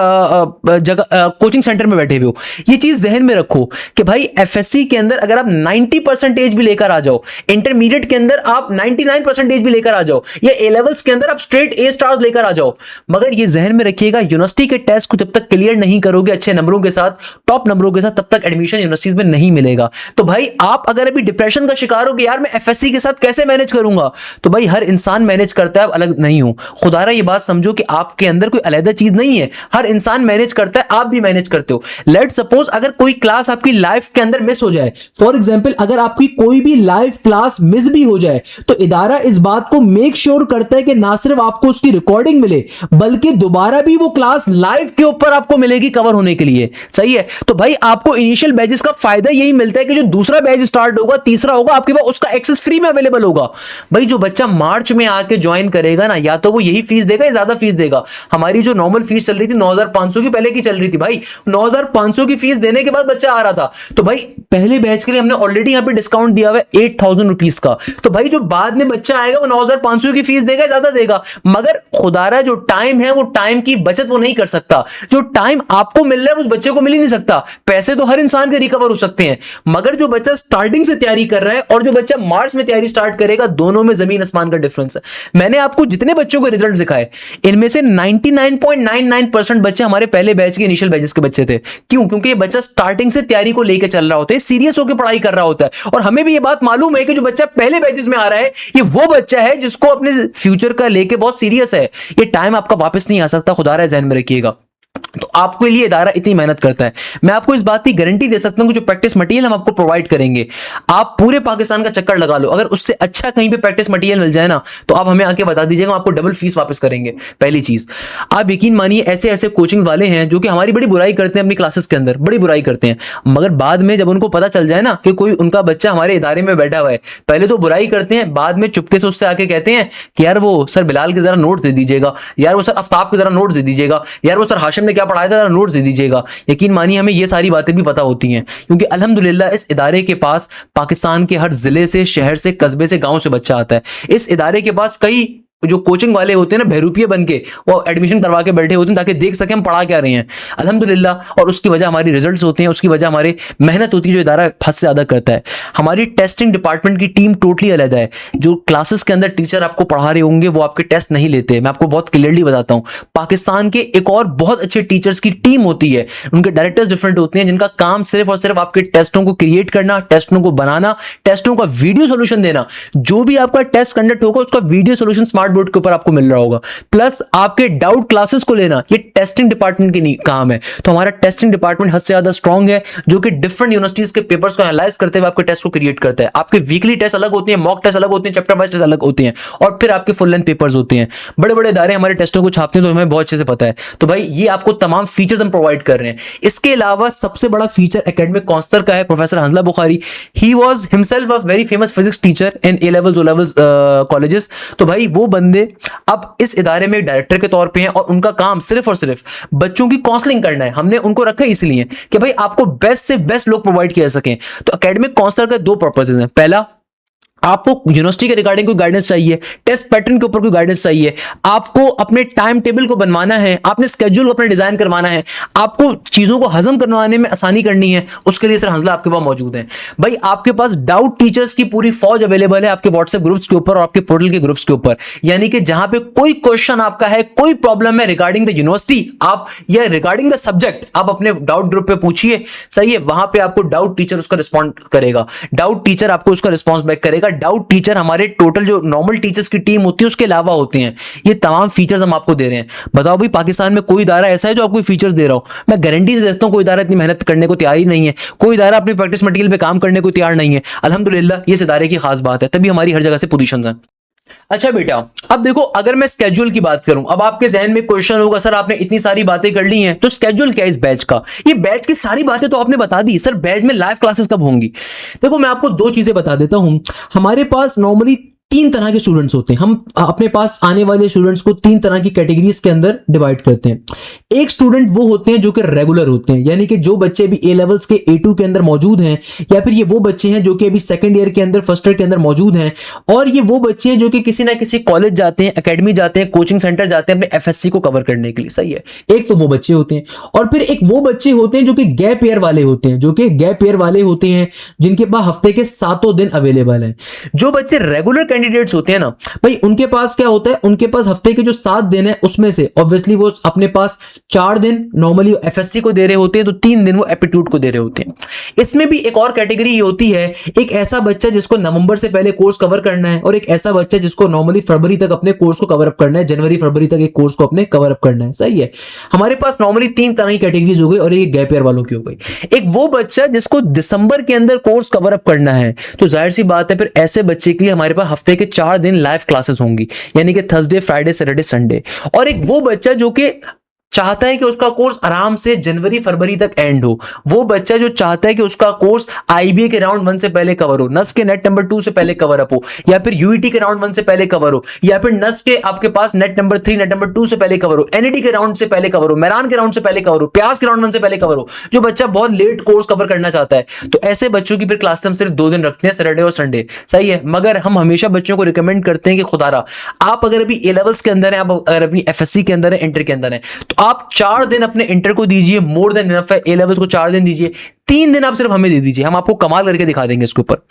जगह कोचिंग सेंटर में बैठे हुए हो, ये चीज जहन में रखो कि भाई एफएससी के अंदर अगर आप 90% भी लेकर आ जाओ, इंटरमीडिएट के अंदर आप 99% भी लेकर आ जाओ, या ए लेवल्स के अंदर आप स्ट्रेट ए स्टार्स लेकर आ जाओ, मगर ये जहन में रखिएगा यूनिवर्सिटी के टेस्ट को जब तक क्लियर नहीं करोगे अच्छे नंबरों के साथ, टॉप नंबरों के साथ, तब तक एडमिशन यूनिवर्सिटीज में नहीं मिलेगा। तो भाई आप अगर अभी डिप्रेशन का शिकार हो कि यार मैं एफएससी के साथ कैसे मैनेज करूंगा, तो भाई हर इंसान मैनेज करता है, अलग नहीं हो। खुदारा ये बात समझो कि आपके अंदर कोई अलग चीज नहीं है, हर इंसान मैनेज करता है, आप भी मैनेज करते हो। लेट सपोज अगर कोई क्लास आपकी लाइफ के अंदर मिस हो जाए, फॉर एग्जांपल अगर आपकी कोई भी लाइव क्लास मिस भी हो जाए, तो इदारा इस बात को मेक श्योर करता है कि ना सिर्फ आपको उसकी रिकॉर्डिंग मिले, बल्कि दोबारा भी वो क्लास लाइव के ऊपर आपको मिलेगी कवर होने के लिए। सही है? तो भाई आपको इनिशियल बैचेस का फायदा यही मिलता है कि जो दूसरा बैच स्टार्ट होगा, तीसरा होगा, आपके पास उसका एक्सेस फ्री में अवेलेबल होगा। भाई जो बच्चा मार्च में आके ज्वाइन करेगा ना, या तो वो यही फीस देगा या ज्यादा फीस देगा। हमारी जो नॉर्मल फीस चल रही थी 9,500 की पहले की चल रही थी, भाई 9,500 की फीस देने के बाद बच्चा आ रहा था। तो भाई पहले बैच के लिए हमने ऑलरेडी यहां पे डिस्काउंट दिया हुआ है 8,000 रुपीज का। तो भाई जो बाद में बच्चा आएगा वो 9,500 की फीस देगा, ज्यादा देगा, मगर खुदारा जो टाइम है वो टाइम की बचत वो नहीं कर सकता। जो टाइम आपको मिल रहा है उस बच्चे को मिल ही नहीं सकता। पैसे तो हर इंसान के रिकवर हो सकते हैं, मगर जो बच्चा स्टार्टिंग से तैयारी कर रहा है और जो बच्चा मार्च में तैयारी स्टार्ट करेगा, दोनों में जमीन आसमान का डिफरेंस है। मैंने आपको जितने बच्चों के रिजल्ट दिखाए, इनमें से 99.99% बच्चे हमारे पहले बैच के इनिशियल बैचेस के बच्चे थे। क्यों? क्योंकि ये बच्चा स्टार्टिंग से तैयारी को लेकर चल रहा होता है, सीरियस होकर पढ़ाई कर रहा होता है। और हमें भी ये बात मालूम है कि जो बच्चा पहले बैचेस में आ रहा है, ये वो बच्चा है जिसको अपने फ्यूचर का लेके बहुत सीरियस है। ये टाइम आपका वापस नहीं आ सकता, खुदारा ध्यान में रखिएगा। तो आपके लिए इदारा इतनी मेहनत करता है। मैं आपको इस बात की गारंटी दे सकता हूं कि जो प्रैक्टिस मटेरियल हम आपको प्रोवाइड करेंगे, आप पूरे पाकिस्तान का चक्कर लगा लो, अगर उससे अच्छा कहीं पे प्रैक्टिस मटेरियल मिल जाए ना, तो आप हमें आके बता दीजिएगा, आपको डबल फीस वापस करेंगे। पहली चीज, आप यकीन मानिए ऐसे ऐसे कोचिंग वाले हैं जो कि हमारी बड़ी बुराई करते हैं, अपनी क्लासेस के अंदर बड़ी बुराई करते हैं, मगर बाद में जब उनको पता चल जाए ना कि कोई उनका बच्चा हमारे इदारे में बैठा हुआ है, पहले तो बुराई करते हैं, बाद में चुपके से उससे आके कहते हैं कि यार वो सर बिलाल के जरा नोट दे दीजिएगा, यार वो सर आफ्ताब के जरा नोट दे दीजिएगा, यार वो सर हाशिम ने क्या पढ़ाया था जरा नोट दे दीजिएगा। यकीन मानिए हमें ये सारी बातें भी पता होती हैं, क्योंकि अल्हम्दुलिल्लाह इस इदारे के पास पाकिस्तान के हर जिले से, शहर से, कस्बे से, गांव से बच्चा आता है। इस इदारे के पास कई जो कोचिंग वाले होते हैं ना, बहरूपिये बन के वो एडमिशन करवा के बैठे होते हैं ताकि देख सके हम पढ़ा क्या रहे हैं, अल्हम्दुलिल्लाह। और उसकी वजह हमारी रिजल्ट्स होते हैं, उसकी वजह हमारी मेहनत होती है जो इदारा हद से ज़्यादा करता है। हमारी टेस्टिंग डिपार्टमेंट की टीम टोटली अलग है। जो क्लासेस के अंदर टीचर आपको पढ़ा रहे होंगे वो आपके टेस्ट नहीं लेते, मैं आपको बहुत क्लियरली बताता हूँ। पाकिस्तान के एक और बहुत अच्छे टीचर्स की टीम होती है, उनके डायरेक्टर्स डिफरेंट होते हैं, जिनका काम सिर्फ और सिर्फ आपके टेस्टों को क्रिएट करना, टेस्टों को बनाना, टेस्टों का वीडियो सोल्यूशन देना। जो भी आपका टेस्ट कंडक्ट होगा उसका वीडियो सोल्यूशन स्मार्ट बोर्ड के ऊपर आपको मिल रहा होगा, प्लस आपके डाउट क्लासेस को लेना, ये टेस्टिंग डिपार्टमेंट की काम है। तो हमारा टेस्टिंग डिपार्टमेंट हद से ज्यादा स्ट्रांग है, जो कि डिफरेंट यूनिवर्सिटीज के पेपर्स को एनालाइज करते हुए आपके टेस्ट को क्रिएट करता है। आपके वीकली टेस्ट अलग होते हैं, मॉक टेस्ट अलग होते हैं, चैप्टर वाइज टेस्ट अलग होते हैं, और फिर आपके फुल लेंथ पेपर्स होते हैं। बड़े बड़े इदारे हमारे टेस्टों को छापते हैं, तो हमें बहुत अच्छे से पता है। तो भाई ये आपको तमाम फीचर्स हम प्रोवाइड कर रहे हैं। इसके अलावा सबसे बड़ा फीचर एकेडमिक काउंसलर का है, professor Hanzala Bukhari. He was himself a very famous physics teacher in A levels, O levels colleges. तो भाई वो बंदे अब इस इदारे में डायरेक्टर के तौर पे हैं, और उनका काम सिर्फ और सिर्फ बच्चों की काउंसलिंग करना है। हमने उनको रखा इसलिए कि भाई आपको बेस्ट से बेस्ट लोग प्रोवाइड किया सकें। तो एकेडमिक काउंसलर के दो पर्पसेस हैं। पहला, आपको यूनिवर्सिटी के रिगार्डिंग कोई गाइडेंस चाहिए, टेस्ट पैटर्न के ऊपर कोई गाइडेंस चाहिए, आपको अपने टाइम टेबल को बनवाना है, आपने स्केड्यूल को अपने डिजाइन करवाना है, आपको चीजों को हजम करवाने में आसानी करनी है, उसके लिए सर हंजला आपके पास मौजूद है। भाई आपके पास डाउट टीचर्स की पूरी फौज अवेलेबल है आपके व्हाट्सएप ग्रुप्स के ऊपर और आपके पोर्टल के ग्रुप्स के ऊपर। यानी कि जहां पे कोई क्वेश्चन आपका है, कोई प्रॉब्लम है रिगार्डिंग द यूनिवर्सिटी, आप या रिगार्डिंग द सब्जेक्ट, आप अपने डाउट ग्रुप पे पूछिए। सही है? वहां पे आपको डाउट टीचर उसका रिस्पॉन्ड करेगा, डाउट टीचर आपको उसका रिस्पॉन्स बैक करेगा। डाउट टीचर हमारे टोटल जो नॉर्मल टीचर्स की टीम होती है उसके अलावा होते हैं। ये तमाम फीचर्स हम आपको दे रहे हैं। बताओ भाई पाकिस्तान में कोई इदारा ऐसा है जो आपको फीचर्स दे रहा हो? मैं गारंटी से देता हूं कोई इदारा इतनी मेहनत करने को तैयार ही नहीं है, कोई इदारा अपनी प्रैक्टिस मटेरियल पे काम करने को तैयार नहीं है। अल्हम्दुलिल्लाह ये इस इदारे की खास बात है, तभी हमारी हर जगह से पोजीशंस हैं। अच्छा बेटा, अब देखो अगर मैं स्केड्यूल की बात करूं, अब आपके जहन में क्वेश्चन होगा सर आपने इतनी सारी बातें कर ली हैं तो स्केड्यूल क्या है इस बैच का? ये बैच की सारी बातें तो आपने बता दी, सर बैच में लाइव क्लासेस कब होंगी? देखो मैं आपको दो चीजें बता देता हूं। हमारे पास नॉर्मली तीन तरह के स्टूडेंट्स होते हैं। हम अपने पास आने वाले स्टूडेंट्स को तीन तरह की कैटेगरीज के अंदर डिवाइड करते हैं। एक स्टूडेंट वो होते हैं जो कि रेगुलर होते हैं, यानी कि जो बच्चे भी ए लेवल्स के A2 के अंदर मौजूद हैं, या फिर ये वो बच्चे हैं जो कि अभी सेकंड ईयर के अंदर फर्स्ट ईयर के अंदर मौजूद हैं, और ये वो बच्चे हैं जो कि किसी ना किसी कॉलेज जाते हैं, एकेडमी जाते हैं, कोचिंग सेंटर जाते हैं अपने FSC को कवर करने के लिए। सही है, एक तो वो बच्चे होते हैं। और फिर एक वो बच्चे होते हैं जो कि गैप ईयर वाले होते हैं, जो कि गैप ईयर वाले होते हैं जिनके पास हफ्ते के 7 दिन अवेलेबल है। जो बच्चे रेगुलर कैंडिडेट्स होते हैं ना भाई, उनके पास क्या होता है, उनके पास हफ्ते के जो 7 दिन है उसमें से ऑब्वियसली वो अपने पास 4 दिन नॉर्मली FSC को दे रहे होते हैं, तो 3 दिन वो एप्टीट्यूड को दे रहे होते हैं। इसमें भी एक और कैटेगरी ये होती है, एक ऐसा बच्चा जिसको नवंबर से पहले कोर्स कवर करना है, और एक ऐसा बच्चा जिसको नॉर्मली फरवरी तक अपने कोर्स को कवर अप करना है, जनवरी फरवरी तक एक कोर्स को अपने कवर अप करना है। सही है, हमारे पास नॉर्मली 3 तरह की कैटेगरीज हो गई, और एक गैप ईयर वालों की हो गई। एक वो बच्चा जिसको दिसंबर के अंदर कोर्स कवर अप करना है, तो जाहिर सी बात है फिर ऐसे बच्चे के लिए हमारे पास हफ्ते के 4 दिन लाइव क्लासेस होंगी, यानी कि थर्सडे, फ्राइडे, सैटरडे, संडे। और एक वो बच्चा जो कि चाहता है कि उसका कोर्स आराम से जनवरी फरवरी तक एंड हो, वो बच्चा जो चाहता है कि उसका कोर्स IBA के राउंड 1 से पहले कवर हो, नस के नेट नंबर 2 से पहले कवर अप हो, या फिर UET के राउंड 1 से पहले कवर हो, या फिर नस के आपके पास नेट नंबर 3 नेट नंबर 2 से पहले कवर हो, NET के राउंड से पहले कवर हो, मेरान के राउंड से पहले कवर हो, प्यास के राउंड 1 से पहले कवर हो। जो बच्चा बहुत लेट कोर्स कवर करना चाहता है, तो ऐसे बच्चों की फिर क्लास हम सिर्फ 2 दिन रखते हैं, सैटरडे और संडे। सही है, मगर हम हमेशा बच्चों को रिकमेंड करते हैं कि खुदारा आप अगर अभी A लेवल्स के अंदर है, आप अगर अपनी FSC के अंदर है, इंटर के अंदर है, तो आप 4 दिन अपने इंटर को दीजिए, मोर देन इनफ है। A लेवल्स को 4 दिन दीजिए, 3 दिन आप सिर्फ हमें दे दीजिए, हम आपको कमाल करके दिखा देंगे इसके ऊपर।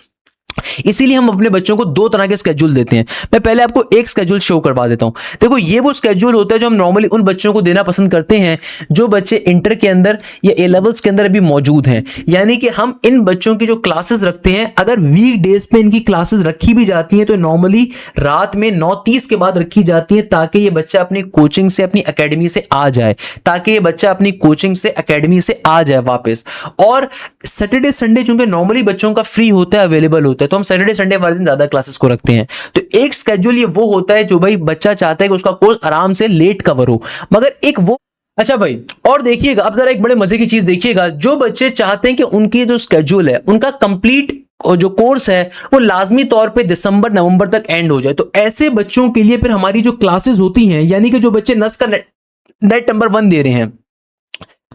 इसीलिए हम अपने बच्चों को 2 तरह के स्केड्यूल देते हैं। मैं पहले आपको एक स्केड्यूल शो करवा देता हूं। देखो ये वो स्केड्यूल होता है जो हम नॉर्मली उन बच्चों को देना पसंद करते हैं जो बच्चे इंटर के अंदर या A लेवल्स के अंदर अभी मौजूद हैं। यानी कि हम इन बच्चों की जो क्लासेस रखते हैं, अगर वीक डेज पे इनकी क्लासेस रखी भी जाती हैं तो नॉर्मली रात में 9:30 के बाद रखी जाती है, ताकि ये बच्चा अपनी कोचिंग से, अपनी एकेडमी से आ जाए, ताकि ये बच्चा अपनी कोचिंग से, एकेडमी से आ जाए वापस। और सैटरडे संडे चूंकि नॉर्मली बच्चों का फ्री होता है, अवेलेबल होता है, तो हम सैटरडे संडे वाले दिन ज्यादा क्लासेस को रखते हैं। तो एक स्केड्यूल ये वो होता है जो भाई बच्चा चाहता है कि उसका कोर्स आराम से लेट कवर हो, मगर एक वो। अच्छा भाई, और देखिएगा अब जरा एक बड़े मजे की चीज देखिएगा, जो बच्चे चाहते हैं कि उनकी जो स्केड्यूल है उनका कंप्लीट और जो कोर्स है वो लाजमी तौर पे दिसंबर नवंबर तक एंड हो जाए, तो ऐसे बच्चों के लिए फिर हमारी जो क्लासेस होती हैं, यानी कि जो बच्चे नस का नेट नंबर 1 दे रहे हैं,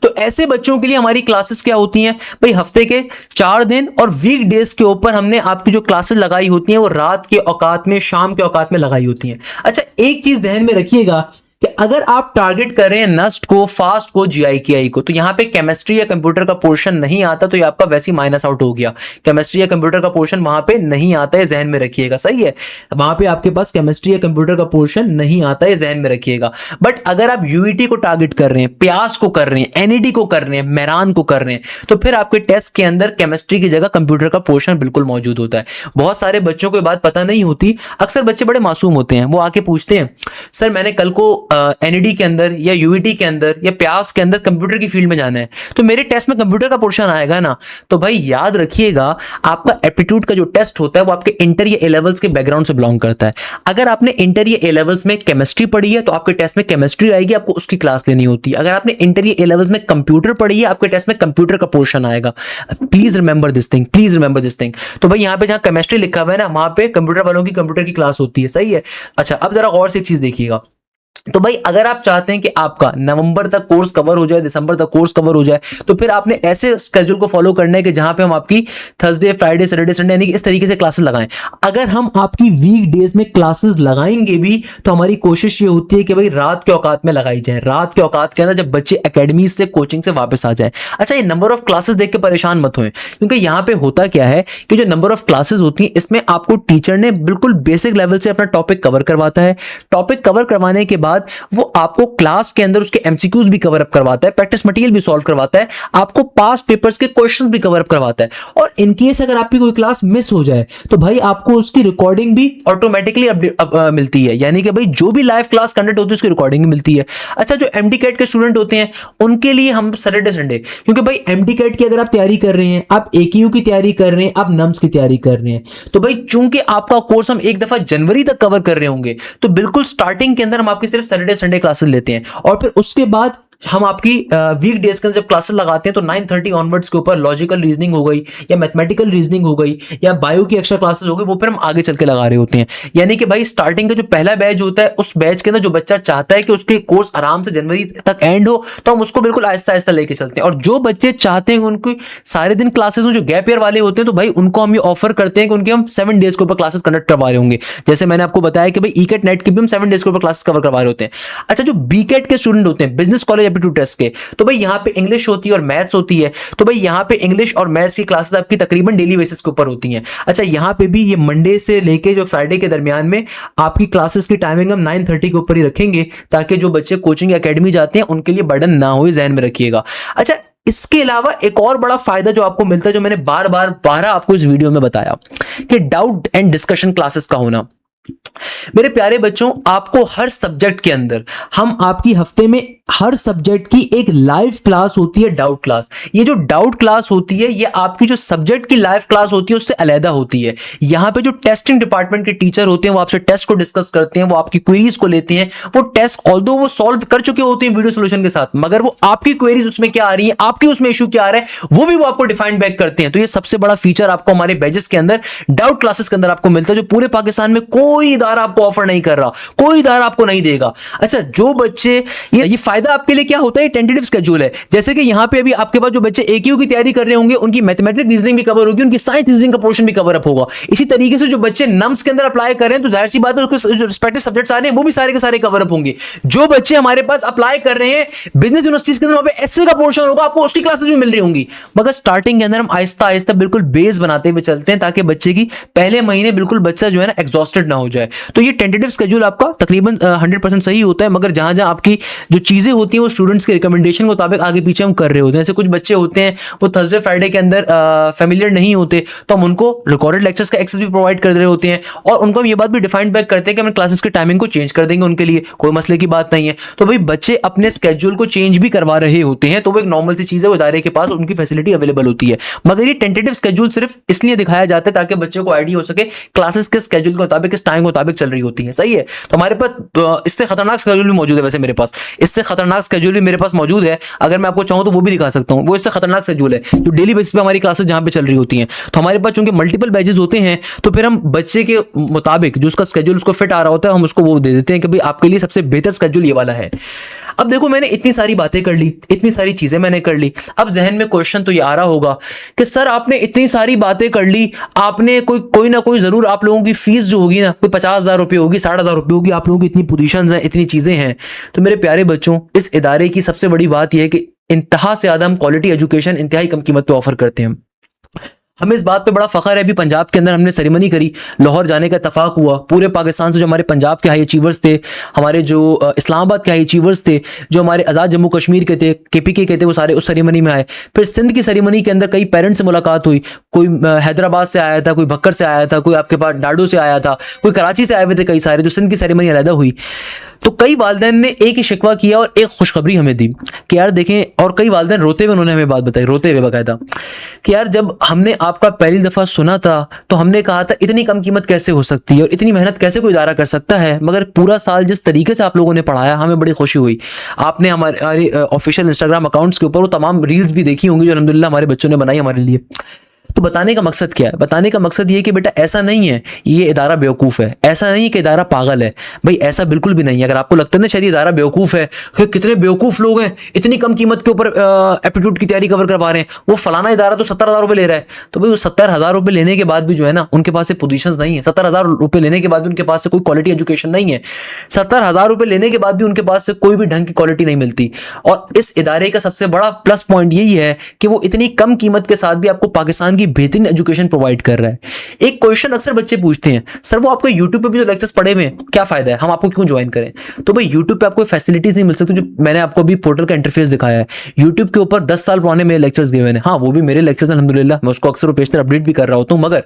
तो ऐसे बच्चों के लिए हमारी क्लासेस क्या होती हैं भाई, हफ्ते के 4 दिन और वीक डेज के ऊपर हमने आपकी जो क्लासेस लगाई होती हैं वो रात के औकात में, शाम के औकात में लगाई होती हैं। अच्छा एक चीज ध्यान में रखिएगा कि अगर आप टारगेट कर रहे हैं नस्ट को, फास्ट को, GIKI को, तो यहां पे केमिस्ट्री या कंप्यूटर का पोर्शन नहीं आता, तो ये आपका वैसे ही माइनस आउट हो गया। केमिस्ट्री या कंप्यूटर का पोर्शन वहां पे नहीं आता है, जहन में रखिएगा। सही है, वहां पे आपके पास केमिस्ट्री या कंप्यूटर का पोर्शन नहीं आता है, जहन में रखिएगा। बट अगर आप UET को टारगेट कर रहे हैं, प्यास को कर रहे हैं, NET को कर रहे हैं, मेरान को कर रहे हैं, तो फिर आपके टेस्ट के अंदर केमिस्ट्री की जगह कंप्यूटर का पोर्शन बिल्कुल मौजूद होता है। बहुत सारे बच्चों को ये बात पता नहीं होती। अक्सर बच्चे बड़े मासूम होते हैं, वो आके पूछते हैं सर मैंने कल को NET के अंदर या UET के अंदर या प्यास के अंदर कंप्यूटर की फील्ड में जाना है, तो मेरे टेस्ट में कंप्यूटर का पोर्शन आएगा ना? तो भाई याद रखिएगा, आपका एप्टीट्यूड का जो टेस्ट होता है वो आपके इंटर या A लेवल्स के बैकग्राउंड से बिलोंग करता है। अगर आपने इंटर या A लेवल्स में केमिस्ट्री पढ़ी है तो आपके टेस्ट में केमिस्ट्री आएगी, आपको उसकी क्लास लेनी होती है। अगर आपने इंटर या A लेवल्स में कंप्यूटर पढ़ी है, आपके टेस्ट में कंप्यूटर का पोर्शन आएगा। Please remember this thing, please remember this thing. तो भाई यहाँ पे जहां केमिस्ट्री लिखा हुआ है ना, वहां पे कंप्यूटर वालों की कंप्यूटर की क्लास होती है। सही है। अच्छा अब जरा गौर से एक चीज देखिएगा, तो भाई अगर आप चाहते हैं कि आपका नवंबर तक कोर्स कवर हो जाए, दिसंबर तक कोर्स कवर हो जाए, तो फिर आपने ऐसे स्केड्यूल को फॉलो करना है कि जहां पे हम आपकी थर्सडे, फ्राइडे, सैटरडे, संडे यानी कि इस तरीके से क्लासेस लगाएं। अगर हम आपकी वीक डेज में क्लासेस लगाएंगे भी तो हमारी कोशिश ये होती है कि भाई रात के औकात में लगाई जाए, रात के औकात के अंदर जब बच्चे एकेडमी से, कोचिंग से वापस आ जाए। अच्छा ये नंबर ऑफ क्लासेस देख के परेशान मत होएं, क्योंकि यहाँ पे होता क्या है कि जो नंबर ऑफ क्लासेस होती हैं इसमें आपको टीचर ने बिल्कुल बेसिक लेवल से अपना टॉपिक कवर करवाता है। टॉपिक कवर करवाने के बाद बाद वो आपको क्लास के अंदर उसके एमसीक्यूज भी कवर अप करवाता है, प्रैक्टिस मटेरियल भी सॉल्व करवाता है, आपको पास्ट पेपर्स के क्वेश्चंस भी कवर अप करवाता है। और इन केस अगर आपकी कोई क्लास मिस हो जाए तो भाई आपको उसकी रिकॉर्डिंग भी ऑटोमेटिकली मिलती है, यानी कि भाई जो भी लाइव क्लास कंडक्ट होती है उसकी रिकॉर्डिंग मिलती है। अच्छा, जो एमडी कैट के स्टूडेंट होते हैं उनके लिए हम सैटरडे संडे, क्योंकि भाई एमडी कैट की अगर आप तैयारी कर रहे हैं, आप एकेयू की तैयारी कर रहे हैं, आप नम्स की तैयारी कर रहे हैं, तो भाई चूंकि आपका कोर्स हम एक दफा जनवरी तक कवर कर रहे होंगे, तो बिल्कुल स्टार्टिंग के अंदर हम आपकी सिर्फ सैटरडे संडे क्लासेस लेते हैं। और फिर उसके बाद हम आपकी वीक डेज के अंदर जब क्लासेस लगाते हैं तो 9:30 ऑनवर्ड्स के ऊपर लॉजिकल रीजनिंग हो गई या मैथमेटिकल रीजनिंग हो गई या बायो की एक्स्ट्रा क्लासेस हो गई, वो फिर हम आगे चल के लगा रहे होते हैं। यानी कि भाई स्टार्टिंग का जो पहला बैच होता है, उस बैच के अंदर जो बच्चा चाहता है कि उसके कोर्स आराम से जनवरी तक एंड हो, तो हम उसको बिल्कुल आहिस्ता आहिस्ता लेके चलते हैं। और जो बच्चे चाहते हैं उनकी सारे दिन क्लासेस हो, जो गैप ईयर वाले होते हैं, तो भाई उनको हम ये ऑफर करते हैं कि उनके हम 7 डेज के ऊपर क्लासेस कंडक्ट करवा रहे होंगे। जैसे मैंने आपको बताया कि भाई ईकेट नेट की भी हम 7 डेज के ऊपर क्लासेस कवर करवा रहे होते हैं। अच्छा, जो बीकेट के स्टूडेंट होते हैं, बिजनेस कॉलेज एप्टीट्यूड टेस्ट के, तो भाई यहाँ पे इंग्लिश होती है और मैथ्स होती है, तो भाई यहाँ पे इंग्लिश और मैथ्स की क्लासेस आपकी तकरीबन डेली बेसिस के ऊपर होती हैं। अच्छा, यहाँ पे भी ये मंडे से लेके जो फ्राइडे के दरमियान में आपकी क्लासेस की टाइमिंग हम 9:30 के ऊपर ही रखेंगे, ताकि जो बच्चे कोचिंग एकेडमी जाते हैं उनके लिए बर्डन ना हो, ध्यान में रखिएगा। अच्छा, इसके अलावा एक और बड़ा फायदा जो आपको मिलता है, जो मैंने बार बार आपको इस वीडियो में बताया, कि डाउट एंड डिस्कशन क्लासेस का होना। मेरे प्यारे बच्चों, आपको हर सब्जेक्ट के अंदर हम आपकी हफ्ते में हर सब्जेक्ट की एक लाइव क्लास होती है, डाउट क्लास। ये जो डाउट क्लास होती है, ये आपकी जो सब्जेक्ट की लाइव क्लास होती है उससे अलहदा होती है। यहाँ पे जो टेस्टिंग डिपार्टमेंट के टीचर होते हैं वो आपसे टेस्ट को डिस्कस करते हैं, वो आपकी क्वेरीज को लेते हैं। वो टेस्ट ऑल्दो वो सॉल्व कर चुके होते हैं वीडियो सोल्यूशन के साथ, मगर वो आपकी क्वेरीज उसमें क्या आ रही है, आपकी उसमें इशू क्या आ रहा है, वो भी वो आपको डिफाइन बैक करते हैं। तो ये सबसे बड़ा फीचर आपको हमारे बैचेस के अंदर डाउट क्लासेस के अंदर आपको मिलता है, जो पूरे पाकिस्तान में कोई इदारा आपको ऑफर नहीं कर रहा, कोई इदारा आपको नहीं देगा। अच्छा, जो बच्चे ये फायदा आपके लिए क्या होता है, टेंटेटिव शेड्यूल है। जैसे कि यहां पे अभी आपके पास जो बच्चे एकेयू की तैयारी कर रहे होंगे, उनकी मैथमेटिक्स रीजनिंग भी कवर होगी, उनकी साइंस रीजनिंग का पोर्शन भी कवर अप होगा। इसी तरीके से जो बच्चे नम्स के अंदर अप्लाई कर रहे हैं, तो जाहिर सी बात है उसके रिस्पेक्टिव सब्जेक्ट्स आ रहे हैं, वो भी सारे के सारे कवर अप होंगे। जो बच्चे हमारे पास अप्लाई कर रहे हैं बिजनेस यूनिवर्सिटीज के अंदर, वहां पे एसए का पोर्शन होगा, आपको उसकी क्लासेस भी मिल रही होंगी। मगर स्टार्टिंग के अंदर हम आहिस्ता आहिस्ता बिल्कुल बेस बनाते हुए चलते हैं, ताकि बच्चे की पहले महीने बिल्कुल बच्चा जो है ना एग्जॉस्टेड ना हो जाए। तो ये टेंटेटिव शेड्यूल आपका तकरीबन 100% सही होता है, मगर जहां जहां आपकी जो चीजें होती हैं वो स्टूडेंट्स के रिकमेंडेशन के मुताबिक आगे पीछे हम कर रहे होते हैं। जैसे कुछ बच्चे होते हैं वो थर्सडे फ्राइडे के अंदर फेमिलियर नहीं होते, तो हम उनको रिकॉर्डेड लेक्चर्स का एक्सेस भी प्रोवाइड कर रहे होते हैं, और उनको हम ये बात भी डिफाइंड बैक करते हैं कि हम क्लासेस के टाइमिंग को चेंज कर देंगे, उनके लिए कोई मसले की बात नहीं है। तो भाई बच्चे अपने स्केड्यूल को चेंज भी करवा रहे होते हैं, तो वो एक नॉर्मल सी चीज है, वो इदारे के पास उनकी फैसिलिटी अवेलेबल होती है। मगर ये टेंटेटिव स्केड्यूल सिर्फ इसलिए दिखाया जाता है ताकि बच्चे को आइडिया हो सके क्लासेस के स्केड्यूल के मुताबिक, किस टाइम के मुताबिक चल रही होती है। सही है, तो हमारे पास इससे खतरनाक स्केड्यूल भी मौजूद है। वैसे मेरे पास इससे खतरनाक स्केड्यूल भी मेरे पास मौजूद है, अगर मैं आपको चाहूं तो वो भी दिखा सकता हूं। वो इससे खतरनाक शेड्यूल है जो डेली बेसिस पे हमारी क्लासेस जहां पे चल रही होती हैं। तो हमारे पास चूंकि मल्टीपल बैचेस होते हैं, तो फिर हम बच्चे के मुताबिक जो उसका स्केड्यूल उसको फिट आ रहा होता है, हम उसको वो दे देते हैं कि भाई आपके लिए सबसे बेहतर स्केड्यूल ये वाला है। अब देखो, मैंने इतनी सारी बातें कर ली, इतनी सारी चीजें मैंने कर ली। अब जहन में क्वेश्चन तो ये आ रहा होगा कि सर आपने इतनी सारी बातें कर ली, आपने कोई ना कोई जरूर आप लोगों की फीस जो होगी ना, कोई 50,000 रुपये होगी, 60,000 रुपये होगी, आप लोगों की इतनी पोजीशंस हैं, इतनी चीजें हैं। तो मेरे प्यारे बच्चों, इस इदारे की सबसे बड़ी बात यह है कि इंतहा से ज्यादा हम क्वालिटी एजुकेशन इंतहाई कम कीमत पे ऑफर करते हैं। हमें इस बात पे बड़ा फख्र है। अभी पंजाब के अंदर हमने सेरेमनी करी, लाहौर जाने का इत्तफाक हुआ। पूरे पाकिस्तान से जो हमारे पंजाब के हाई अचीवर्स थे, हमारे जो इस्लामाबाद के हाई अचीवर्स थे, जो हमारे आज़ाद जम्मू कश्मीर के थे, केपीके के थे, वो सारे उस सेरेमनी में आए। फिर सिंध की सेरेमनी के अंदर कई पेरेंट्स से मुलाकात हुई। कोई हैदराबाद से आया था, कोई भक्कर से आया था, कोई आपके पास डाडो से आया था, कोई कराची से आए हुए थे कई सारे। जो सिंध की सेरेमनी अलहदा हुई, तो कई वालिदैन ने एक ही शिकवा किया और एक खुशखबरी हमें दी कि यार देखें, और कई वालिदैन रोते हुए उन्होंने हमें बात बताई, रोते हुए बाकायदा, कि यार जब हमने आपका पहली दफ़ा सुना था तो हमने कहा था इतनी कम कीमत कैसे हो सकती है और इतनी मेहनत कैसे कोई इदारा कर सकता है, मगर पूरा साल जिस तरीके से आप लोगों ने पढ़ाया हमें बड़ी खुशी हुई। आपने हमारे ऑफिशियल इंस्टाग्राम अकाउंट्स के ऊपर वो तमाम रील्स भी देखी होंगी जो अल्हम्दुलिल्लाह हमारे बच्चों ने बनाई हमारे लिए। तो बताने का मकसद क्या है? बताने का मकसद ये कि बेटा ऐसा नहीं है ये इदारा बेवकूफ़ है, ऐसा नहीं कि इदारा पागल है। भाई ऐसा बिल्कुल भी नहीं है। अगर आपको लगता है ना शायद इदारा बेवकूफ़ है, कितने बेवकूफ़ लोग हैं इतनी कम कीमत के ऊपर एप्टीट्यूड की तैयारी कवर करवा रहे हैं, वो फलाना इदारा तो 70,000 रुपये ले रहा है, तो भाई वो 70,000 रुपये लेने के बाद भी जो है ना उनके पास से पोजीशंस नहीं है। 70,000 रुपये लेने के बाद भी उनके पास से कोई क्वालिटी एजुकेशन नहीं है। 70,000 रुपये लेने के बाद भी उनके पास से कोई भी ढंग की क्वालिटी नहीं मिलती। और इस इदारे का सबसे बड़ा प्लस पॉइंट यही है कि वो इतनी कम कीमत के साथ भी आपको पाकिस्तान की बेहतरीन एजुकेशन प्रोवाइड कर रहा है। एक क्वेश्चन अक्सर बच्चे पूछते हैं, सर वो आपको यूट्यूब पे भी जो लेक्चर्स पड़े हुए हैं क्या फायदा है, हम आपको क्यों ज्वाइन करें? तो भाई यूट्यूब पे आपको फैसिलिटीज नहीं मिल सकती जो मैंने आपको अभी पोर्टल का इंटरफेस दिखाया है। यूट्यूब के ऊपर 10 साल पुराने मेरे लेक्चर्स गए हुए हैं, हाँ वो भी मेरे लेक्चर्स अल्हम्दुलिल्लाह, मैं उसको अक्सर पेशतर अपडेट भी कर रहा होता हूँ, मगर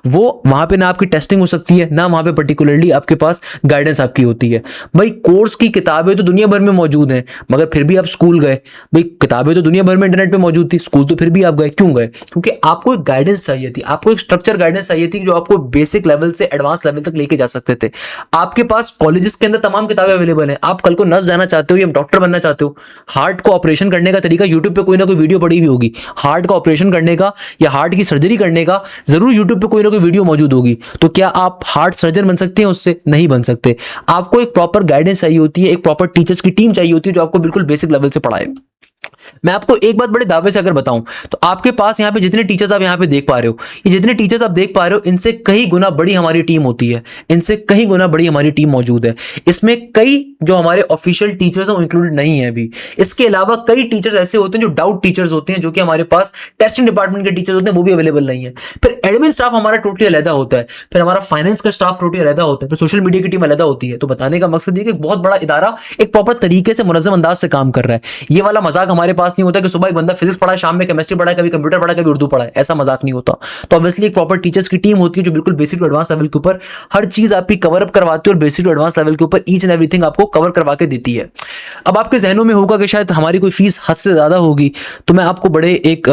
वो वहां पे ना आपकी टेस्टिंग हो सकती है, ना वहां पे पर्टिकुलरली आपके पास गाइडेंस आपकी होती है। भाई कोर्स की किताबें तो दुनिया भर में मौजूद हैं, मगर फिर भी आप स्कूल गए, भाई किताबें तो दुनिया भर में इंटरनेट पे मौजूद थी, स्कूल तो फिर भी आप गए, क्यों गए? क्योंकि आपको एक गाइडेंस चाहिए थी, आपको एक स्ट्रक्चर गाइडेंस चाहिए थी जो आपको बेसिक लेवल से एडवांस लेवल तक लेके जा सकते थे। आपके पास कॉलेजेस के अंदर तमाम किताबें अवेलेबल हैं, आप कल को नर्स जाना चाहते हो या डॉक्टर बनना चाहते हो, हार्ट को ऑपरेशन करने का तरीका यूट्यूब पे कोई ना कोई वीडियो पड़ी हुई होगी, हार्ट का ऑपरेशन करने का या हार्ट की सर्जरी करने का जरूर यूट्यूब पे कोई ना कोई वीडियो मौजूद होगी। तो क्या आप हार्ट सर्जन बन सकते हैं? उससे नहीं बन सकते। आपको एक प्रॉपर गाइडेंस चाहिए होती है, एक प्रॉपर टीचर्स की टीम चाहिए होती है जो आपको बिल्कुल बेसिक लेवल से पढ़ाए। मैं आपको एक बात बड़े दावे से अगर बताऊं तो आपके पास यहाँ पे जितने टीचर्स आप यहाँ पे देख पा रहे हो, ये जितने टीचर्स आप देख पा रहे हो, इनसे कई गुना बड़ी हमारी टीम होती है, इनसे कई गुना बड़ी हमारी टीम मौजूद है। इसमें कई जो हमारे ऑफिशियल टीचर्स हैं वो इंक्लूडेड नहीं है अभी। इसके अलावा कई टीचर्स ऐसे होते हैं जो डाउट टीचर्स होते हैं, जो कि हमारे पास टेस्टिंग डिपार्टमेंट के टीचर्स होते हैं, वो भी अवेलेबल नहीं है। फिर एडमिन स्टाफ हमारा टोटली अलग होता है, फिर हमारा फाइनेंस का स्टाफ टोटली अलग होता है, फिर सोशल मीडिया की टीम अलग होती है। तो बताने का मकसद ये कि बहुत बड़ा इदारा एक प्रॉपर तरीके से मुनज़्ज़म अंदाज से काम कर रहा है। ये वाला मजाक हमारे पास नहीं होता कि सुबह एक बंदा फिजिक्स पढ़ा, शाम में केमिस्ट्री पढ़ा, कभी कंप्यूटर पढ़ा, कभी उर्दू पढ़ा, ऐसा मजाक नहीं होता। तो ऑब्वियसली एक प्रॉपर टीचर्स की टीम होती है जो बिल्कुल बेसिक टू एडवांस लेवल के ऊपर हर चीज आपकी कवर अप करवाती है और बेसिक टू एडवांस लेवल के ऊपर ईच एंड एवरीथिंग आपको कवर करवा के देती है। अब आपके जहनों में होगा कि शायद हमारी कोई फीस हद से ज्यादा होगी, तो मैं आपको बड़े एक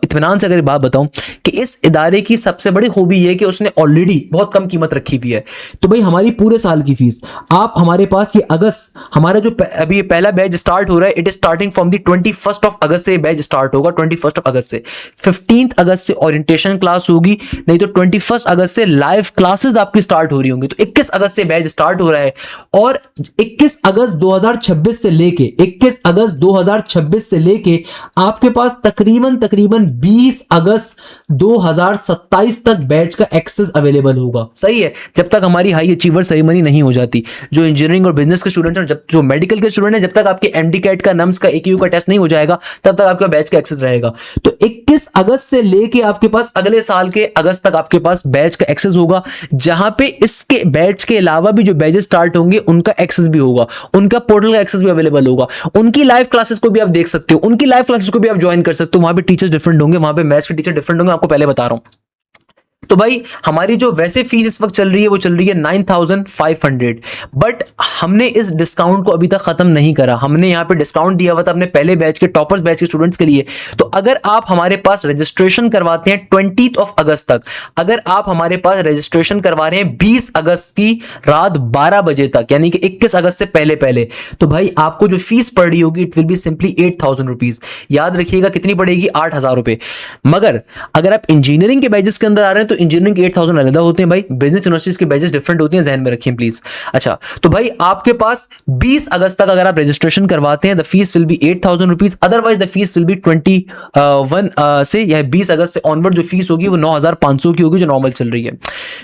इत्मीनान से अगर बात बताऊं कि इस इदारे की सबसे बड़ी खूबी ये कि उसने ऑलरेडी बहुत कम कीमत रखी हुई है। तो भाई हमारी पूरे साल की फीस आप हमारे पास ये अगस्त, हमारा जो अभी पहला बैच स्टार्ट हो रहा है, it is starting from the 21 अगस्त से बैच स्टार्ट होगा। 21 अगस्त से 15 अगस्त से ओरिएंटेशन क्लास होगी, नहीं तो 21 अगस्त से लाइव क्लासेस आपकी स्टार्ट हो रही होंगी। तो 21 अगस्त से बैच स्टार्ट हो रहा है और 21 अगस्त 2026 से लेके 21 अगस्त 2026 से लेके आपके पास तकरीबन 20 अगस्त 2027 तक बैच का एक्सेस अवेलेबल होगा। सही है, जब तक हमारी हाई अचीवर सेरेमनी नहीं हो जाती। जो इंजीनियरिंग और बिजनेस के स्टूडेंट हैं, जब जो मेडिकल के स्टूडेंट हैं, जब तक आपके एमडी कैट का, नम्स का, एक्यू का टेस्ट नहीं हो जाएगा तब तक आपका बैच का एक्सेस रहेगा। तो 21 अगस्त से लेके आपके पास अगले साल के अगस्त तक आपके पास बैच का एक्सेस होगा, जहां पे इसके बैच के अलावा भी जो बैचेस स्टार्ट होंगे उनका एक्सेस भी होगा, उनका पोर्टल का एक्सेस भी अवेलेबल होगा, उनकी लाइव क्लासेस को भी आप देख सकते हो, उनकी लाइव क्लासेस को भी आप ज्वाइन कर सकते हो। वहां पे टीचर्स डिफरेंट होंगे, वहां पे मैथ्स के टीचर डिफरेंट होंगे, आपको पहले बता रहा हूं। तो भाई हमारी जो वैसे फीस इस वक्त चल रही है वो चल रही है 9,500, बट हमने इस डिस्काउंट को अभी तक खत्म नहीं करा। हमने यहाँ पे डिस्काउंट दिया हुआ था अपने पहले बैच के टॉपर्स बैच के स्टूडेंट्स के लिए। तो अगर आप हमारे पास रजिस्ट्रेशन करवाते हैं 20 अगस्त तक, अगर आप हमारे पास रजिस्ट्रेशन करवा रहे हैं 20 अगस्त की रात 12 बजे तक, यानी कि 21 अगस्त से पहले पहले, तो भाई आपको जो फीस पड़ रही होगी it will be simply 8,000 rupees. याद रखिएगा कितनी पड़ेगी? 8,000 रुपए। मगर अगर आप इंजीनियरिंग के बैचेस के अंदर आ रहे हैं तो इंजीनियरिंग के 8,000 अलग होते हैं भाई, बिजनेस यूनिवर्सिटीज के बैचेस डिफरेंट होती हैं, ध्यान में रखिए प्लीज। अच्छा, तो भाई आपके पास 20 अगस्त तक अगर आप रजिस्ट्रेशन करवाते हैं the fees will be 8,000 rupees, otherwise the fees will be 21 से या 20 अगस्त से ऑनवर्ड जो फीस होगी वो 9,500 की होगी जो नॉर्मल चल रही है।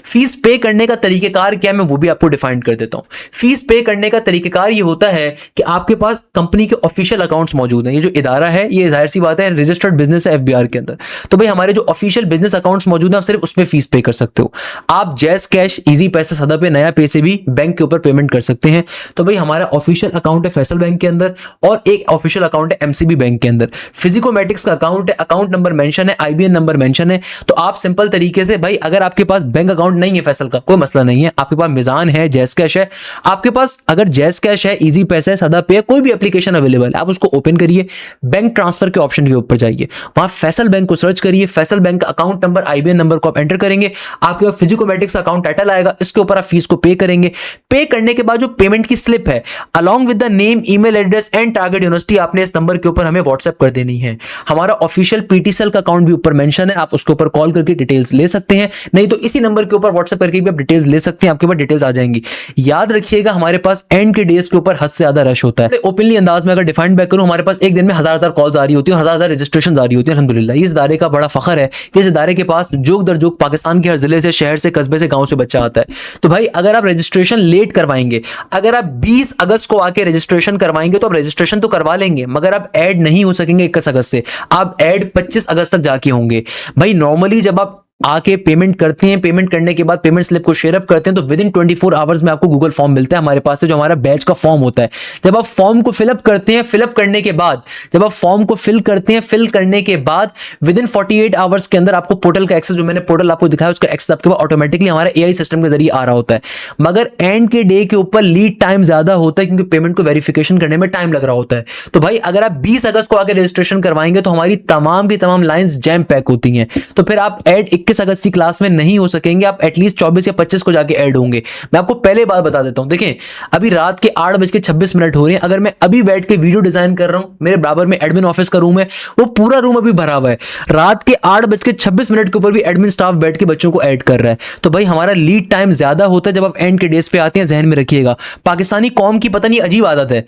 फीस पे करने का तरीकेकार क्या है मैं वो भी आपको डिफाइन कर देता हूं। फीस पे करने का तरीकेकार ये होता है कि आपके पास कंपनी के ऑफिशियल अकाउंट्स मौजूद हैं। ये जो इदारा है ये जाहिर सी बात है रजिस्टर्ड बिजनेस है एफबीआर के अंदर, तो भाई हमारे जो ऑफिशियल बिजनेस अकाउंट्स मौजूद हैं आप सिर्फ उसमें फीस पे कर सकते हो। आप जैस कैश, इजी पैसा, सदा पे, नया पे से भी बैंक के ऊपर पेमेंट कर सकते हैं। तो भाई हमारा ऑफिशियल अकाउंट है फैसल बैंक के अंदर और एक ऑफिशियल अकाउंट है एमसीबी बैंक के अंदर। फिजिकोमेटिक्स का अकाउंट है, अकाउंट नंबर मेंशन है, आईबीएन नंबर मेंशन है। तो आप सिंपल तरीके से भाई अगर आपके पास बैंक अकाउंट नहीं है फैसल का कोई मसला नहीं है, आपके पास मिजान है, जैस कैश है, आपके पास अगर जैस कैश है, इजी पैसा है, सदा पे, कोई भी एप्लीकेशन अवेलेबल है, आप उसको ओपन करिए, बैंक ट्रांसफर के ऑप्शन के ऊपर जाइए, वहां फैसल बैंक को सर्च करिए, फैसल बैंक का अकाउंट नंबर, आईबीएन नंबर को आप एंटर करेंगे, आपके पास फिजिकोमेटिक्स अकाउंट टाइटल आएगा, इसके ऊपर आप फीस को पे करेंगे। पे करने के बाद जो पेमेंट की स्लिप है along with the name, email address and target university आपने इस नंबर के ऊपर हमें व्हाट्सएप कर देनी है। हमारा ऑफिशियल पीटीसीएल का अकाउंट भी ऊपर मेंशन है, आप उसके ऊपर कॉल करके डिटेल्स ले सकते हैं, नहीं तो इसी नंबर के ऊपर व्हाट्सएप करके भी आप डिटेल्स ले सकते हैं, आपके पास डिटेल्स आ जाएंगी। याद रखिएगा हमारे पास एंड के डेज के ऊपर हद से ज्यादा रश होता है। ओपनली अंदाज में अगर डिफाइन बैक करूं, हमारे पास एक दिन में हजार कॉल्स आ रही होती है और हजार रजिस्ट्रेशन आ रही होती है। अल्हम्दुलिल्लाह इस इदारे का बड़ा फखर है कि इस इदारे के पास जोक दर जोक पाकिस्तान के हर जिले से, शहर से, कस्बे से, गांव से बच्चा आता है। तो भाई अगर आप रजिस्ट्रेशन लेट करवाएंगे, अगर आप 20 अगस्त को आके रजिस्ट्रेशन करवाएंगे तो आप रजिस्ट्रेशन तो करवा लेंगे, मगर आप ऐड नहीं हो सकेंगे 21 अगस्त से, आप ऐड 25 अगस्त तक जाके होंगे। भाई नॉर्मली जब आप आके पेमेंट करते हैं, पेमेंट करने के बाद पेमेंट स्लिप को शेयर अप करते हैं तो विद इन 24 आवर्स में आपको गूगल फॉर्म मिलता है हमारे पास से, जो हमारा बैच का फॉर्म होता है। जब आप फॉर्म को फिलअप करते हैं, फिलअप करने के बाद जब आप फॉर्म को फिल करते हैं, फिल करने के बाद विद इन 48 आवर्स के अंदर आपको पोर्टल का एक्सेस, जो मैंने पोर्टल आपको दिखाया उसका एक्सेस आपके पास ऑटोमेटिकली हमारे एआई सिस्टम के जरिए आ रहा होता है। मगर एंड के डे के ऊपर लीड टाइम ज्यादा होता है क्योंकि पेमेंट को वेरिफिकेशन करने में टाइम लग रहा होता है। तो भाई अगर आप 20 अगस्त को आके रजिस्ट्रेशन करवाएंगे तो हमारी तमाम की तमाम लाइंस जैम पैक होती हैं, तो फिर आप ऐड 21 अगस्त की क्लास में नहीं हो सकेंगे, आप एटलीस्ट 24 या 25 को जाके ऐड होंगे। मैं आपको पहले बात बता देता हूं, देखें अभी रात के 8:26 हो रहे हैं, अगर मैं अभी बैठ के वीडियो डिजाइन कर रहा हूं, मेरे बराबर में एडमिन ऑफिस का रूम है, वो पूरा रूम अभी भरा हुआ है, रात के 8:26 के ऊपर भी एडमिन स्टाफ बैठ के बच्चों को ऐड कर रहा है। तो भाई हमारा लीड टाइम ज्यादा होता है जब आप एंड के डेज पे आते हैं, जहन में रखिएगा। पाकिस्तानी कौम की पता नहीं अजीब आदत है,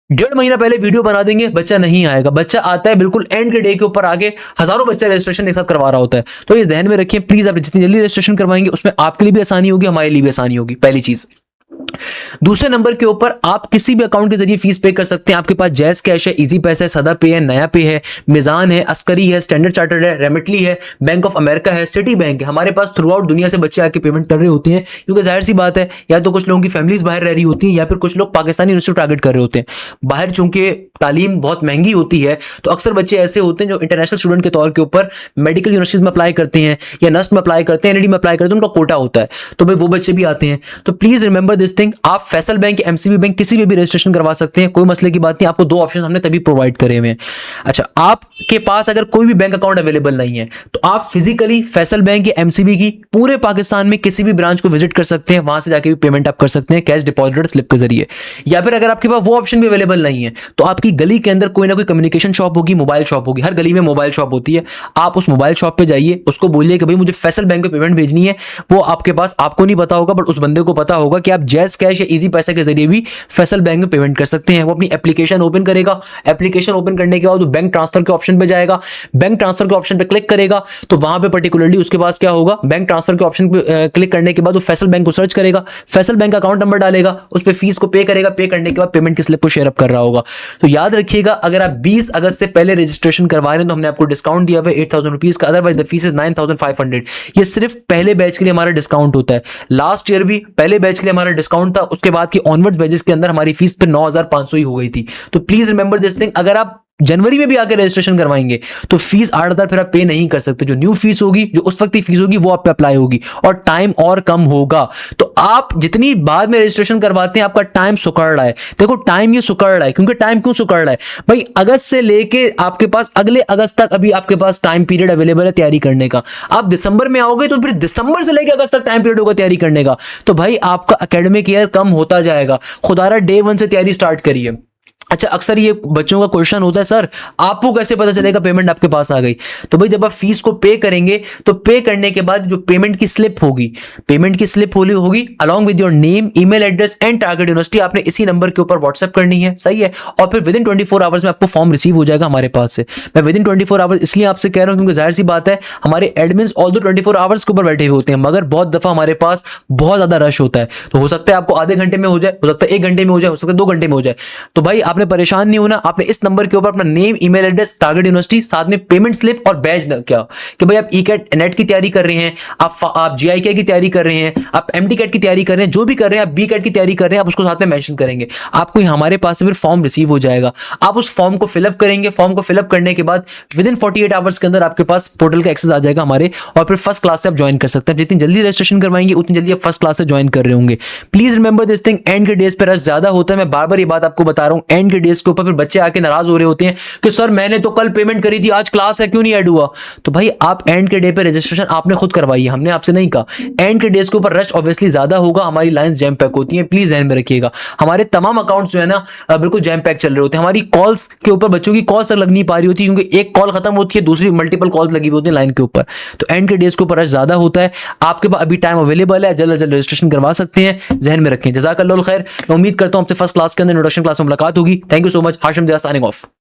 1.5 महीना पहले वीडियो बना देंगे, बच्चा नहीं आएगा, बच्चा आता है बिल्कुल एंड के डे के ऊपर आगे, हजारों बच्चा रजिस्ट्रेशन एक साथ करवा रहा होता है। तो ये ध्यान में रखिए प्लीज, आप जितनी जल्दी रजिस्ट्रेशन करवाएंगे उसमें आपके लिए भी आसानी होगी, हमारे लिए भी आसानी होगी, पहली चीज। दूसरे नंबर के ऊपर आप किसी भी अकाउंट के जरिए फीस पे कर सकते हैं। आपके पास जैज कैश है, इजी पैसा है, सदा पे है, नया पे है, मिजान है, अस्करी है, स्टैंडर्ड चार्टर्ड है, रेमिटली है, बैंक ऑफ अमेरिका है, सिटी बैंक है। हमारे पास थ्रू आउट दुनिया से बच्चे आके पेमेंट कर रहे होते हैं, क्योंकि जाहिर सी बात है या तो कुछ लोगों की फैमिलीज बाहर रह रही होती हैं या फिर कुछ लोग पाकिस्तानी यूनिवर्सिटी टारगेट कर रहे होते हैं। बाहर चूंकि तालीम बहुत महंगी होती है तो अक्सर बच्चे ऐसे होते हैं जो इंटरनेशनल स्टूडेंट के तौर के ऊपर मेडिकल यूनिवर्सिटीज में अप्लाई करते हैं या नस्ट में अप्लाई करते हैं, एनडी में अप्लाई करते हैं, उनका कोटा होता है, तो भाई वो बच्चे भी आते हैं। तो प्लीज रिमेंबर दिस थिंग, आप फैसल बैंक, एमसीबी बैंक किसी में भी रजिस्ट्रेशन करवा सकते हैं, कोई मसले की बात नहीं। आपको 2 ऑप्शन हमने तभी प्रोवाइड करे हुए हैं। अच्छा, आपके पास अगर कोई भी बैंक अकाउंट अवेलेबल नहीं है तो आप फिजिकली फैसल बैंक या एमसीबी की पूरे पाकिस्तान में किसी भी ब्रांच को विजिट कर सकते हैं, वहां से जाके भी पेमेंट आप कर सकते हैं कैश डिपॉजिट स्लिप के जरिए। या फिर अगर आपके पास वो ऑप्शन भी अवेलेबल नहीं है तो आपकी गली के अंदर कोई ना कोई कम्युनिकेशन शॉप होगी, मोबाइल शॉप होगी, हर गली में मोबाइल शॉप होती है। आप उस मोबाइल शॉप पे जाइए, उसको बोलिए कि भाई मुझे फैसल बैंक पे पेमेंट भेजनी है। वो आपके पास, आपको नहीं पता होगा बट उस बंदे को पता होगा कि आप जैज कैश या इजी पैसा के जरिए भी फैसल बैंक में पेमेंट कर सकते हैं। वो अपनी एप्लीकेशन ओपन करेगा, एप्लीकेशन ओपन करने के बाद वो बैंक ट्रांसफर के ऑप्शन पे जाएगा, बैंक ट्रांसफर के ऑप्शन पे क्लिक करेगा तो वहां पे पर्टिकुलरली उसके पास क्या होगा, बैंक ट्रांसफर के ऑप्शन पे क्लिक करने के बाद वो फैसल बैंक को सर्च करेगा, फैसल बैंक अकाउंट नंबर डालेगा, उस पे फीस को पे करेगा, पे करने के बाद पेमेंट की स्लिप को शेयर अप कर रहा होगा। तो याद रखिएगा, अगर आप 20 अगस्त से पहले रजिस्ट्रेशन करवा रहे हैं तो हमने आपको डिस्काउंट दिया हुआ है 8,000 रुपीज का, अदरवाइज द फीस इज 9,500। ये सिर्फ पहले बैच के लिए हमारा डिस्काउंट होता है। लास्ट ईयर भी पहले बैच के लिए हमारा डिस्काउंट था, उसके बाद की ऑनवर्ड्स बैचेस के अंदर हमारी फीस पे 9,500 ही हो गई थी। तो प्लीज रिमेंबर दिस थिंग, अगर आप जनवरी में भी आके रजिस्ट्रेशन करवाएंगे तो फीस 8,000 फिर आप पे नहीं कर सकते। जो न्यू फीस होगी, जो उस वक्त की फीस होगी, वो आप पे अप्लाई होगी और टाइम और कम होगा। तो आप जितनी बाद में रजिस्ट्रेशन करवाते हैं आपका टाइम सुकड़ रहा है। देखो टाइम ये सुकड़ रहा है, क्योंकि टाइम क्यों सुकड़ रहा है भाई, अगस्त से लेके आपके पास अगले अगस्त तक अभी आपके पास टाइम पीरियड अवेलेबल है तैयारी करने का। आप दिसंबर में आओगे तो फिर दिसंबर से लेके अगस्त तक टाइम पीरियड होगा तैयारी करने का। तो भाई आपका एकेडमिक ईयर कम होता जाएगा। खुदारा डे 1 से तैयारी स्टार्ट करिए। अच्छा, अक्सर ये बच्चों का क्वेश्चन होता है, सर आपको कैसे पता चलेगा पेमेंट आपके पास आ गई? तो भाई जब आप फीस को पे करेंगे तो पे करने के बाद जो पेमेंट की स्लिप होगी, पेमेंट की स्लिप होगी along with your name, email address and target university, आपने इसी नंबर के ऊपर व्हाट्सएप करनी है, सही है। और फिर विद इन 24 आवर्स में आपको फॉर्म रिसीव हो जाएगा हमारे पास से। मैं विद इन 24 आवर्स इसलिए आपसे कह रहा हूं क्योंकि जाहिर सी बात है हमारे एडमिन्स ऑल्दो 24 आवर्स के ऊपर बैठे हुए होते हैं, मगर बहुत दफा हमारे पास बहुत ज्यादा रश होता है। तो हो सकता है आपको आधे घंटे में हो जाए, हो सकता है 1 घंटे में हो जाए, हो सकता है 2 घंटे में हो जाए। तो भाई आपने परेशान नहीं होना, आपने इस नंबर के ऊपर अपना name, email address, target university, साथ में पेमेंट स्लिप और बैज क्या कि भाई आप ई-कैट नेट की तैयारी कर रहे हैं, आप जीआईके की तैयारी कर रहे हैं, आप एमडी कैट की तैयारी कर रहे हैं, जो भी कर रहे हैं, आप बी कैट की तैयारी कर रहे हैं, आप उसको साथ में मेंशन करेंगे। आपको हमारे पास से फिर फॉर्म रिसीव हो जाएगा, आप उस फॉर्म को फिलअप करेंगे। फॉर्म को फिलअप करने के बाद विद इन 48 आवर्स के अंदर आपके पास पोर्टल का एक्सेस आ जाएगा हमारे, और फिर फर्स्ट क्लास से आप ज्वाइन कर सकते हैं। जितनी जल्दी रजिस्ट्रेशन करवाएंगे उतनी जल्दी आप फर्स्ट क्लास से ज्वाइन कर रहे होंगे। Please remember this thing, and के डेज पे रश ज्यादा होता है, मैं बार बार ये बात आपको बता रहा हूं। एंड के डेज के ऊपर फिर बच्चे आके नाराज हो रहे होते हैं कि सर मैंने तो कल पेमेंट करी थी, आज क्लास है क्यों नहीं ऐड हुआ? तो भाई आप एंड के डे पे रजिस्ट्रेशन आपने खुद करवाई है, हमने आपसे नहीं कहा। एंड के डेज के ऊपर रश ऑब्वियसली ज्यादा होगा, हमारी लाइंस जैम पैक होती हैं, प्लीज ध्यान में रखिएगा। हमारे तमाम अकाउंट्स जो है ना बिल्कुल जैम पैक चल रहे होते हैं। हमारी कॉल्स के ऊपर बच्चों की कॉल सर लग नहीं पा रही होती, क्योंकि एक कॉल खत्म होती है, दूसरी मल्टीपल कॉल्स लगी होती है लाइन के ऊपर। तो एंड के डेज के ऊपर रश ज्यादा होता है। आपके पास अभी टाइम अवेलेबल है, जल्द से जल्द रजिस्ट्रेशन करवा सकते हैं, ध्यान में रखें। जज़ाकल्लाह खैर। मैं उम्मीद करता हूं आपसे फर्स्ट क्लास के अंदर इंट्रोडक्शन क्लास में मुलाकात होगी। Thank you so much. Hashim दिया साइनिंग ऑफ।